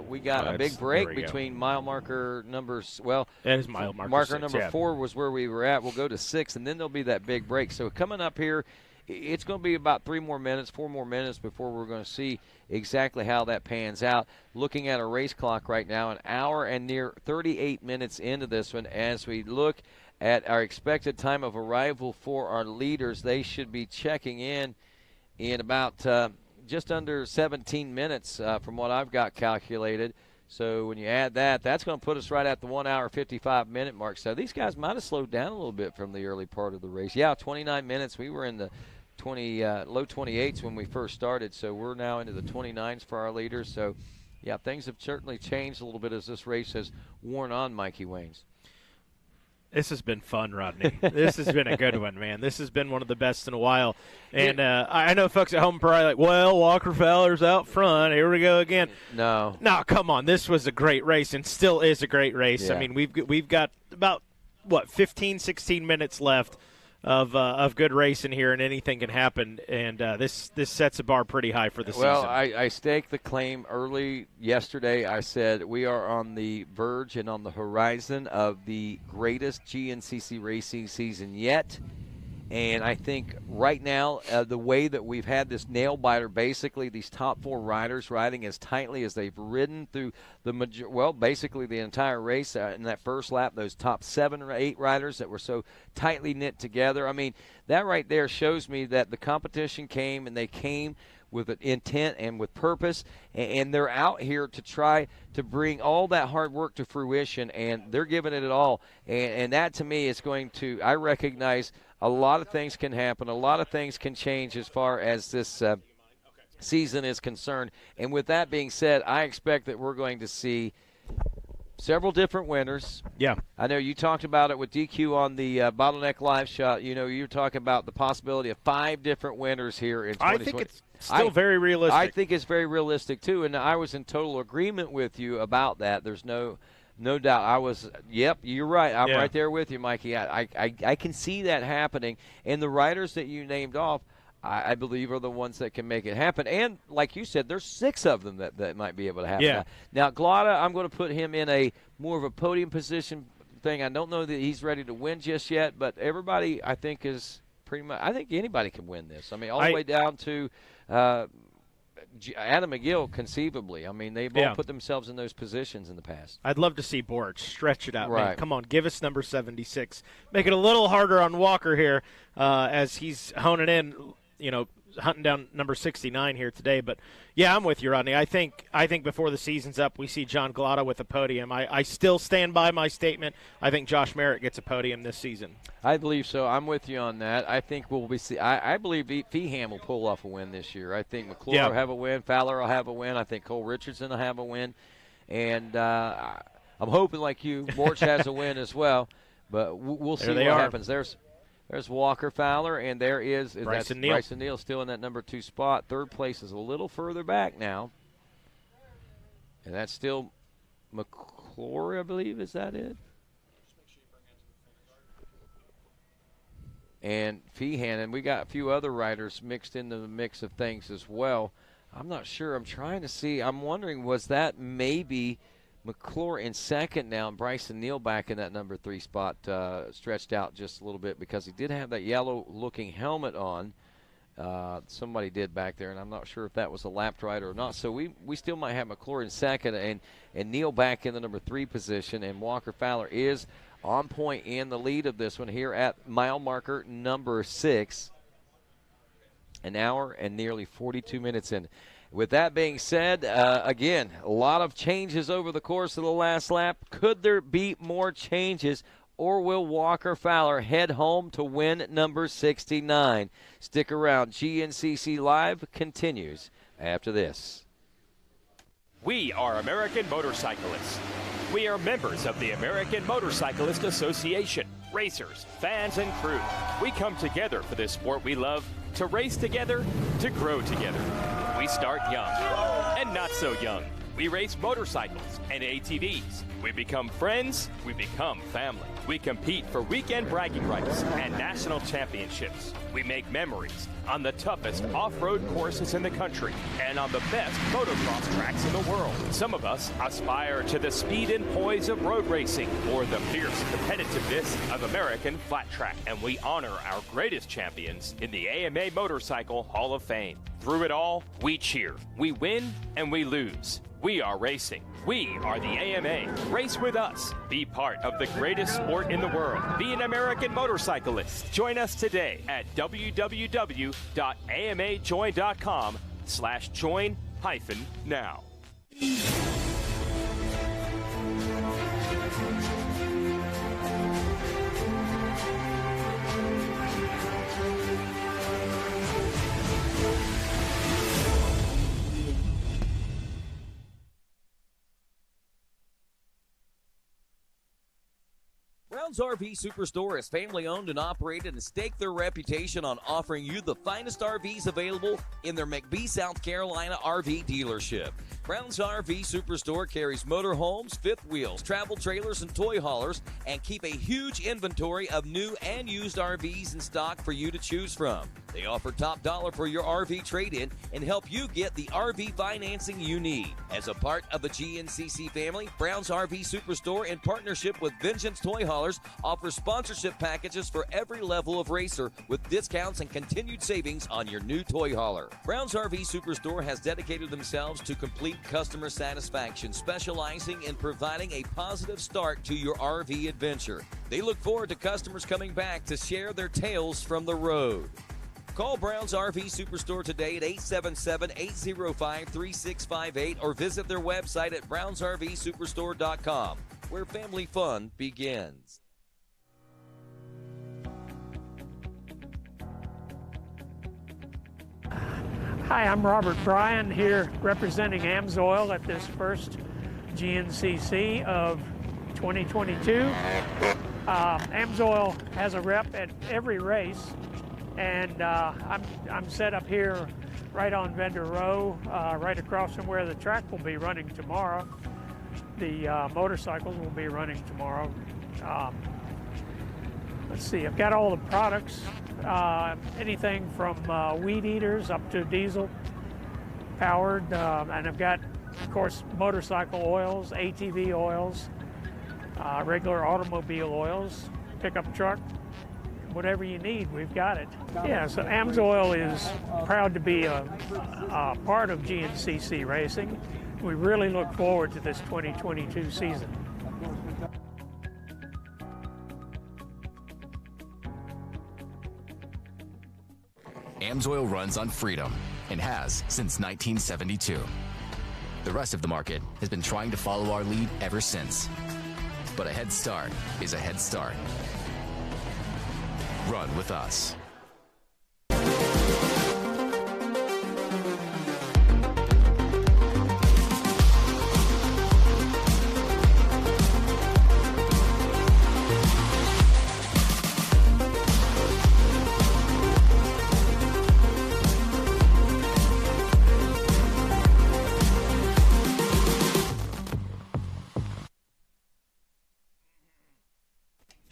we got a big break between mile marker numbers. Well, that is mile marker 6, number 4 was where we were at. We'll go to 6, and then there'll be that big break. So coming up here, it's going to be about 4 more minutes before we're going to see exactly how that pans out. Looking at a race clock right now, an hour and near 38 minutes into this one. As we look at our expected time of arrival for our leaders, they should be checking in about just under 17 minutes from what I've got calculated. So when you add that, that's going to put us right at the 1 hour, 55-minute mark. So these guys might have slowed down a little bit from the early part of the race. Yeah, 29 minutes. We were in the low 28s when we first started, so we're now into the 29s for our leaders. So, yeah, things have certainly changed a little bit as this race has worn on, Mikey Waynes. This has been fun, Rodney. This has been a good one, man. This has been one of the best in a while. And I know folks at home are probably like, well, Walker Fowler's out front. Here we go again. No, come on. This was a great race and still is a great race. Yeah. We've got about, 15, 16 minutes left of good racing here, and anything can happen. And this sets a bar pretty high for the season. Well, I staked the claim early yesterday. I said we are on the verge and on the horizon of the greatest GNCC racing season yet. And I think right now, the way that we've had this nail biter, basically these top 4 riders riding as tightly as they've ridden through basically the entire race in that first lap, those top 7 or 8 riders that were so tightly knit together. That right there shows me that the competition came, and they came with an intent and with purpose, and they're out here to try to bring all that hard work to fruition, and they're giving it all. And that, to me, is going to – I recognize – a lot of things can happen. A lot of things can change as far as this season is concerned. And with that being said, I expect that we're going to see several different winners. Yeah. I know you talked about it with DQ on the Bottleneck Live shot. You're talking about the possibility of 5 different winners here in 2020. I think it's still very realistic. I think it's very realistic, too. And I was in total agreement with you about that. There's no doubt. Yep, you're right. I'm right there with you, Mikey. I can see that happening. And the riders that you named off, I believe, are the ones that can make it happen. And like you said, there's 6 of them that might be able to happen. Yeah. Now, Glada, I'm going to put him in a more of a podium position thing. I don't know that he's ready to win just yet, but everybody, I think, is pretty much – I think anybody can win this. All the way down to Adam McGill, conceivably. I mean, they've all put themselves in those positions in the past. I'd love to see Borch stretch it out. Right. Man, come on, give us number 76. Make it a little harder on Walker here as he's honing in, hunting down number 69 here today. But, yeah, I'm with you, Rodney. I think before the season's up, we see John Glotta with a podium. I still stand by my statement. I think Josh Merritt gets a podium this season. I believe so. I'm with you on that. I think we'll be I believe Feehan will pull off a win this year. I think McClure will have a win. Fowler will have a win. I think Cole Richardson will have a win. And I'm hoping, like you, Borch has a win as well. But we'll see what happens. There's Walker Fowler, and there is Bryson Neal. Bryson Neal still in that number 2 spot. Third place is a little further back now. And that's still McClure, I believe. Is that it? And Feehan, and we got a few other riders mixed into the mix of things as well. I'm not sure. I'm trying to see. I'm wondering, was that maybe McClure in second now, and Bryson Neal back in that number 3 spot, stretched out just a little bit because he did have that yellow-looking helmet on. Somebody did back there, and I'm not sure if that was a lapped rider or not. So we still might have McClure in second and Neal back in the number 3 position, and Walker Fowler is on point in the lead of this one here at mile marker number 6. An hour and nearly 42 minutes in. With that being said, again, a lot of changes over the course of the last lap. Could there be more changes, or will Walker Fowler head home to win number 69? Stick around. GNCC Live continues after this. We are American motorcyclists. We are members of the American Motorcyclist Association. Racers, fans, and crew. We come together for this sport we love, to race together, to grow together. We start young and not so young. We race motorcycles and ATVs. We become friends. We become family. We compete for weekend bragging rights and national championships. We make memories on the toughest off-road courses in the country and on the best motocross tracks in the world. Some of us aspire to the speed and poise of road racing or the fierce competitiveness of American flat track. And we honor our greatest champions in the AMA Motorcycle Hall of Fame. Through it all, we cheer. We win and we lose. We are racing. We are the AMA. Race with us. Be part of the greatest sport in the world. Be an American motorcyclist. Join us today at www.amajoin.com/join-now. Brown's RV Superstore is family-owned and operated and stake their reputation on offering you the finest RVs available in their McBee, South Carolina RV dealership. Brown's RV Superstore carries motorhomes, fifth wheels, travel trailers, and toy haulers, and keep a huge inventory of new and used RVs in stock for you to choose from. They offer top dollar for your RV trade-in and help you get the RV financing you need. As a part of the GNCC family, Brown's RV Superstore, in partnership with Vengeance Toy Haulers, offers sponsorship packages for every level of racer with discounts and continued savings on your new toy hauler. Brown's RV Superstore has dedicated themselves to complete customer satisfaction, specializing in providing a positive start to your RV adventure. They look forward to customers coming back to share their tales from the road. Call Brown's RV Superstore today at 877-805-3658 or visit their website at brownsrvsuperstore.com, where family fun begins. Hi, I'm Robert Bryan here representing AMSOIL at this first GNCC of 2022. AMSOIL has a rep at every race, and I'm set up here right on Vendor Row, right across from where the track will be running tomorrow. The motorcycles will be running tomorrow. Let's see, I've got all the products, anything from weed eaters up to diesel powered, and I've got, of course, motorcycle oils, ATV oils, regular automobile oils, pickup truck, whatever you need, we've got it. Yeah, so AMSOIL is proud to be a part of GNCC Racing. We really look forward to this 2022 season. AMSOIL runs on freedom and has since 1972. The rest of the market has been trying to follow our lead ever since. But a head start is a head start. Run with us.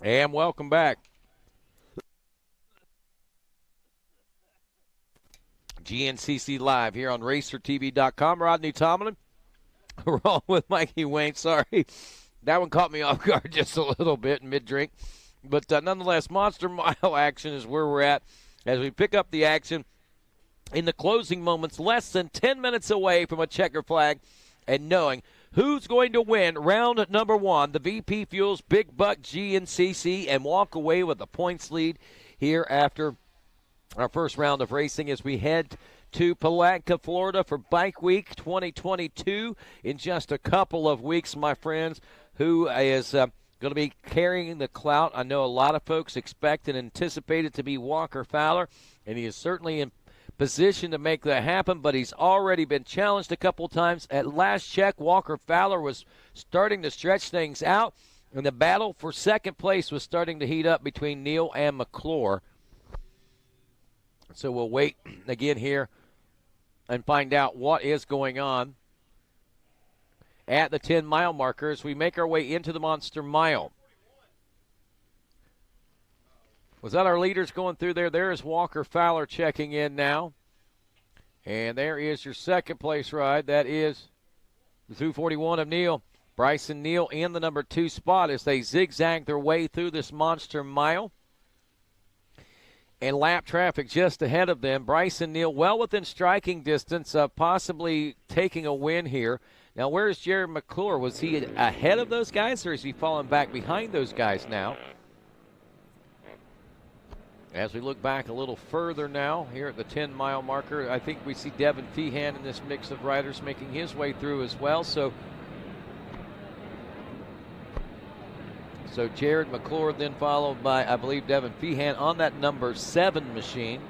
And welcome back. GNCC Live here on RacerTV.com. Rodney Tomlin. We're on with Mikey Wayne. Sorry. That one caught me off guard just a little bit in mid-drink. But nonetheless, Monster Mile action is where we're at as we pick up the action in the closing moments, less than 10 minutes away from a checker flag and knowing who's going to win round number 1, the VP Fuels Big Buck GNCC, and walk away with a points lead here after our first round of racing as we head to Palatka, Florida for Bike Week 2022 in just a couple of weeks, my friends. Who is going to be carrying the clout? I know a lot of folks expect and anticipate it to be Walker Fowler, and he is certainly in position to make that happen, but he's already been challenged a couple times. At last check, Walker Fowler was starting to stretch things out, and the battle for second place was starting to heat up between Neal and McClure. So we'll wait again here and find out what is going on at the 10-mile marker as we make our way into the Monster Mile. Was that our leaders going through there? There is Walker Fowler checking in now. And there is your second place ride. That is the 241 of Neal. Bryson Neal in the number 2 spot as they zigzag their way through this Monster Mile. And lap traffic just ahead of them. Bryson Neal well within striking distance of possibly taking a win here. Now, where's Jared McClure? Was he ahead of those guys, or is he falling back behind those guys now? As we look back a little further now here at the 10-mile marker, I think we see Devin Feehan in this mix of riders making his way through as well. So Jared McClure then followed by, I believe, Devin Feehan on that number 7 machine.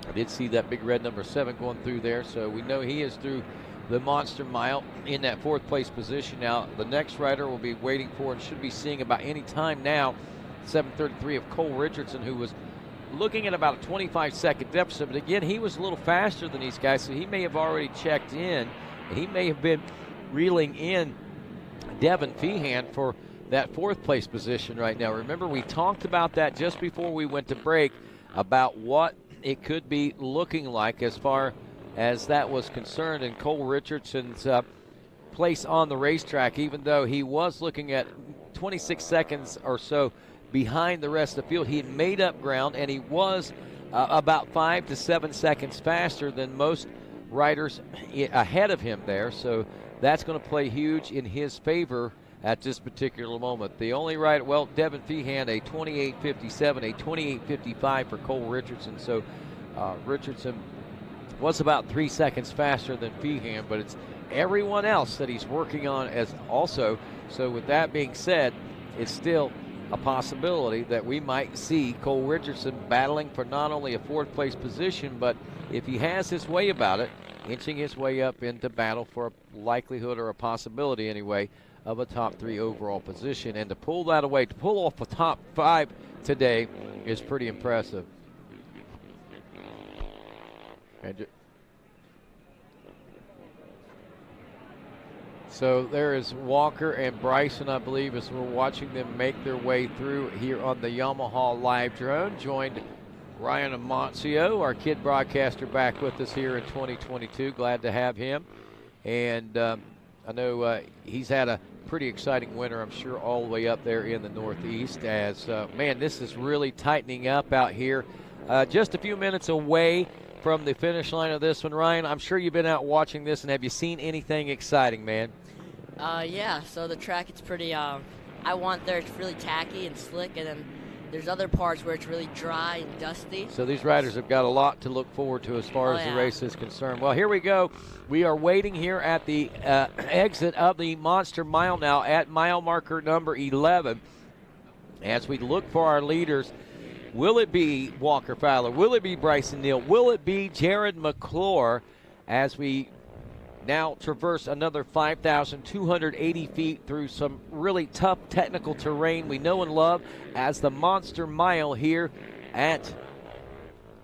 I did see that big red number 7 going through there, so we know he is through the Monster Mile in that 4th place position. Now, the next rider will be waiting for and should be seeing about any time now, 7:33 of Cole Richardson, who was looking at about a 25-second deficit. But again, he was a little faster than these guys, so he may have already checked in. He may have been reeling in Devin Feehan for that 4th place position right now. Remember, we talked about that just before we went to break about what it could be looking like as far as that was concerned, and Cole Richardson's place on the racetrack, even though he was looking at 26 seconds or so behind the rest of the field. He had made up ground, and he was about 5 to 7 seconds faster than most riders ahead of him there. So that's going to play huge in his favor at this particular moment. The only rider, well, Devin Feehan, a 28.57, a 28.55 for Cole Richardson. So Richardson was about 3 seconds faster than Feehan, but it's everyone else that he's working on as also. So with that being said, it's still a possibility that we might see Cole Richardson battling for not only a 4th place position, but if he has his way about it, inching his way up into battle for a likelihood or a possibility anyway of a top 3 overall position. And to pull that away, to pull off a top 5 today is pretty impressive. And so there is Walker and Bryson, I believe, as we're watching them make their way through here on the Yamaha Live Drone. Joined Ryan Amancio, our kid broadcaster, back with us here in 2022. Glad to have him. And I know he's had a pretty exciting winter, I'm sure, all the way up there in the Northeast. As, man, this is really tightening up out here. Just a few minutes away from the finish line of this one. Ryan, I'm sure you've been out watching this, and have you seen anything exciting, man? Yeah, so the track, it's pretty, I want there, it's really tacky and slick, and then there's other parts where it's really dry and dusty. So these riders have got a lot to look forward to as far as the race is concerned. Well, here we go. We are waiting here at the exit of the Monster Mile now at mile marker number 11 as we look for our leaders. Will it be Walker Fowler? Will it be Bryson Neal? Will it be Jared McClure as we now traverse another 5,280 feet through some really tough technical terrain we know and love as the Monster Mile here at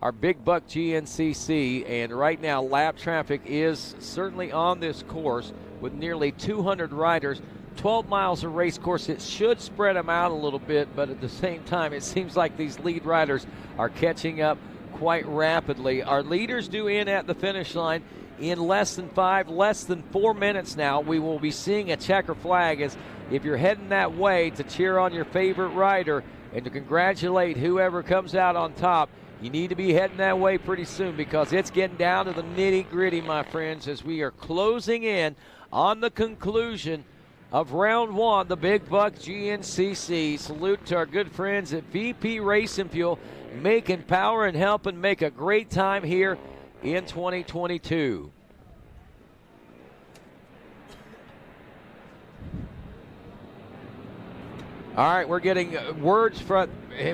our Big Buck GNCC. And right now, lap traffic is certainly on this course with nearly 200 riders. 12 miles of race course. It should spread them out a little bit, but at the same time, it seems like these lead riders are catching up quite rapidly. Our leaders due in at the finish line in less than 4 minutes now. We will be seeing a checker flag as if you're heading that way to cheer on your favorite rider and to congratulate whoever comes out on top, you need to be heading that way pretty soon because it's getting down to the nitty-gritty, my friends, as we are closing in on the conclusion of round one, the Big Buck GNCC. Salute to our good friends at VP Racing Fuel, making power and helping make a great time here in 2022. All right, we're getting words from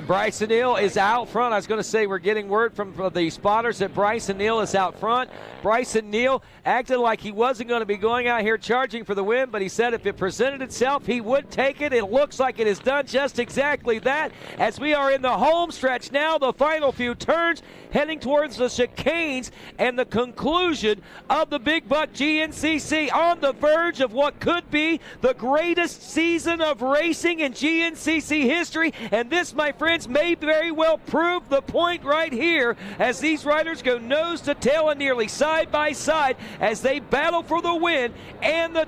Bryson Neal is out front. I was going to say we're getting word from the spotters that Bryson Neal is out front. Bryson Neal acted like he wasn't going to be going out here charging for the win, but he said if it presented itself, he would take it. It looks like it has done just exactly that as we are in the home stretch now, the final few turns, heading towards the chicanes and the conclusion of the Big Buck GNCC on the verge of what could be the greatest season of racing in GNCC history. And this, my friends, may very well prove the point right here as these riders go nose to tail and nearly side by side as they battle for the win and the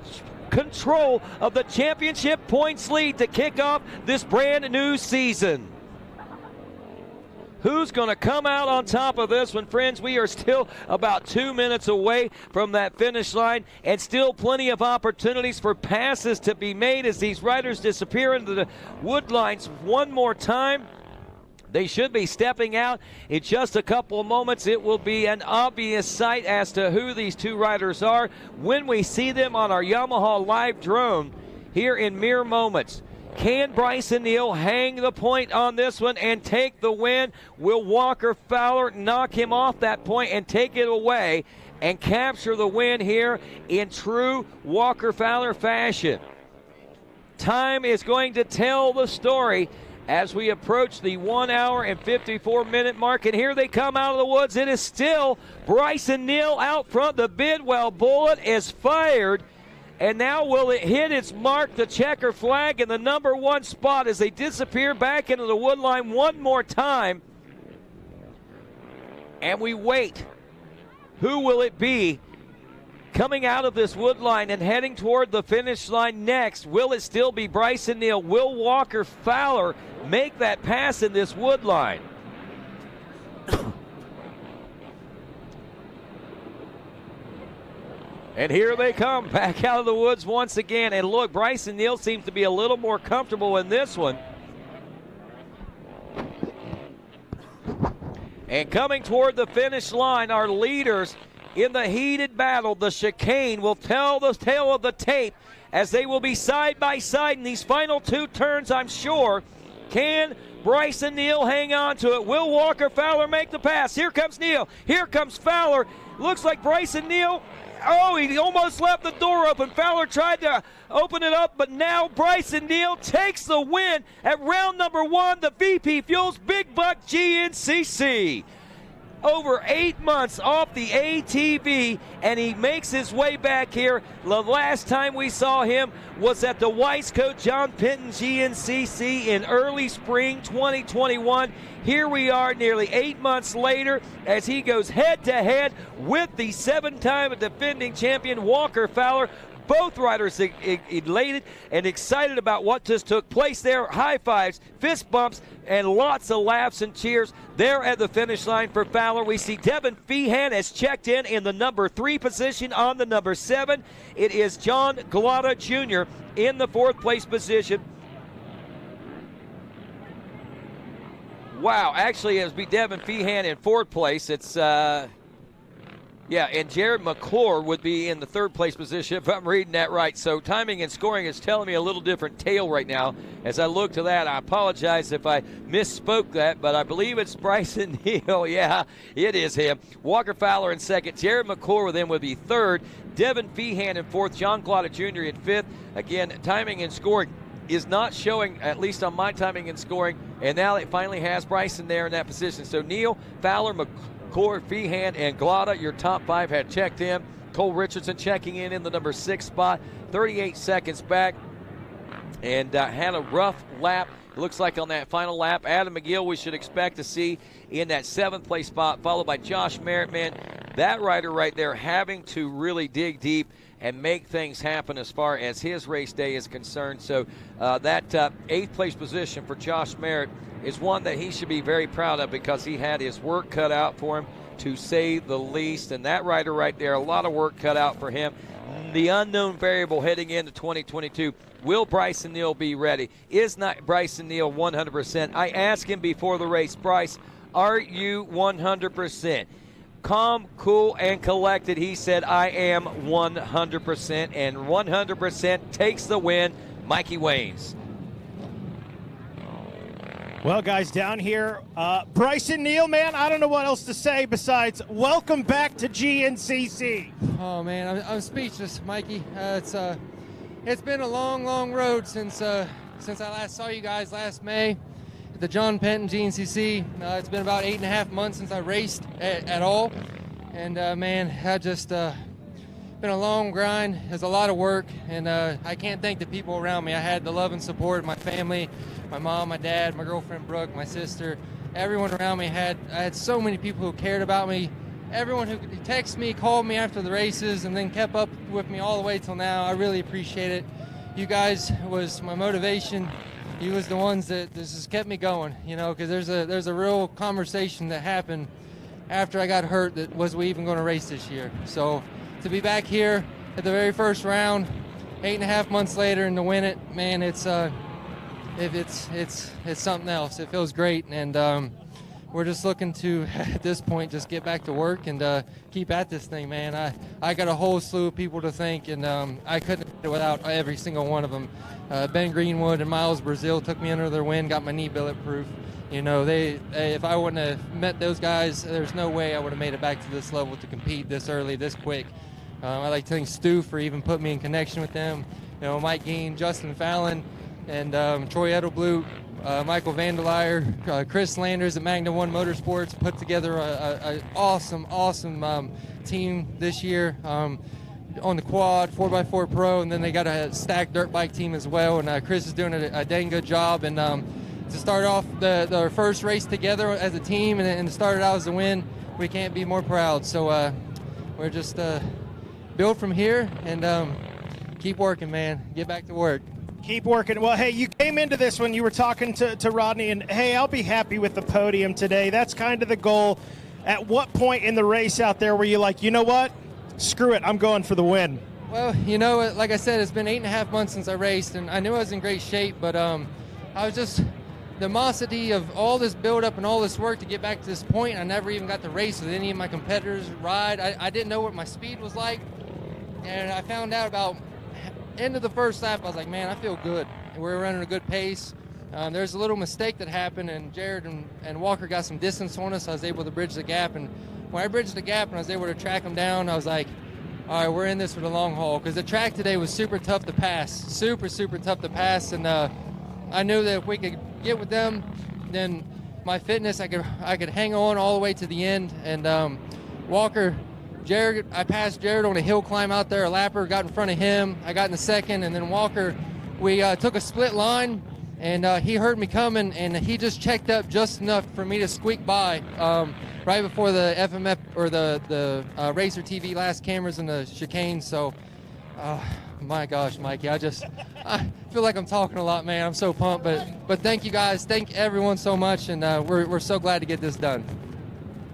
control of the championship points lead to kick off this brand new season. Who's going to come out on top of this one, friends? We are still about 2 minutes away from that finish line and still plenty of opportunities for passes to be made as these riders disappear into the wood lines one more time. They should be stepping out in just a couple of moments. It will be an obvious sight as to who these two riders are when we see them on our Yamaha live drone here in mere moments. Can Bryson Neal hang the point on this one and take the win? Will Walker Fowler knock him off that point and take it away and capture the win here in true Walker Fowler fashion? Time is going to tell the story as we approach the 1 hour and 54-minute mark. And here they come out of the woods. It is still Bryson Neal out front. The Bidwell bullet is fired. And now will it hit its mark, the checker flag in the number one spot as they disappear back into the wood line one more time. And we wait. Who will it be coming out of this wood line and heading toward the finish line next? Will it still be Bryson Neal? Will Walker Fowler make that pass in this wood line? And here they come back out of the woods once again. And look, Bryson Neal seems to be a little more comfortable in this one. And coming toward the finish line, our leaders in the heated battle, the chicane, will tell the tale of the tape as they will be side by side in these final two turns, I'm sure. Can Bryson Neal hang on to it? Will Walker Fowler make the pass? Here comes Neal. Here comes Fowler. Looks like Bryson Neal. Oh, he almost left the door open. Fowler tried to open it up, but now Bryson Neal takes the win at round number one, the VP Fuels Big Buck GNCC. Over 8 months off the ATV, and he makes his way back here. The last time we saw him was at the Weiscoat John Pinton GNCC in early spring 2021. Here we are nearly 8 months later as he goes head-to-head with the 7-time defending champion Walker Fowler. Both riders elated and excited about what just took place there. High fives, fist bumps, and lots of laughs and cheers there at the finish line for Fowler. We see Devin Feehan has checked in the number 3 position. On the number 7, it is John Glada Jr. in the 4th place position. Wow, actually, it would be Devin Feehan in 4th place. It's, and Jared McClure would be in the 3rd place position, if I'm reading that right. So timing and scoring is telling me a little different tale right now. As I look to that, I apologize if I misspoke that, but I believe it's Bryson Neal. Yeah, it is him. Walker Fowler in 2nd. Jared McClure then would be 3rd. Devin Feehan in 4th. John Glada Jr. in 5th. Again, timing and scoring is not showing, at least on my timing and scoring, and now it finally has Bryson there in that position. So Neal, Fowler, McClure, Feehan, and Glada, your top 5 had checked in. Cole Richardson checking in the number 6 spot, 38 seconds back, and had a rough lap. It looks like on that final lap, Adam McGill we should expect to see in that 7th place spot, followed by Josh Merritt. Man, that rider right there having to really dig deep and make things happen as far as his race day is concerned. So that 8th place position for Josh Merritt is one that he should be very proud of, because he had his work cut out for him, to say the least. And that rider right there, a lot of work cut out for him. The unknown variable heading into 2022, will Bryson Neal be ready? Is not Bryson Neal 100%? I asked him before the race, Bryce, are you 100%? Calm, cool, and collected. He said, I am 100%, and 100% takes the win. Mikey Waynes. Well, guys, down here, Bryson Neal, man, I don't know what else to say besides welcome back to GNCC. Oh, man, I'm speechless, Mikey. It's been a long, long road since I last saw you guys last May at the John Penton GNCC. It's been about 8.5 months since I raced at all. And, man, been a long grind. There's a lot of work, and I can't thank the people around me. I had the love and support of my family, my mom, my dad, my girlfriend Brooke, my sister. Everyone around me I had so many people who cared about me. Everyone who texted me, called me after the races, and then kept up with me all the way till now. I really appreciate it. You guys was my motivation. You was the ones that just kept me going, because there's a real conversation that happened after I got hurt, that was we even going to race this year. So to be back here at the very first round, 8.5 months later, and to win it, man, it's something else. It feels great, and we're just looking to, at this point, just get back to work and keep at this thing, man. I got a whole slew of people to thank, and I couldn't do it without every single one of them. Ben Greenwood and Miles Brazil took me under their wing, got my knee bulletproof. If I wouldn't have met those guys, there's no way I would have made it back to this level to compete this early, this quick. I'd like to thank Stu for even putting me in connection with them. Mike Geen, Justin Fallon, and Troy Edelblut, Michael Vanderleyer, Chris Landers at Magnum One Motorsports put together an awesome team this year on the quad, 4x4 Pro, and then they got a stacked dirt bike team as well, and Chris is doing a dang good job. And to start off our first race together as a team and to start it out as a win, we can't be more proud. So we're just build from here and keep working, man. Get back to work. Keep working. Well, hey, you came into this when you were talking to Rodney, and hey, I'll be happy with the podium today. That's kind of the goal. At what point in the race out there were you like, you know what? Screw it, I'm going for the win? Well, like I said, it's been 8.5 months since I raced, and I knew I was in great shape, but I was just, the animosity of all this build-up and all this work to get back to this point. I never even got to race with any of my competitors ride. I didn't know what my speed was like, and I found out about end of the first lap. I was like, man, I feel good. We're running a good pace. There's a little mistake that happened, and Jared and Walker got some distance on us. I was able to bridge the gap, and when I bridged the gap and I was able to track them down, I was like, all right, we're in this for the long haul, because the track today was super tough to pass, super tough to pass, and I knew that if we could get with them, then my fitness, I could hang on all the way to the end. And Walker, Jared, I passed Jared on a hill climb out there, a lapper, got in front of him, I got in the second, and then Walker, we took a split line, and he heard me coming, and he just checked up just enough for me to squeak by right before the FMF or the Racer TV last cameras in the chicane. So My gosh, Mikey, I feel like I'm talking a lot, man. I'm so pumped, but thank you guys. Thank everyone so much, and we're so glad to get this done.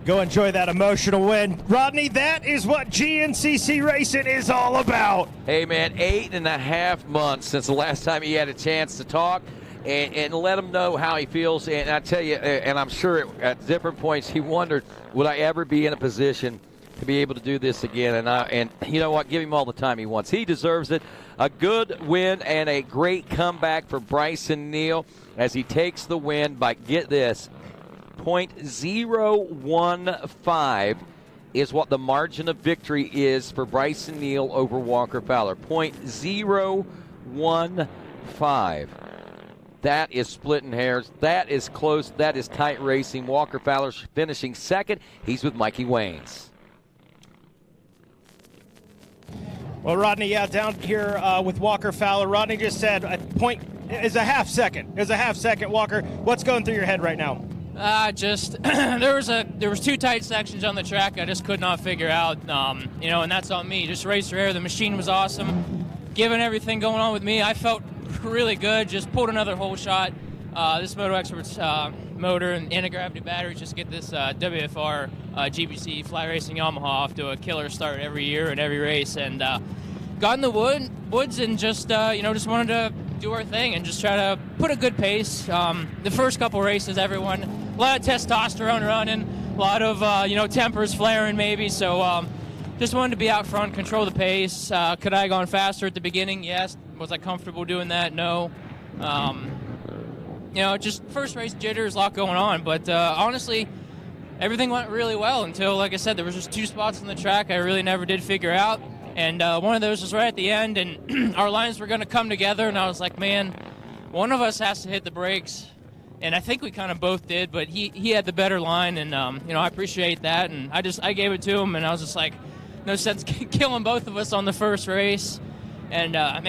Go enjoy that emotional win. Rodney, that is what GNCC racing is all about. Hey, man, 8.5 months since the last time he had a chance to talk and let him know how he feels. And I tell you, and I'm sure at different points he wondered, would I ever be in a position to be able to do this again? And you know what? Give him all the time he wants. He deserves it. A good win and a great comeback for Bryson Neal as he takes the win by, get this, 0.015 is what the margin of victory is for Bryson Neal over Walker Fowler. 0.015. That is splitting hairs. That is close. That is tight racing. Walker Fowler finishing second. He's with Mikey Waynes. Well, Rodney, down here with Walker Fowler. Rodney just said a point is a half second. Is a half second, Walker. What's going through your head right now? Just there was two tight sections on the track I just could not figure out, and that's on me. Just racer error. The machine was awesome. Given everything going on with me, I felt really good. Just pulled another hole shot. This Moto Experts motor and anti-gravity batteries just get this WFR GBC fly racing Yamaha off to a killer start every year and every race, and got in the woods and just just wanted to do our thing and just try to put a good pace. The first couple races, everyone, a lot of testosterone running, a lot of tempers flaring maybe, so just wanted to be out front, control the pace. Could I have gone faster at the beginning? Yes. Was I comfortable doing that? No. Just first race jitters, a lot going on, but honestly, everything went really well until, like I said, there was just two spots on the track I really never did figure out, and one of those was right at the end, and our lines were going to come together, and I was like, man, one of us has to hit the brakes, and I think we kind of both did, but he had the better line, and I appreciate that, and I gave it to him, and I was just like, no sense killing both of us on the first race. And I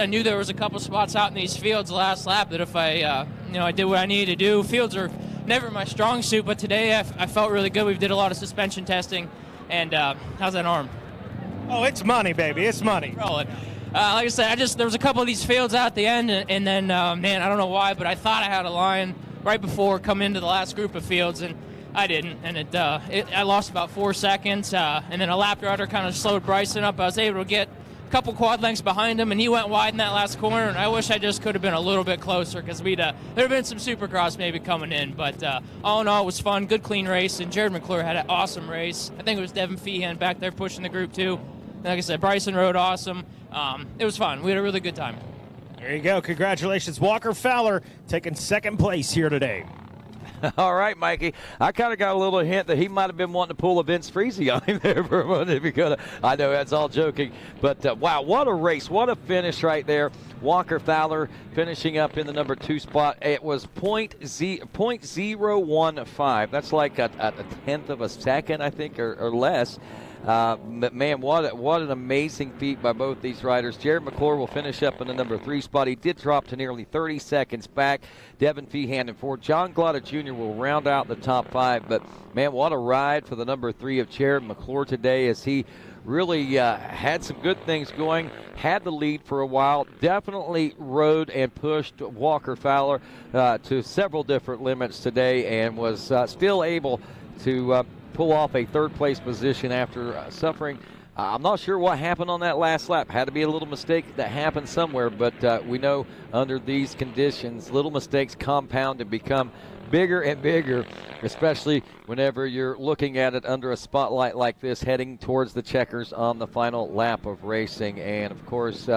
knew there was a couple spots out in these fields last lap that if I did what I needed to do. Fields are never my strong suit, but today I felt really good. We did a lot of suspension testing, and how's that arm? Oh, it's money, baby. It's money. Rolling. Like I said, there was a couple of these fields out at the end, and then I don't know why, but I thought I had a line right before coming into the last group of fields, and I didn't, and I lost about 4 seconds, and then a lap rider kind of slowed Bryson up. I was able to get a couple quad lengths behind him, and he went wide in that last corner, and I wish I just could have been a little bit closer because there'd have been some Supercross maybe coming in, but all in all, it was fun, good clean race, and Jared McClure had an awesome race. I think it was Devin Feehan back there pushing the group too. And like I said, Bryson rode awesome. It was fun. We had a really good time. There you go. Congratulations, Walker Fowler, taking second place here today. All right, Mikey. I kind of got a little hint that he might have been wanting to pull a Vince Freese on him there for a moment if he could have. I know that's all joking, but wow, what a race. What a finish right there. Walker Fowler finishing up in the number 2 spot. It was 0.015. That's like a tenth of a second, I think, or less. But man, what an amazing feat by both these riders. Jared McClure will finish up in the number 3 spot. He did drop to nearly 30 seconds back. Devin Feehan in 4. John Glotta Jr. will round out the top 5. But man, what a ride for the number 3 of Jared McClure today as he really had some good things going, had the lead for a while, definitely rode and pushed Walker Fowler to several different limits today, and was still able to pull off a 3rd place position after suffering. I'm not sure what happened on that last lap. Had to be a little mistake that happened somewhere, but we know under these conditions, little mistakes compound and become bigger and bigger, especially whenever you're looking at it under a spotlight like this, heading towards the checkers on the final lap of racing. And of course,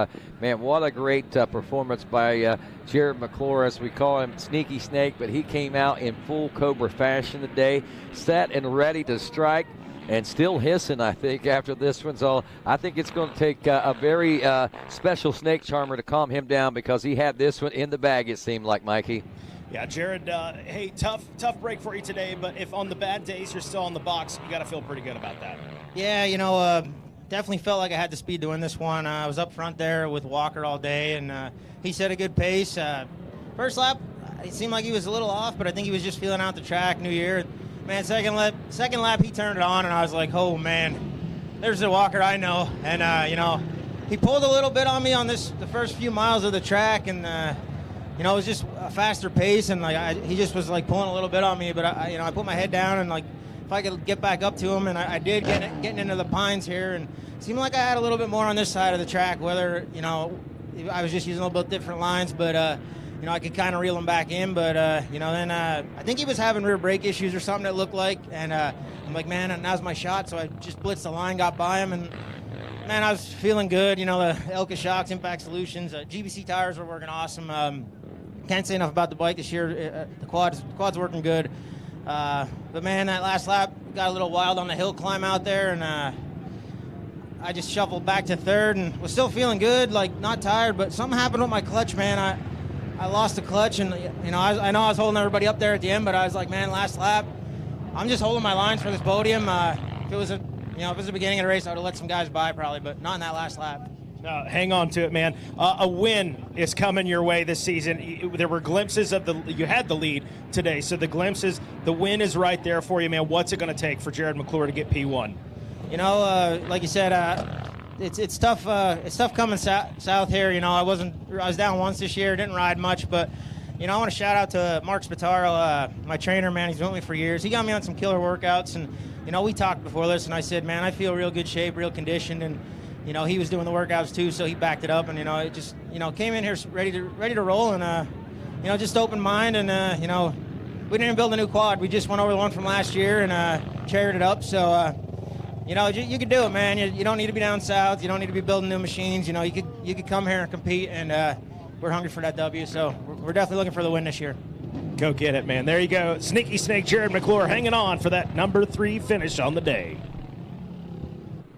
man, what a great performance by Jared McClure, as we call him, Sneaky Snake, but he came out in full Cobra fashion today, set and ready to strike, and still hissing, I think, after this one's all. I think it's going to take a very special snake charmer to calm him down, because he had this one in the bag, it seemed like, Mikey. Yeah, Jared, hey, tough break for you today, but if on the bad days you're still on the box, you got to feel pretty good about that. Yeah, definitely felt like I had the speed to win this one. I was up front there with Walker all day, and he set a good pace. First lap, it seemed like he was a little off, but I think he was just feeling out the track, new year. Man, second lap, he turned it on, and I was like, oh, man, there's the Walker I know. And, he pulled a little bit on me on the first few miles of the track, and you know, it was just a faster pace, and like he just was like pulling a little bit on me. But I put my head down, and like if I could get back up to him, and I did getting into the pines here, and it seemed like I had a little bit more on this side of the track. Whether I was just using a little bit different lines, but I could kind of reel him back in. But then I think he was having rear brake issues or something, it looked like, and I'm like, man, now's my shot. So I just blitzed the line, got by him, and man, I was feeling good. The Elka Shocks, Impact Solutions, GBC tires were working awesome. Can't say enough about the bike this year. The quad's working good. But man, that last lap got a little wild on the hill climb out there, and I just shuffled back to third and was still feeling good, like not tired, but something happened with my clutch, man. I lost the clutch, and I know I was holding everybody up there at the end, but I was like, man, last lap, I'm just holding my lines for this podium. If it was the beginning of the race, I would have let some guys by probably, but not in that last lap. Hang on to it, man. A win is coming your way this season. There were glimpses of you had the lead today, so the win is right there for you, man. What's it going to take for Jared McClure to get P1? Like you said, it's tough. It's tough coming south here. I was down once this year, didn't ride much, but I want to shout out to Mark Spataro, my trainer, man. He's been with me for years. He got me on some killer workouts, and we talked before this, and I said, man, I feel real good shape, real conditioned, and he was doing the workouts too, so he backed it up, and it just came in here ready to roll, and just open mind, and we didn't even build a new quad. We just went over the one from last year and charred it up. So you could do it, man. You don't need to be down south. You don't need to be building new machines. You could come here and compete, and we're hungry for that W. So we're definitely looking for the win this year. Go get it, man. There you go. Sneaky Snake Jared McClure hanging on for that number 3 finish on the day.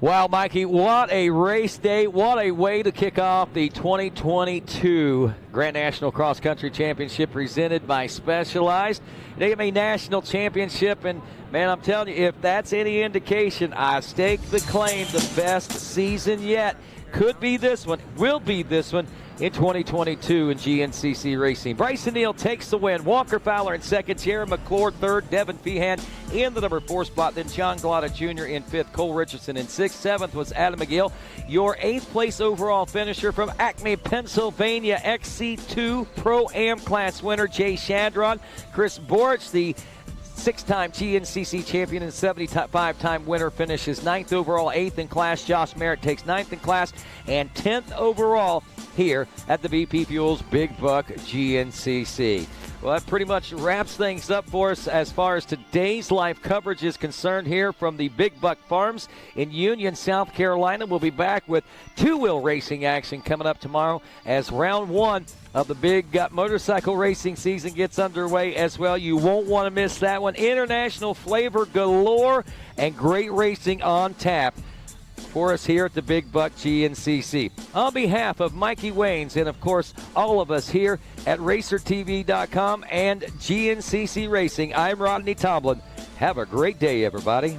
Wow, Mikey, what a race day. What a way to kick off the 2022 Grand National Cross Country Championship presented by Specialized. They have a national championship, and man, I'm telling you, if that's any indication, I stake the claim the best season yet. Could be this one, will be this one in 2022 in GNCC racing. Bryson Neal takes the win. Walker Fowler in second. Jared McClure third. Devin Feehan in the number 4 spot. Then John Glotta Jr. in 5th. Cole Richardson in 6th. 7th was Adam McGill. Your 8th place overall finisher from Acme, Pennsylvania, XC2 Pro-Am class winner Jay Chandron. Chris Borich, the 6-time GNCC champion and 75-time winner, finishes 9th overall, 8th in class. Josh Merritt takes 9th in class and 10th overall here at the BP Fuels Big Buck GNCC. Well, that pretty much wraps things up for us as far as today's live coverage is concerned here from the Big Buck Farms in Union, South Carolina. We'll be back with two-wheel racing action coming up tomorrow as round 1 of the big motorcycle racing season gets underway as well. You won't want to miss that one. International flavor galore and great racing on tap for us here at the Big Buck GNCC. On behalf of Mikey Waynes and, of course, all of us here at RacerTV.com and GNCC Racing, I'm Rodney Tomlin. Have a great day, everybody.